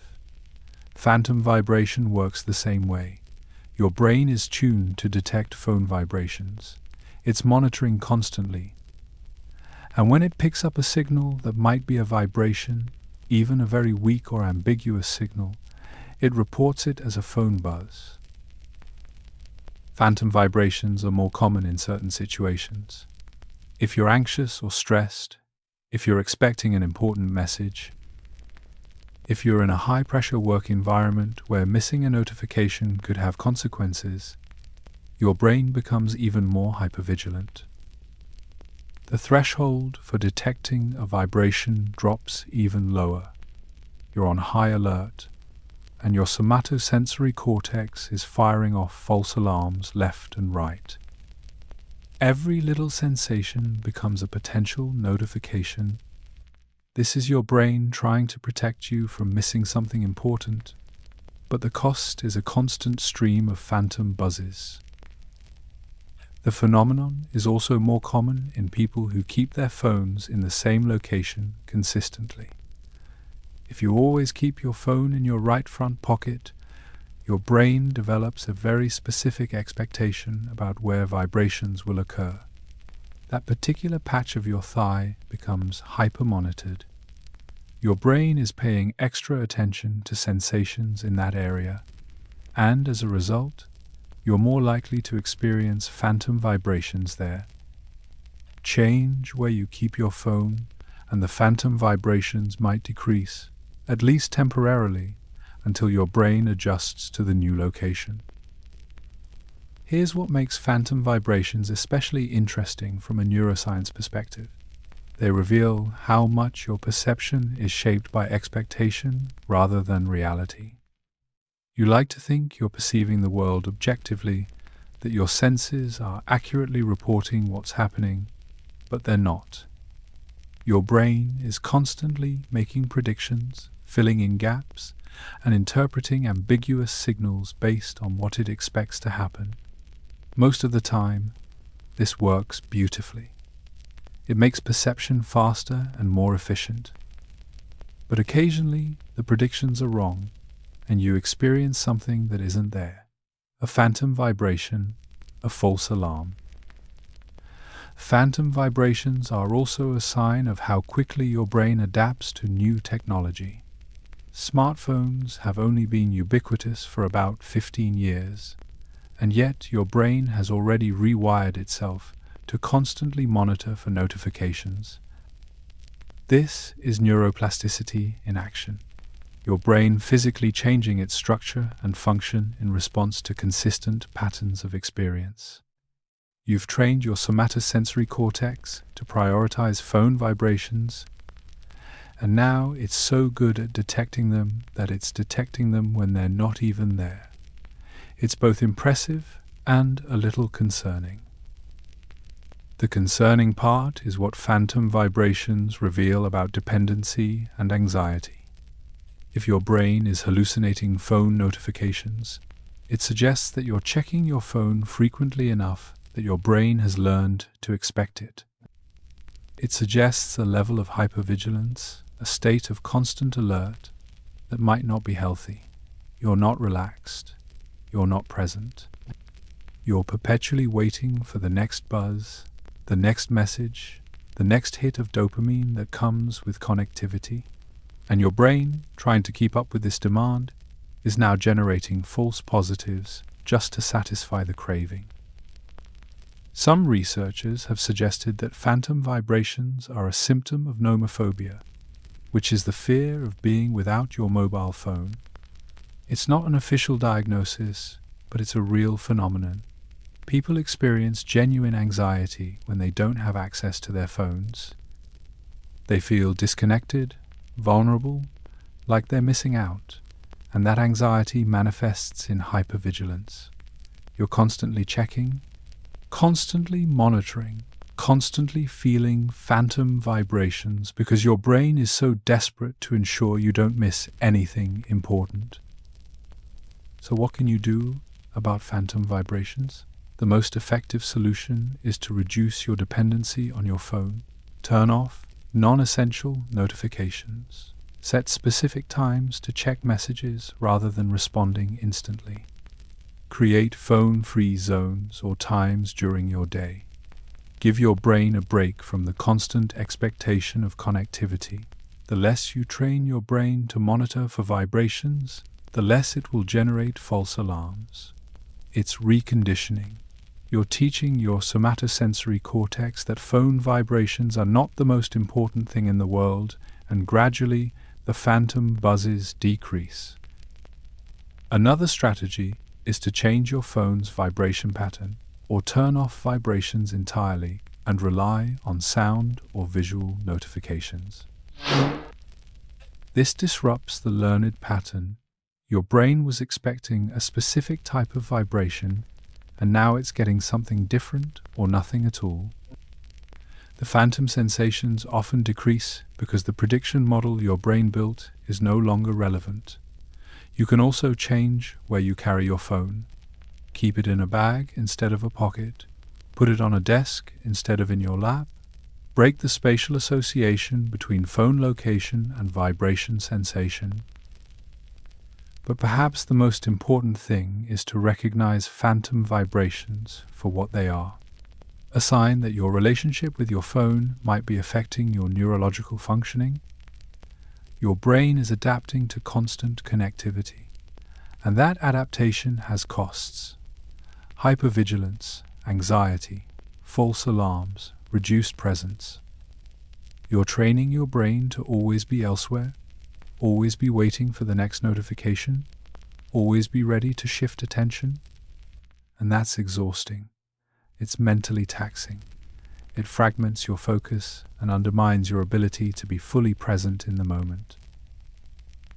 Speaker 1: Phantom vibration works the same way. Your brain is tuned to detect phone vibrations. It's monitoring constantly. And when it picks up a signal that might be a vibration, even a very weak or ambiguous signal, It reports it as a phone buzz. Phantom vibrations are more common in certain situations. If you're anxious or stressed, if you're expecting an important message, if you're in a high-pressure work environment where missing a notification could have consequences, your brain becomes even more hypervigilant. The threshold for detecting a vibration drops even lower. You're on high alert, and your somatosensory cortex is firing off false alarms left and right. Every little sensation becomes a potential notification. This is your brain trying to protect you from missing something important, but the cost is a constant stream of phantom buzzes. The phenomenon is also more common in people who keep their phones in the same location consistently. If you always keep your phone in your right front pocket, your brain develops a very specific expectation about where vibrations will occur. That particular patch of your thigh becomes hyper-monitored. Your brain is paying extra attention to sensations in that area, and as a result, you're more likely to experience phantom vibrations there. Change where you keep your phone, and the phantom vibrations might decrease, at least temporarily, until your brain adjusts to the new location. Here's what makes phantom vibrations especially interesting from a neuroscience perspective. They reveal how much your perception is shaped by expectation rather than reality. You like to think you're perceiving the world objectively, that your senses are accurately reporting what's happening, but they're not. Your brain is constantly making predictions, filling in gaps, and interpreting ambiguous signals based on what it expects to happen. Most of the time, this works beautifully. It makes perception faster and more efficient. But occasionally, the predictions are wrong, and you experience something that isn't there. A phantom vibration, a false alarm. Phantom vibrations are also a sign of how quickly your brain adapts to new technology. Smartphones have only been ubiquitous for about 15 years, and yet your brain has already rewired itself to constantly monitor for notifications. This is neuroplasticity in action. Your brain physically changing its structure and function in response to consistent patterns of experience. You've trained your somatosensory cortex to prioritize phone vibrations, and now it's so good at detecting them that it's detecting them when they're not even there. It's both impressive and a little concerning. The concerning part is what phantom vibrations reveal about dependency and anxiety. If your brain is hallucinating phone notifications, it suggests that you're checking your phone frequently enough that your brain has learned to expect it. It suggests a level of hypervigilance, a state of constant alert that might not be healthy. You're not relaxed. You're not present. You're perpetually waiting for the next buzz, the next message, the next hit of dopamine that comes with connectivity. And your brain, trying to keep up with this demand, is now generating false positives just to satisfy the craving. Some researchers have suggested that phantom vibrations are a symptom of nomophobia, which is the fear of being without your mobile phone. It's not an official diagnosis, but it's a real phenomenon. People experience genuine anxiety when they don't have access to their phones. They feel disconnected, vulnerable, like they're missing out, and that anxiety manifests in hypervigilance. You're constantly checking, constantly monitoring, constantly feeling phantom vibrations because your brain is so desperate to ensure you don't miss anything important. So what can you do about phantom vibrations? The most effective solution is to reduce your dependency on your phone. Turn off non-essential notifications. Set specific times to check messages rather than responding instantly. Create phone-free zones or times during your day. Give your brain a break from the constant expectation of connectivity. The less you train your brain to monitor for vibrations, the less it will generate false alarms. It's reconditioning. You're teaching your somatosensory cortex that phone vibrations are not the most important thing in the world, and gradually the phantom buzzes decrease. Another strategy is to change your phone's vibration pattern or turn off vibrations entirely and rely on sound or visual notifications. This disrupts the learned pattern. Your brain was expecting a specific type of vibration, and now it's getting something different or nothing at all. The phantom sensations often decrease because the prediction model your brain built is no longer relevant. You can also change where you carry your phone. Keep it in a bag instead of a pocket. Put it on a desk instead of in your lap. Break the spatial association between phone location and vibration sensation. But perhaps the most important thing is to recognize phantom vibrations for what they are. A sign that your relationship with your phone might be affecting your neurological functioning. Your brain is adapting to constant connectivity, and that adaptation has costs. Hypervigilance, anxiety, false alarms, reduced presence. You're training your brain to always be elsewhere, always be waiting for the next notification, always be ready to shift attention. And that's exhausting. It's mentally taxing. It fragments your focus and undermines your ability to be fully present in the moment.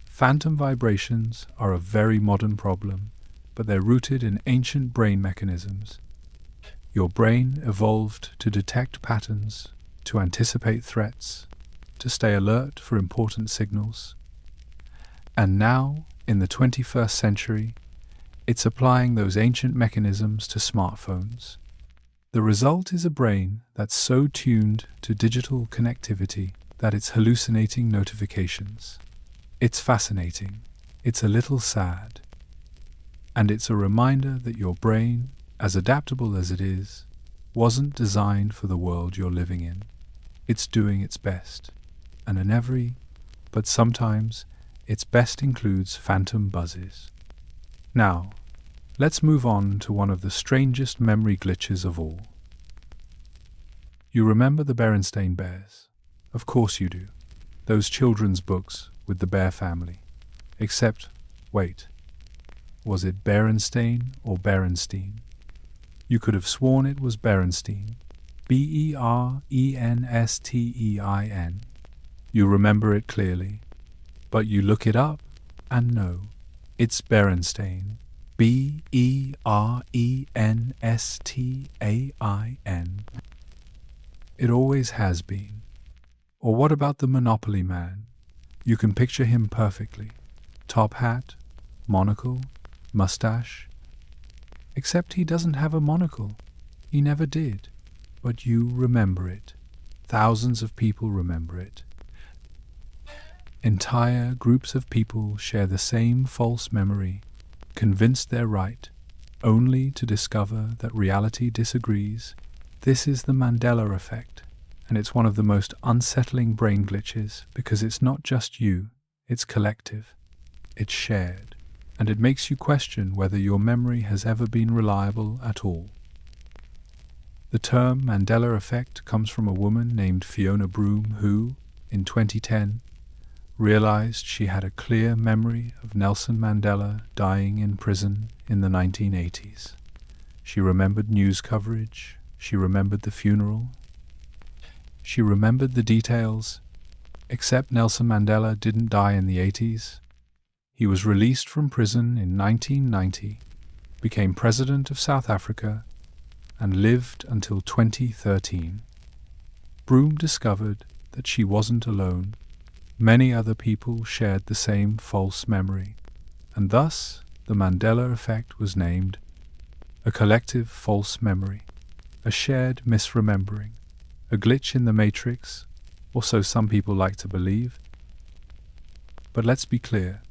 Speaker 1: Phantom vibrations are a very modern problem, but they're rooted in ancient brain mechanisms. Your brain evolved to detect patterns, to anticipate threats, to stay alert for important signals. And now, in the 21st century, it's applying those ancient mechanisms to smartphones. The result is a brain that's so tuned to digital connectivity that it's hallucinating notifications. It's fascinating. It's a little sad. And it's a reminder that your brain, as adaptable as it is, wasn't designed for the world you're living in. It's doing its best. And in every, but sometimes, its best includes phantom buzzes. Now, let's move on to one of the strangest memory glitches of all. You remember the Berenstain Bears? Of course you do. Those children's books with the bear family. Except, wait, was it Berenstain or Berenstein? You could have sworn it was Berenstein. Berenstein. You remember it clearly. But you look it up, and no, it's Berenstain. Berenstain. It always has been. Or what about the Monopoly Man? You can picture him perfectly. Top hat, monocle, mustache. Except he doesn't have a monocle. He never did. But you remember it. Thousands of people remember it. Entire groups of people share the same false memory, convinced they're right, only to discover that reality disagrees. This is the Mandela effect, and it's one of the most unsettling brain glitches because it's not just you, it's collective, it's shared, and it makes you question whether your memory has ever been reliable at all. The term Mandela effect comes from a woman named Fiona Broome who, in 2010, realized she had a clear memory of Nelson Mandela dying in prison in the 1980s. She remembered news coverage, she remembered the funeral, she remembered the details, except Nelson Mandela didn't die in the 80s. He was released from prison in 1990, became president of South Africa, and lived until 2013. Broome discovered that she wasn't alone. Many other people shared the same false memory, and thus the Mandela effect was named. A collective false memory, a shared misremembering, a glitch in the matrix, or so some people like to believe. But let's be clear,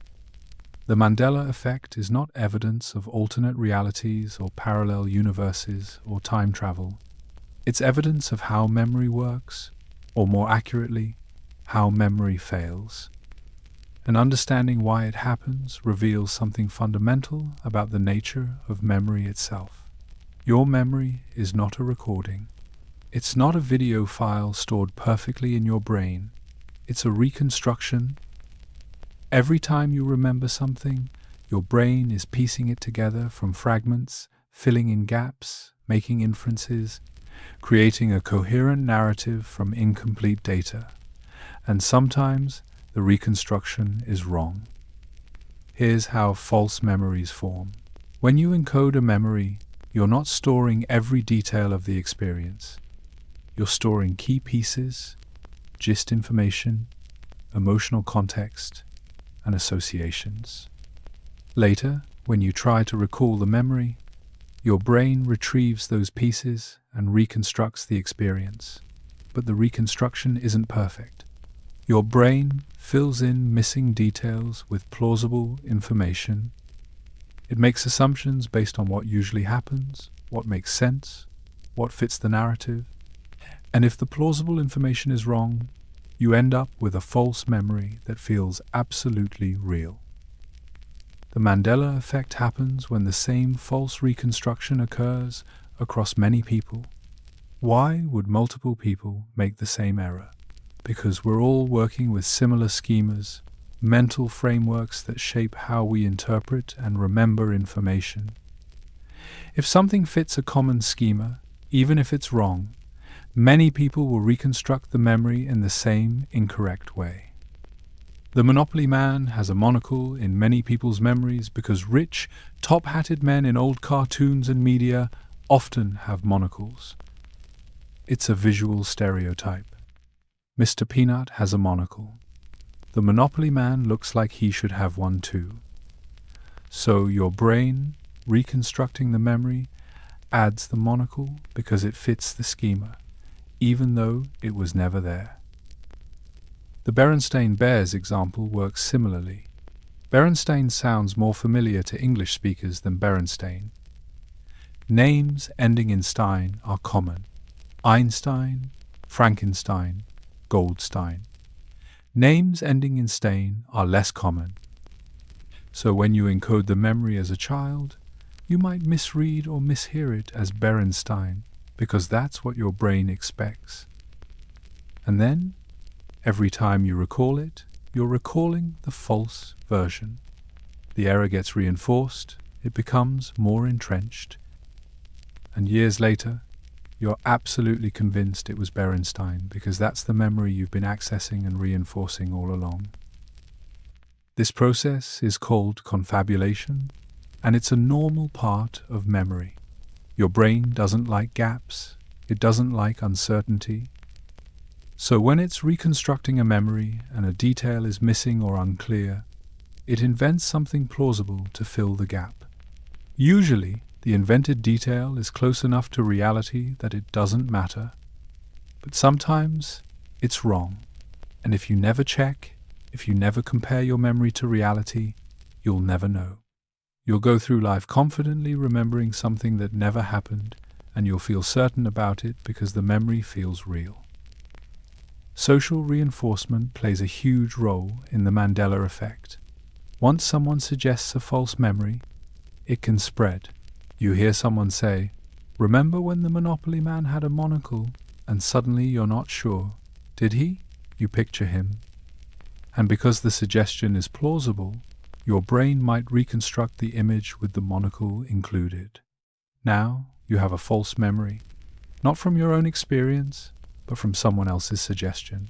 Speaker 1: the Mandela effect is not evidence of alternate realities or parallel universes or time travel. It's evidence of how memory works, or more accurately, how memory fails. And understanding why it happens reveals something fundamental about the nature of memory itself. Your memory is not a recording. It's not a video file stored perfectly in your brain. It's a reconstruction. Every time you remember something, your brain is piecing it together from fragments, filling in gaps, making inferences, creating a coherent narrative from incomplete data. And sometimes the reconstruction is wrong. Here's how false memories form. When you encode a memory, you're not storing every detail of the experience. You're storing key pieces, gist information, emotional context, and associations. Later, when you try to recall the memory, your brain retrieves those pieces and reconstructs the experience. But the reconstruction isn't perfect. Your brain fills in missing details with plausible information. It makes assumptions based on what usually happens, what makes sense, what fits the narrative. And if the plausible information is wrong, you end up with a false memory that feels absolutely real. The Mandela effect happens when the same false reconstruction occurs across many people. Why would multiple people make the same error? Because we're all working with similar schemas, mental frameworks that shape how we interpret and remember information. If something fits a common schema, even if it's wrong, many people will reconstruct the memory in the same incorrect way. The Monopoly Man has a monocle in many people's memories because rich, top-hatted men in old cartoons and media often have monocles. It's a visual stereotype. Mr. Peanut has a monocle. The Monopoly Man looks like he should have one too. So your brain, reconstructing the memory, adds the monocle because it fits the schema, even though it was never there. The Berenstain Bears example works similarly. Berenstain sounds more familiar to English speakers than Berenstain. Names ending in Stein are common. Einstein, Frankenstein, Goldstein. Names ending in Stein are less common. So when you encode the memory as a child, you might misread or mishear it as Berenstain because that's what your brain expects. And then, every time you recall it, you're recalling the false version. The error gets reinforced, it becomes more entrenched. And years later, you're absolutely convinced it was Berenstain because that's the memory you've been accessing and reinforcing all along. This process is called confabulation, and it's a normal part of memory. Your brain doesn't like gaps, it doesn't like uncertainty. So when it's reconstructing a memory and a detail is missing or unclear, it invents something plausible to fill the gap. Usually, the invented detail is close enough to reality that it doesn't matter. But sometimes, it's wrong. And if you never check, if you never compare your memory to reality, you'll never know. You'll go through life confidently remembering something that never happened, and you'll feel certain about it because the memory feels real. Social reinforcement plays a huge role in the Mandela effect. Once someone suggests a false memory, it can spread. You hear someone say, "Remember when the Monopoly Man had a monocle?" And suddenly you're not sure. Did he? You picture him. And because the suggestion is plausible, your brain might reconstruct the image with the monocle included. Now you have a false memory, not from your own experience, but from someone else's suggestion.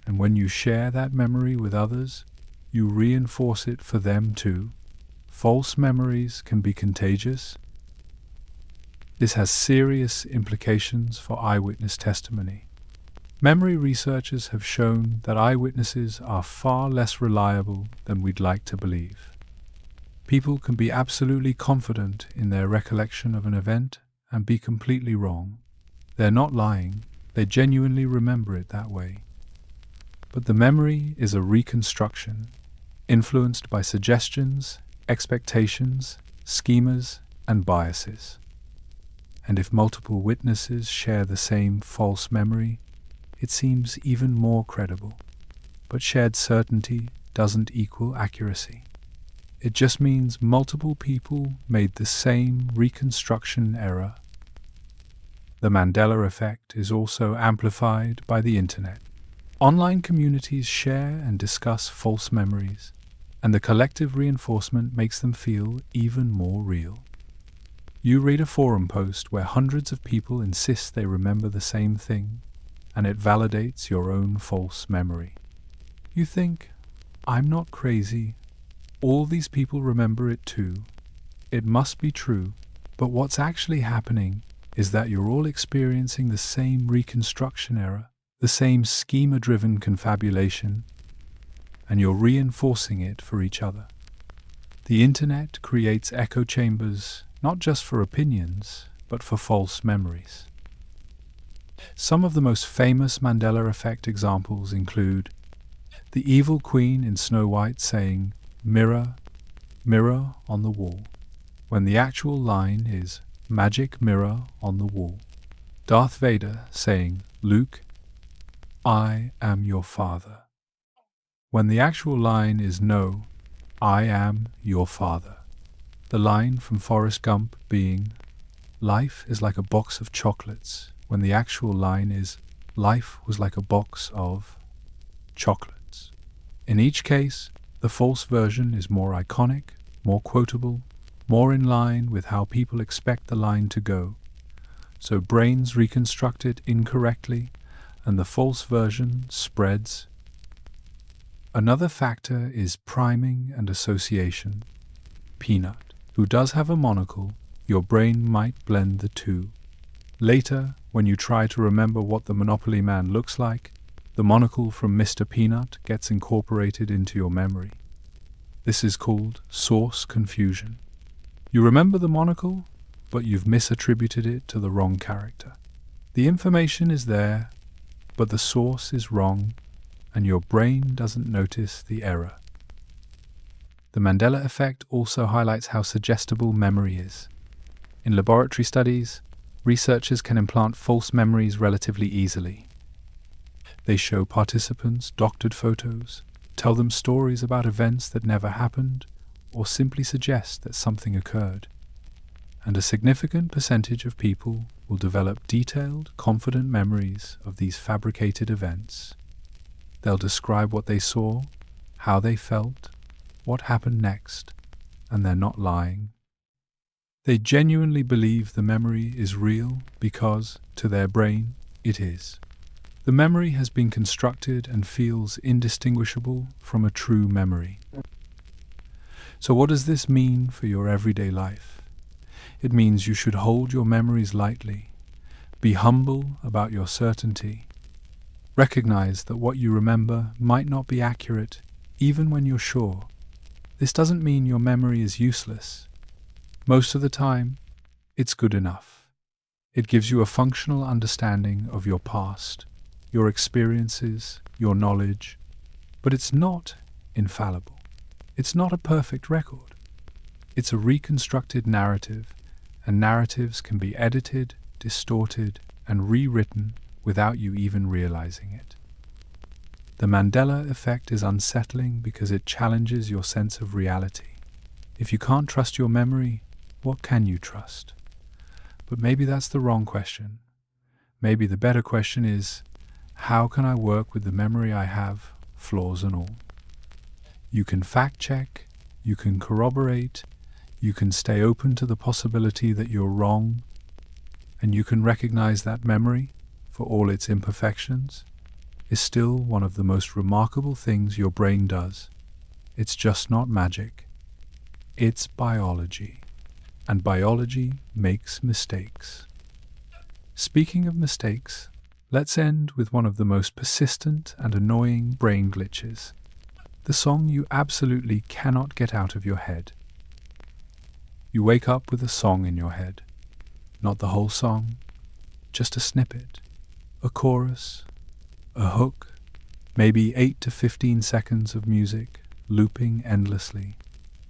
Speaker 1: And when you share that memory with others, you reinforce it for them too. False memories can be contagious. This has serious implications for eyewitness testimony. Memory researchers have shown that eyewitnesses are far less reliable than we'd like to believe. People can be absolutely confident in their recollection of an event and be completely wrong. They're not lying, they genuinely remember it that way. But the memory is a reconstruction, influenced by suggestions, expectations, schemas, and biases. And if multiple witnesses share the same false memory, it seems even more credible. But shared certainty doesn't equal accuracy. It just means multiple people made the same reconstruction error. The Mandela effect is also amplified by the internet. Online communities share and discuss false memories, and the collective reinforcement makes them feel even more real. You read a forum post where hundreds of people insist they remember the same thing, and it validates your own false memory. You think, I'm not crazy. All these people remember it too. It must be true. But what's actually happening is that you're all experiencing the same reconstruction error, the same schema-driven confabulation, and you're reinforcing it for each other. The internet creates echo chambers, not just for opinions, but for false memories. Some of the most famous Mandela effect examples include the evil queen in Snow White saying, "Mirror, mirror on the wall," when the actual line is "Magic mirror on the wall." Darth Vader saying, "Luke, I am your father," when the actual line is "No, I am your father." The line from Forrest Gump being, "Life is like a box of chocolates," when the actual line is, "Life was like a box of chocolates." In each case, the false version is more iconic, more quotable, more in line with how people expect the line to go. So brains reconstruct it incorrectly, and the false version spreads. Another factor is priming and association. Peanut, who does have a monocle, your brain might blend the two. Later, when you try to remember what the Monopoly Man looks like, the monocle from Mr. Peanut gets incorporated into your memory. This is called source confusion. You remember the monocle, but you've misattributed it to the wrong character. The information is there, but the source is wrong, and your brain doesn't notice the error. The Mandela effect also highlights how suggestible memory is. In laboratory studies, researchers can implant false memories relatively easily. They show participants doctored photos, tell them stories about events that never happened, or simply suggest that something occurred. And a significant percentage of people will develop detailed, confident memories of these fabricated events. They'll describe what they saw, how they felt, what happened next, and they're not lying. They genuinely believe the memory is real because, to their brain, it is. The memory has been constructed and feels indistinguishable from a true memory. So what does this mean for your everyday life? It means you should hold your memories lightly, be humble about your certainty, recognize that what you remember might not be accurate even when you're sure. This doesn't mean your memory is useless. Most of the time, it's good enough. It gives you a functional understanding of your past, your experiences, your knowledge, but it's not infallible. It's not a perfect record. It's a reconstructed narrative, and narratives can be edited, distorted, and rewritten without you even realizing it. The Mandela effect is unsettling because it challenges your sense of reality. If you can't trust your memory, what can you trust? But maybe that's the wrong question. Maybe the better question is, how can I work with the memory I have, flaws and all? You can fact-check, you can corroborate, you can stay open to the possibility that you're wrong, and you can recognize that memory, for all its imperfections, is still one of the most remarkable things your brain does. It's just not magic. It's biology. And biology makes mistakes. Speaking of mistakes, let's end with one of the most persistent and annoying brain glitches. The song you absolutely cannot get out of your head. You wake up with a song in your head. Not the whole song, just a snippet, a chorus, a hook, maybe 8 to 15 seconds of music, looping endlessly.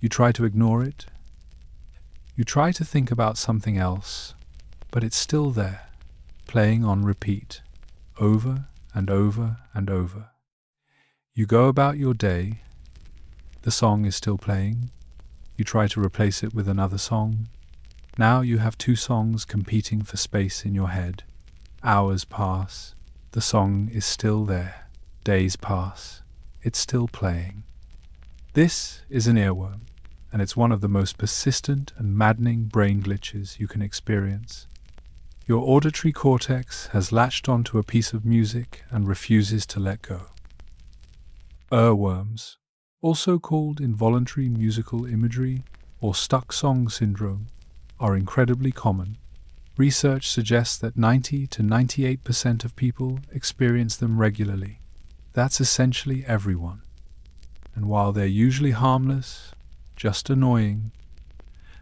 Speaker 1: You try to ignore it. You try to think about something else, but it's still there, playing on repeat, over and over and over. You go about your day, The song is still playing. You try to replace it with another song. Now you have two songs competing for space in your head. Hours pass. The song is still there. Days pass. It's still playing. This is an earworm, and it's one of the most persistent and maddening brain glitches you can experience. Your auditory cortex has latched onto a piece of music and refuses to let go. Earworms, also called involuntary musical imagery or stuck song syndrome, are incredibly common. Research suggests that 90 to 98% of people experience them regularly. That's essentially everyone. And while they're usually harmless, just annoying,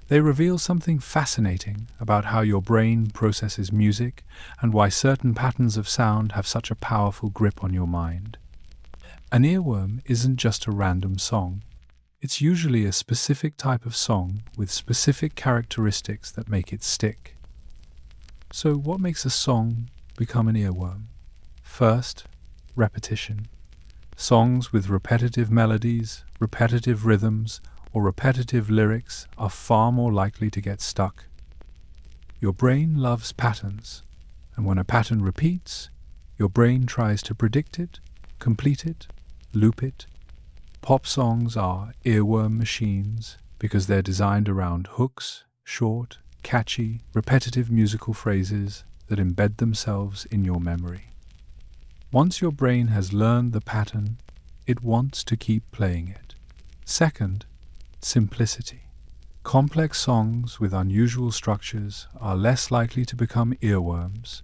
Speaker 1: they reveal something fascinating about how your brain processes music and why certain patterns of sound have such a powerful grip on your mind. An earworm isn't just a random song. It's usually a specific type of song with specific characteristics that make it stick. So what makes a song become an earworm? First, repetition. Songs with repetitive melodies, repetitive rhythms, or repetitive lyrics are far more likely to get stuck. Your brain loves patterns, and when a pattern repeats, your brain tries to predict it, complete it, loop it. Pop songs are earworm machines because they're designed around hooks, short, catchy, repetitive musical phrases that embed themselves in your memory. Once your brain has learned the pattern, it wants to keep playing it. Second, simplicity. Complex songs with unusual structures are less likely to become earworms.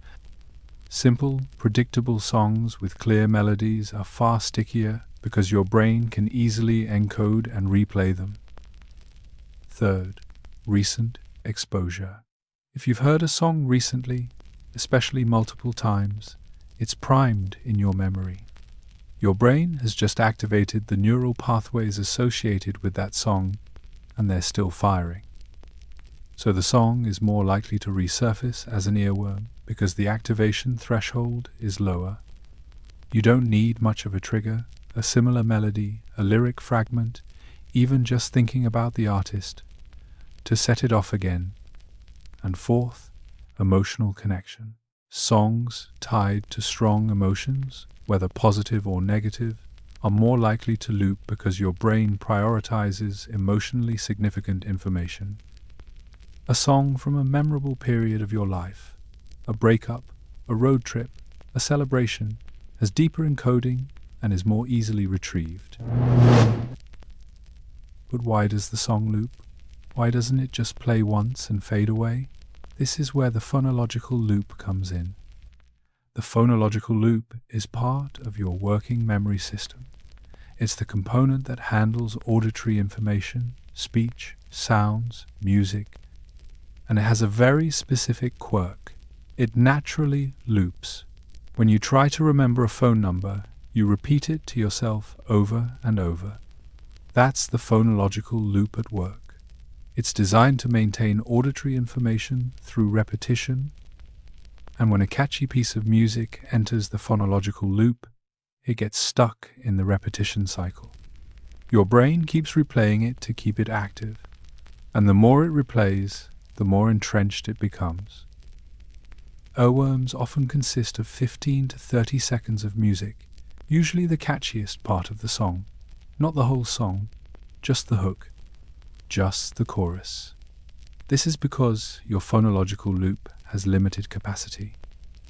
Speaker 1: Simple, predictable songs with clear melodies are far stickier because your brain can easily encode and replay them. Third, recent exposure. If you've heard a song recently, especially multiple times, it's primed in your memory. Your brain has just activated the neural pathways associated with that song, and they're still firing. So the song is more likely to resurface as an earworm because the activation threshold is lower. You don't need much of a trigger, a similar melody, a lyric fragment, even just thinking about the artist, to set it off again. And fourth, emotional connection. Songs tied to strong emotions, whether positive or negative, are more likely to loop because your brain prioritizes emotionally significant information. A song from a memorable period of your life, a breakup, a road trip, a celebration, has deeper encoding and is more easily retrieved. But why does the song loop? Why doesn't it just play once and fade away? This is where the phonological loop comes in. The phonological loop is part of your working memory system. It's the component that handles auditory information, speech, sounds, music, and it has a very specific quirk. It naturally loops. When you try to remember a phone number, you repeat it to yourself over and over. That's the phonological loop at work. It's designed to maintain auditory information through repetition, and when a catchy piece of music enters the phonological loop, it gets stuck in the repetition cycle. Your brain keeps replaying it to keep it active, and the more it replays, the more entrenched it becomes. Earworms often consist of 15 to 30 seconds of music, usually the catchiest part of the song. Not the whole song, just the hook, just the chorus. This is because your phonological loop has limited capacity.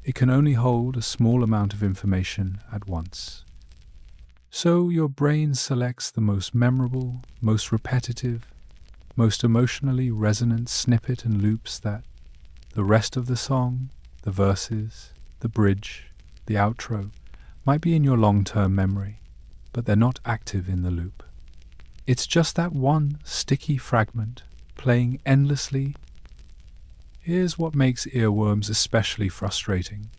Speaker 1: It can only hold a small amount of information at once. So your brain selects the most memorable, most repetitive, most emotionally resonant snippet and loops that the rest of the song, the verses, the bridge, the outro, might be in your long-term memory, but they're not active in the loop. It's just that one sticky fragment, playing endlessly. Here's what makes earworms especially frustrating.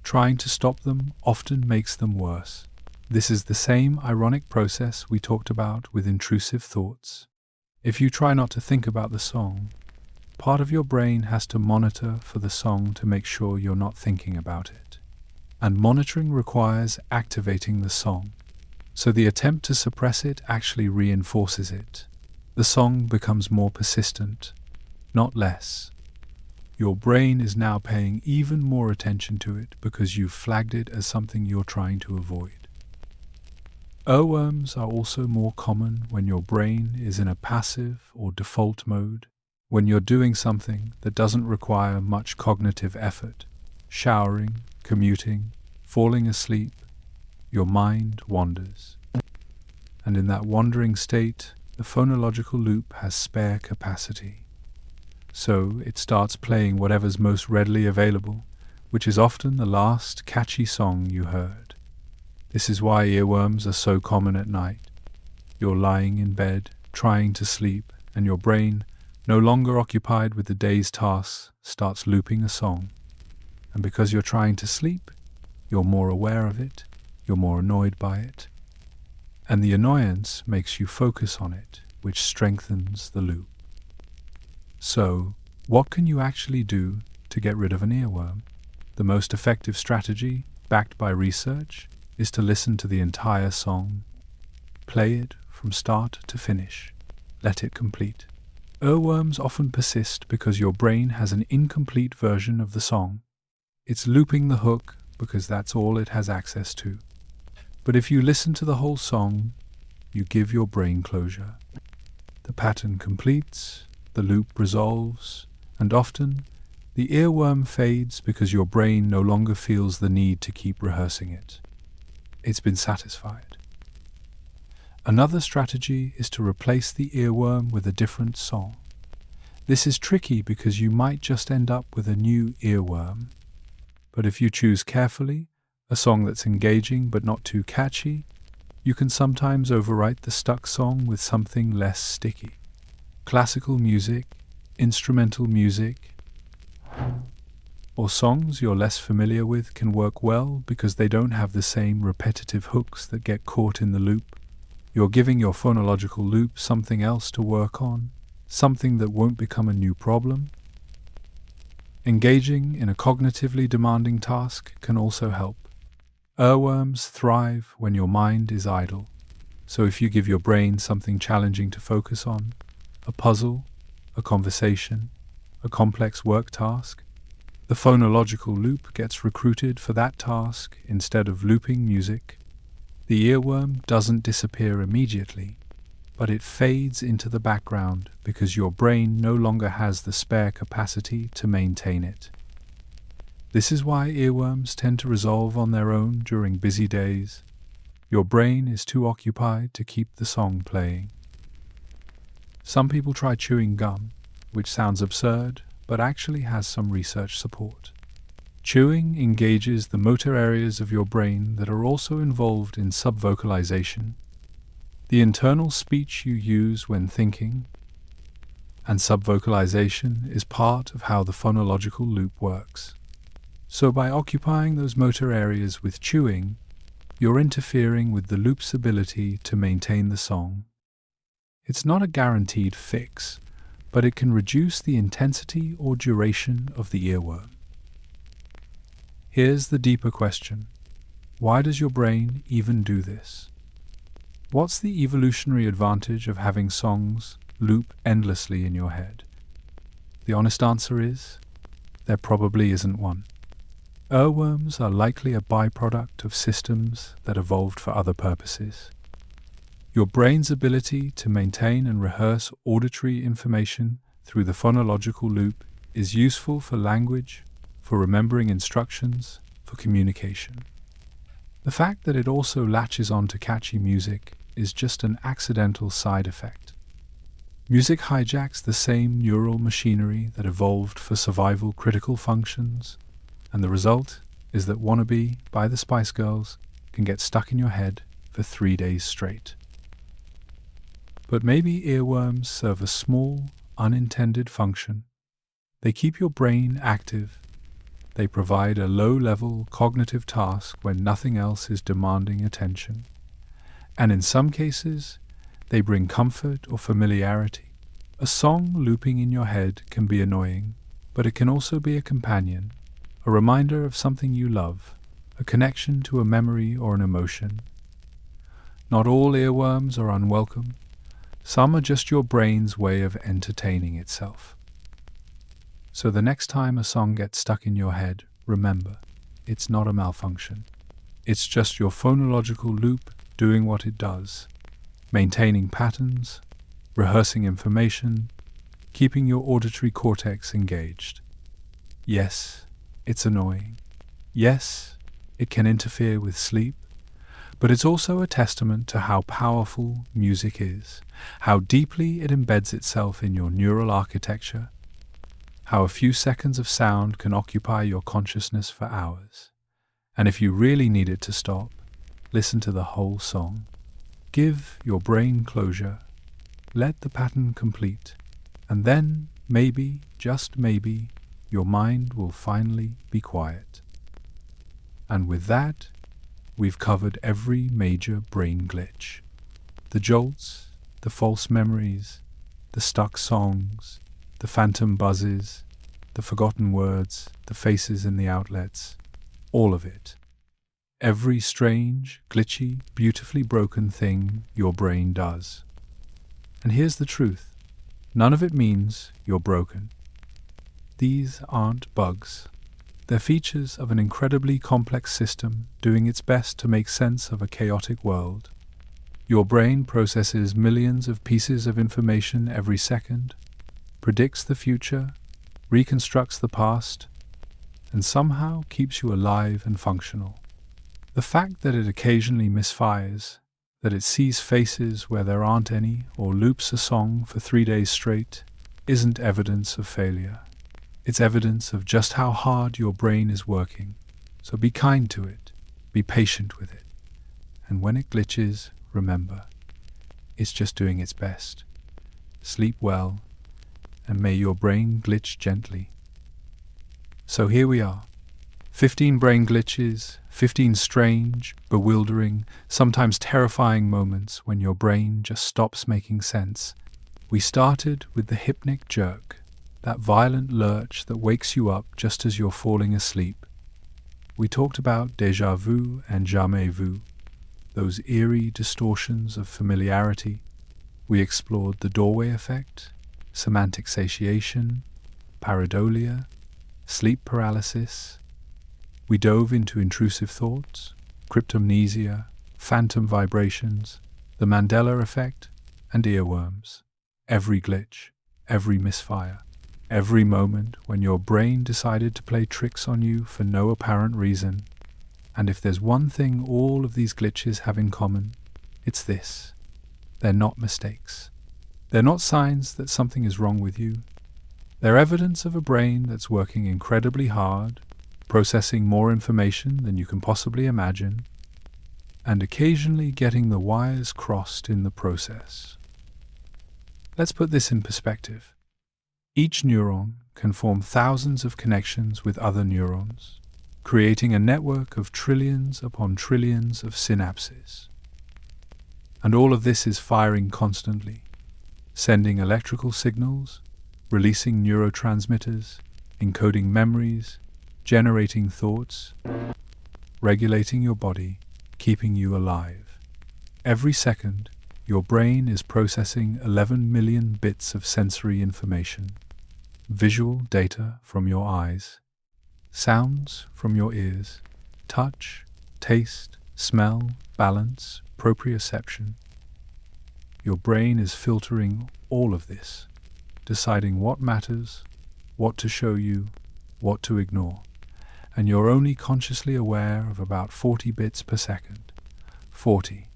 Speaker 1: Trying to stop them often makes them worse. This is the same ironic process we talked about with intrusive thoughts. If you try not to think about the song, part of your brain has to monitor for the song to make sure you're not thinking about it. And monitoring requires activating the song. So the attempt to suppress it actually reinforces it. The song becomes more persistent, not less. Your brain is now paying even more attention to it because you've flagged it as something you're trying to avoid. Earworms are also more common when your brain is in a passive or default mode, when you're doing something that doesn't require much cognitive effort, showering, commuting, falling asleep. Your mind wanders. And in that wandering state, the phonological loop has spare capacity. So it starts playing whatever's most readily available, which is often the last catchy song you heard. This is why earworms are so common at night. You're lying in bed, trying to sleep, and your brain, no longer occupied with the day's tasks, starts looping a song. And because you're trying to sleep, you're more aware of it, you're more annoyed by it. And the annoyance makes you focus on it, which strengthens the loop. So, what can you actually do to get rid of an earworm? The most effective strategy, backed by research, is to listen to the entire song. Play it from start to finish. Let it complete. Earworms often persist because your brain has an incomplete version of the song. It's looping the hook because that's all it has access to. But if you listen to the whole song, you give your brain closure. The pattern completes, the loop resolves, and often the earworm fades because your brain no longer feels the need to keep rehearsing it. It's been satisfied. Another strategy is to replace the earworm with a different song. This is tricky because you might just end up with a new earworm. But if you choose carefully, a song that's engaging but not too catchy, you can sometimes overwrite the stuck song with something less sticky. Classical music, instrumental music, or songs you're less familiar with can work well because they don't have the same repetitive hooks that get caught in the loop. You're giving your phonological loop something else to work on, something that won't become a new problem. Engaging in a cognitively demanding task can also help. Earworms thrive when your mind is idle, so if you give your brain something challenging to focus on, a puzzle, a conversation, a complex work task, the phonological loop gets recruited for that task instead of looping music. The earworm doesn't disappear immediately, but it fades into the background because your brain no longer has the spare capacity to maintain it. This is why earworms tend to resolve on their own during busy days. Your brain is too occupied to keep the song playing. Some people try chewing gum, which sounds absurd, but actually has some research support. Chewing engages the motor areas of your brain that are also involved in subvocalization, the internal speech you use when thinking, and subvocalization is part of how the phonological loop works. So by occupying those motor areas with chewing, you're interfering with the loop's ability to maintain the song. It's not a guaranteed fix, but it can reduce the intensity or duration of the earworm. Here's the deeper question. Why does your brain even do this? What's the evolutionary advantage of having songs loop endlessly in your head? The honest answer is, there probably isn't one. Earworms are likely a byproduct of systems that evolved for other purposes. Your brain's ability to maintain and rehearse auditory information through the phonological loop is useful for language, for remembering instructions, for communication. The fact that it also latches on to catchy music is just an accidental side effect. Music hijacks the same neural machinery that evolved for survival critical functions, and the result is that Wannabe by the Spice Girls can get stuck in your head for 3 days straight. But maybe earworms serve a small, unintended function. They keep your brain active. They provide a low-level cognitive task when nothing else is demanding attention. And in some cases, they bring comfort or familiarity. A song looping in your head can be annoying, but it can also be a companion, a reminder of something you love, a connection to a memory or an emotion. Not all earworms are unwelcome. Some are just your brain's way of entertaining itself. So the next time a song gets stuck in your head, remember, it's not a malfunction. It's just your phonological loop doing what it does, maintaining patterns, rehearsing information, keeping your auditory cortex engaged. Yes, it's annoying. Yes, it can interfere with sleep, but it's also a testament to how powerful music is, how deeply it embeds itself in your neural architecture, how a few seconds of sound can occupy your consciousness for hours. And if you really need it to stop, listen to the whole song. Give your brain closure, let the pattern complete, and then maybe, just maybe, your mind will finally be quiet. And with that, we've covered every major brain glitch. The jolts, the false memories, the stuck songs, the phantom buzzes, the forgotten words, the faces in the outlets, all of it. Every strange, glitchy, beautifully broken thing your brain does. And here's the truth. None of it means you're broken. These aren't bugs. They're features of an incredibly complex system doing its best to make sense of a chaotic world. Your brain processes millions of pieces of information every second, predicts the future, reconstructs the past, and somehow keeps you alive and functional. The fact that it occasionally misfires, that it sees faces where there aren't any, or loops a song for 3 days straight, isn't evidence of failure. It's evidence of just how hard your brain is working. So be kind to it, be patient with it. And when it glitches, remember, it's just doing its best. Sleep well, and may your brain glitch gently. So here we are. 15 brain glitches, 15 strange, bewildering, sometimes terrifying moments when your brain just stops making sense. We started with the hypnic jerk, that violent lurch that wakes you up just as you're falling asleep. We talked about déjà vu and jamais vu, those eerie distortions of familiarity. We explored the doorway effect, semantic satiation, pareidolia, sleep paralysis. We dove into intrusive thoughts, cryptomnesia, phantom vibrations, the Mandela effect, and earworms. Every glitch, every misfire, every moment when your brain decided to play tricks on you for no apparent reason. And if there's one thing all of these glitches have in common, it's this. They're not mistakes. They're not signs that something is wrong with you. They're evidence of a brain that's working incredibly hard, processing more information than you can possibly imagine, and occasionally getting the wires crossed in the process. Let's put this in perspective. Each neuron can form thousands of connections with other neurons, creating a network of trillions upon trillions of synapses. And all of this is firing constantly, sending electrical signals, releasing neurotransmitters, encoding memories, generating thoughts, regulating your body, keeping you alive. Every second, your brain is processing 11 million bits of sensory information, visual data from your eyes, sounds from your ears, touch, taste, smell, balance, proprioception. Your brain is filtering all of this, deciding what matters, what to show you, what to ignore. And you're only consciously aware of about 40 bits per second. 40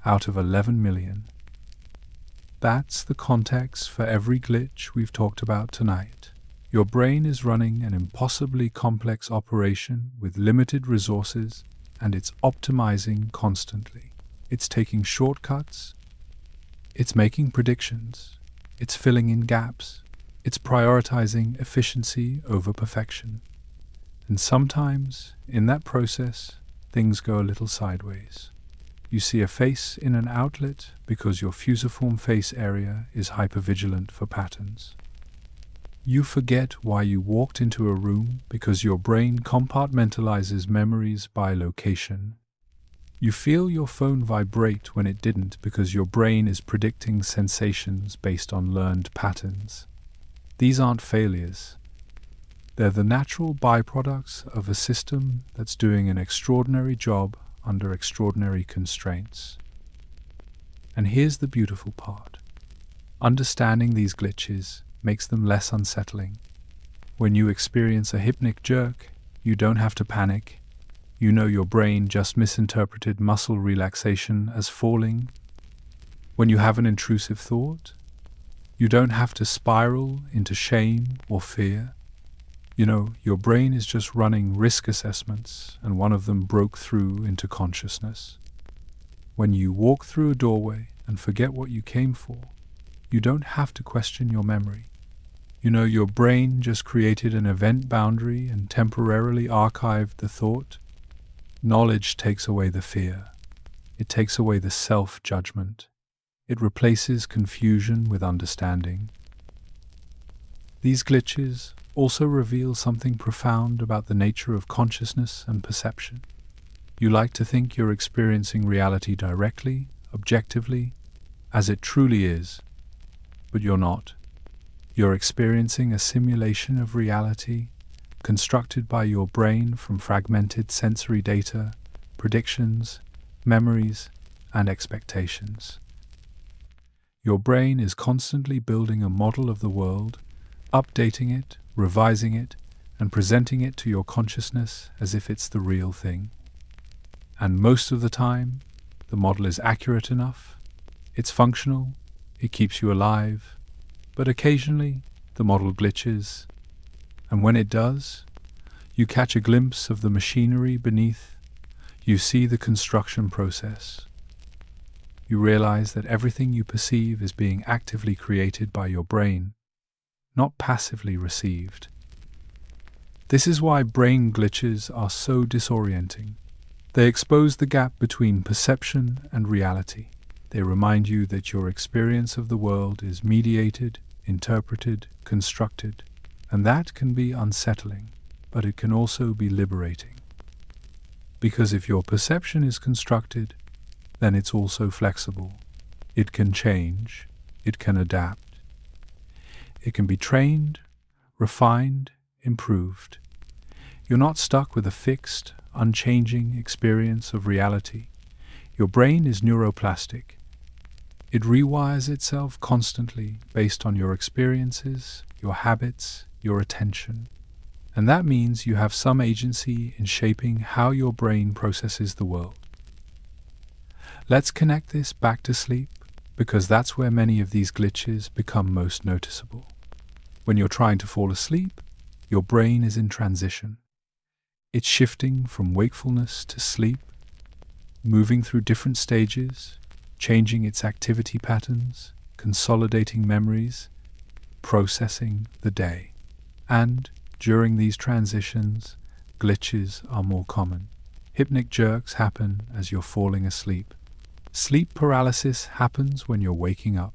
Speaker 1: out of 11 million. That's the context for every glitch we've talked about tonight. Your brain is running an impossibly complex operation with limited resources, and it's optimizing constantly. It's taking shortcuts, it's making predictions, it's filling in gaps, it's prioritizing efficiency over perfection. And sometimes, in that process, things go a little sideways. You see a face in an outlet because your fusiform face area is hypervigilant for patterns. You forget why you walked into a room because your brain compartmentalizes memories by location. You feel your phone vibrate when it didn't because your brain is predicting sensations based on learned patterns. These aren't failures. They're the natural byproducts of a system that's doing an extraordinary job under extraordinary constraints. And here's the beautiful part. Understanding these glitches makes them less unsettling. When you experience a hypnic jerk, you don't have to panic. You know your brain just misinterpreted muscle relaxation as falling. When you have an intrusive thought, you don't have to spiral into shame or fear. You know, your brain is just running risk assessments, and one of them broke through into consciousness. When you walk through a doorway and forget what you came for, you don't have to question your memory. You know, your brain just created an event boundary and temporarily archived the thought. Knowledge takes away the fear. It takes away the self-judgment. It replaces confusion with understanding. These glitches also reveal something profound about the nature of consciousness and perception. You like to think you're experiencing reality directly, objectively, as it truly is, but you're not. You're experiencing a simulation of reality constructed by your brain from fragmented sensory data, predictions, memories, and expectations. Your brain is constantly building a model of the world, updating it, revising it, and presenting it to your consciousness as if it's the real thing. And most of the time, the model is accurate enough, it's functional, it keeps you alive, but occasionally the model glitches, and when it does, you catch a glimpse of the machinery beneath, you see the construction process. You realize that everything you perceive is being actively created by your brain, not passively received. This is why brain glitches are so disorienting. They expose the gap between perception and reality. They remind you that your experience of the world is mediated, interpreted, constructed, and that can be unsettling, but it can also be liberating. Because if your perception is constructed, then it's also flexible. It can change, it can adapt. It can be trained, refined, improved. You're not stuck with a fixed, unchanging experience of reality. Your brain is neuroplastic. It rewires itself constantly based on your experiences, your habits, your attention. And that means you have some agency in shaping how your brain processes the world. Let's connect this back to sleep, because that's where many of these glitches become most noticeable. When you're trying to fall asleep, your brain is in transition. It's shifting from wakefulness to sleep, moving through different stages, changing its activity patterns, consolidating memories, processing the day. And during these transitions, glitches are more common. Hypnic jerks happen as you're falling asleep. Sleep paralysis happens when you're waking up.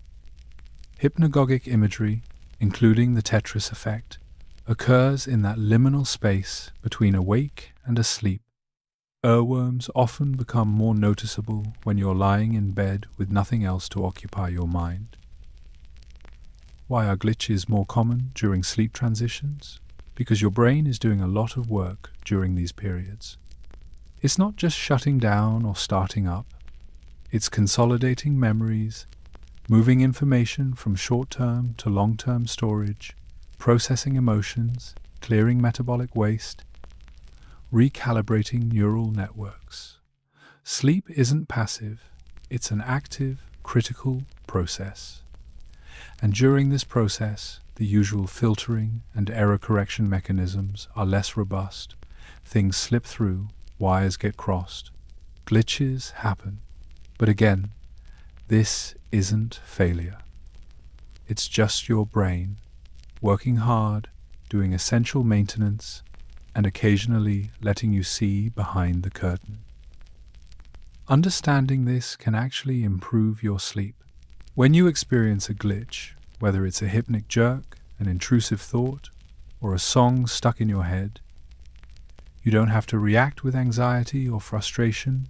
Speaker 1: Hypnagogic imagery, including the Tetris effect, occurs in that liminal space between awake and asleep. Earworms often become more noticeable when you're lying in bed with nothing else to occupy your mind. Why are glitches more common during sleep transitions? Because your brain is doing a lot of work during these periods. It's not just shutting down or starting up. It's consolidating memories, moving information from short-term to long-term storage, processing emotions, clearing metabolic waste, recalibrating neural networks. Sleep isn't passive, it's an active, critical process. And during this process, the usual filtering and error correction mechanisms are less robust. Things slip through, wires get crossed, glitches happen. But again, this isn't failure. It's just your brain, working hard, doing essential maintenance, and occasionally letting you see behind the curtain. Understanding this can actually improve your sleep. When you experience a glitch, whether it's a hypnic jerk, an intrusive thought, or a song stuck in your head, you don't have to react with anxiety or frustration.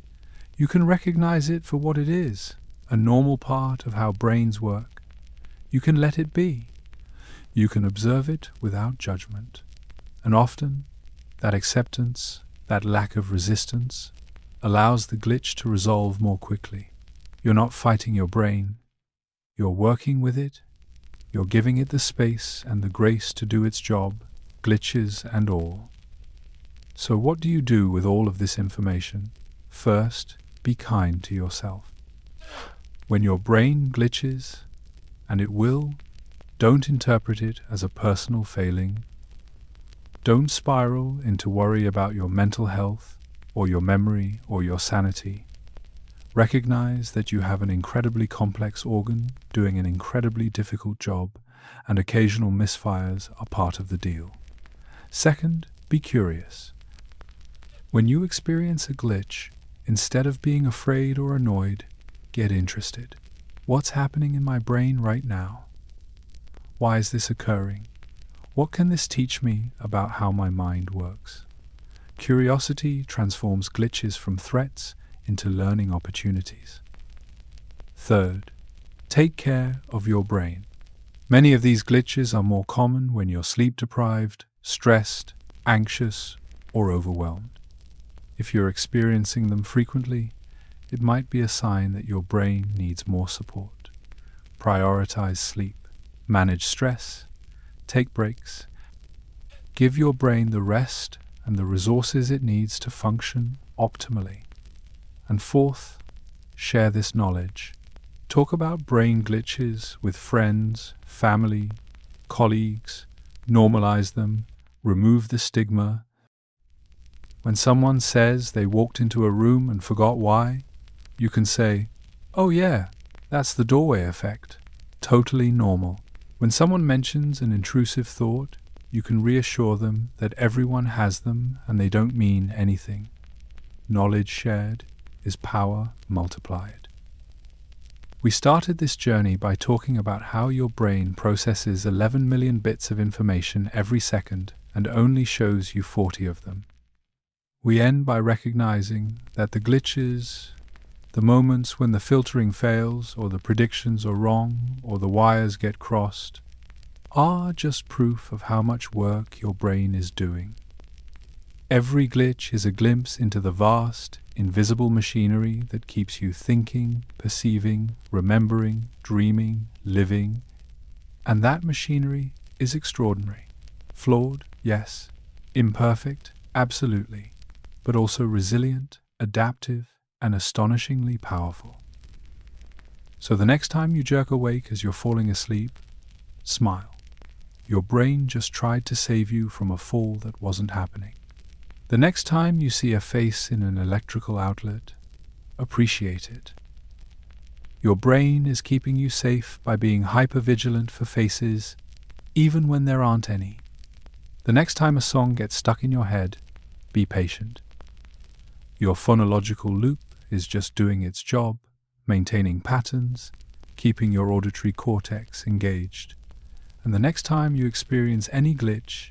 Speaker 1: You can recognize it for what it is, a normal part of how brains work. You can let it be. You can observe it without judgment. And often, that acceptance, that lack of resistance, allows the glitch to resolve more quickly. You're not fighting your brain. You're working with it. You're giving it the space and the grace to do its job, glitches and all. So what do you do with all of this information? First, be kind to yourself. When your brain glitches, and it will, don't interpret it as a personal failing. Don't spiral into worry about your mental health, or your memory, or your sanity. Recognize that you have an incredibly complex organ doing an incredibly difficult job, and occasional misfires are part of the deal. Second, be curious. When you experience a glitch, instead of being afraid or annoyed, get interested. What's happening in my brain right now? Why is this occurring? What can this teach me about how my mind works? Curiosity transforms glitches from threats into learning opportunities. Third, take care of your brain. Many of these glitches are more common when you're sleep-deprived, stressed, anxious, or overwhelmed. If you're experiencing them frequently, it might be a sign that your brain needs more support. Prioritize sleep, manage stress, take breaks. Give your brain the rest and the resources it needs to function optimally. And fourth, share this knowledge. Talk about brain glitches with friends, family, colleagues. Normalize them, remove the stigma. When someone says they walked into a room and forgot why, you can say, "Oh yeah, that's the doorway effect." Totally normal. When someone mentions an intrusive thought, you can reassure them that everyone has them and they don't mean anything. Knowledge shared is power multiplied. We started this journey by talking about how your brain processes 11 million bits of information every second and only shows you 40 of them. We end by recognizing that the glitches, the moments when the filtering fails or the predictions are wrong or the wires get crossed, are just proof of how much work your brain is doing. Every glitch is a glimpse into the vast, invisible machinery that keeps you thinking, perceiving, remembering, dreaming, living. And that machinery is extraordinary. Flawed, yes. Imperfect, absolutely. But also resilient, adaptive, and astonishingly powerful. So the next time you jerk awake as you're falling asleep, smile. Your brain just tried to save you from a fall that wasn't happening. The next time you see a face in an electrical outlet, appreciate it. Your brain is keeping you safe by being hypervigilant for faces, even when there aren't any. The next time a song gets stuck in your head, be patient. Your phonological loop is just doing its job, maintaining patterns, keeping your auditory cortex engaged. And the next time you experience any glitch,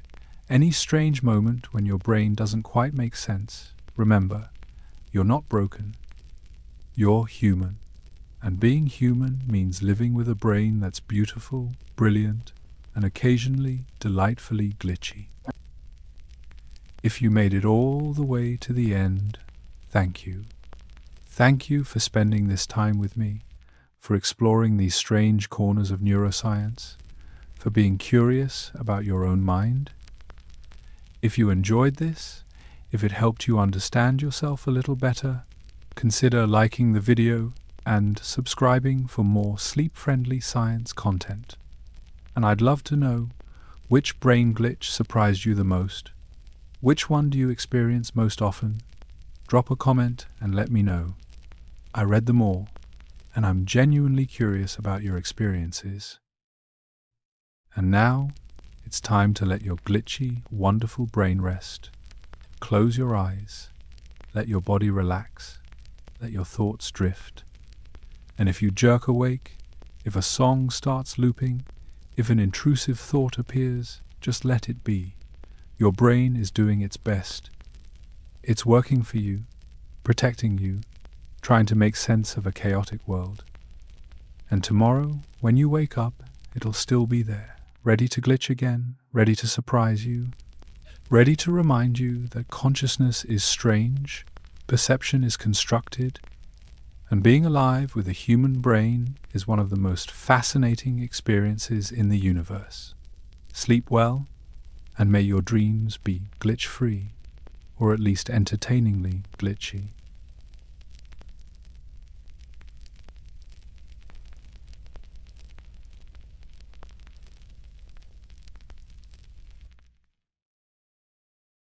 Speaker 1: any strange moment when your brain doesn't quite make sense, remember, you're not broken. You're human. And being human means living with a brain that's beautiful, brilliant, and occasionally delightfully glitchy. If you made it all the way to the end, thank you. Thank you for spending this time with me, for exploring these strange corners of neuroscience, for being curious about your own mind. If you enjoyed this, if it helped you understand yourself a little better, consider liking the video and subscribing for more sleep-friendly science content. And I'd love to know, which brain glitch surprised you the most? Which one do you experience most often? Drop a comment and let me know. I read them all, and I'm genuinely curious about your experiences. And now, it's time to let your glitchy, wonderful brain rest. Close your eyes, let your body relax, let your thoughts drift. And if you jerk awake, if a song starts looping, if an intrusive thought appears, just let it be. Your brain is doing its best. It's working for you, protecting you, trying to make sense of a chaotic world. And tomorrow, when you wake up, it'll still be there, ready to glitch again, ready to surprise you, ready to remind you that consciousness is strange, perception is constructed, and being alive with a human brain is one of the most fascinating experiences in the universe. Sleep well, and may your dreams be glitch-free, or at least entertainingly glitchy.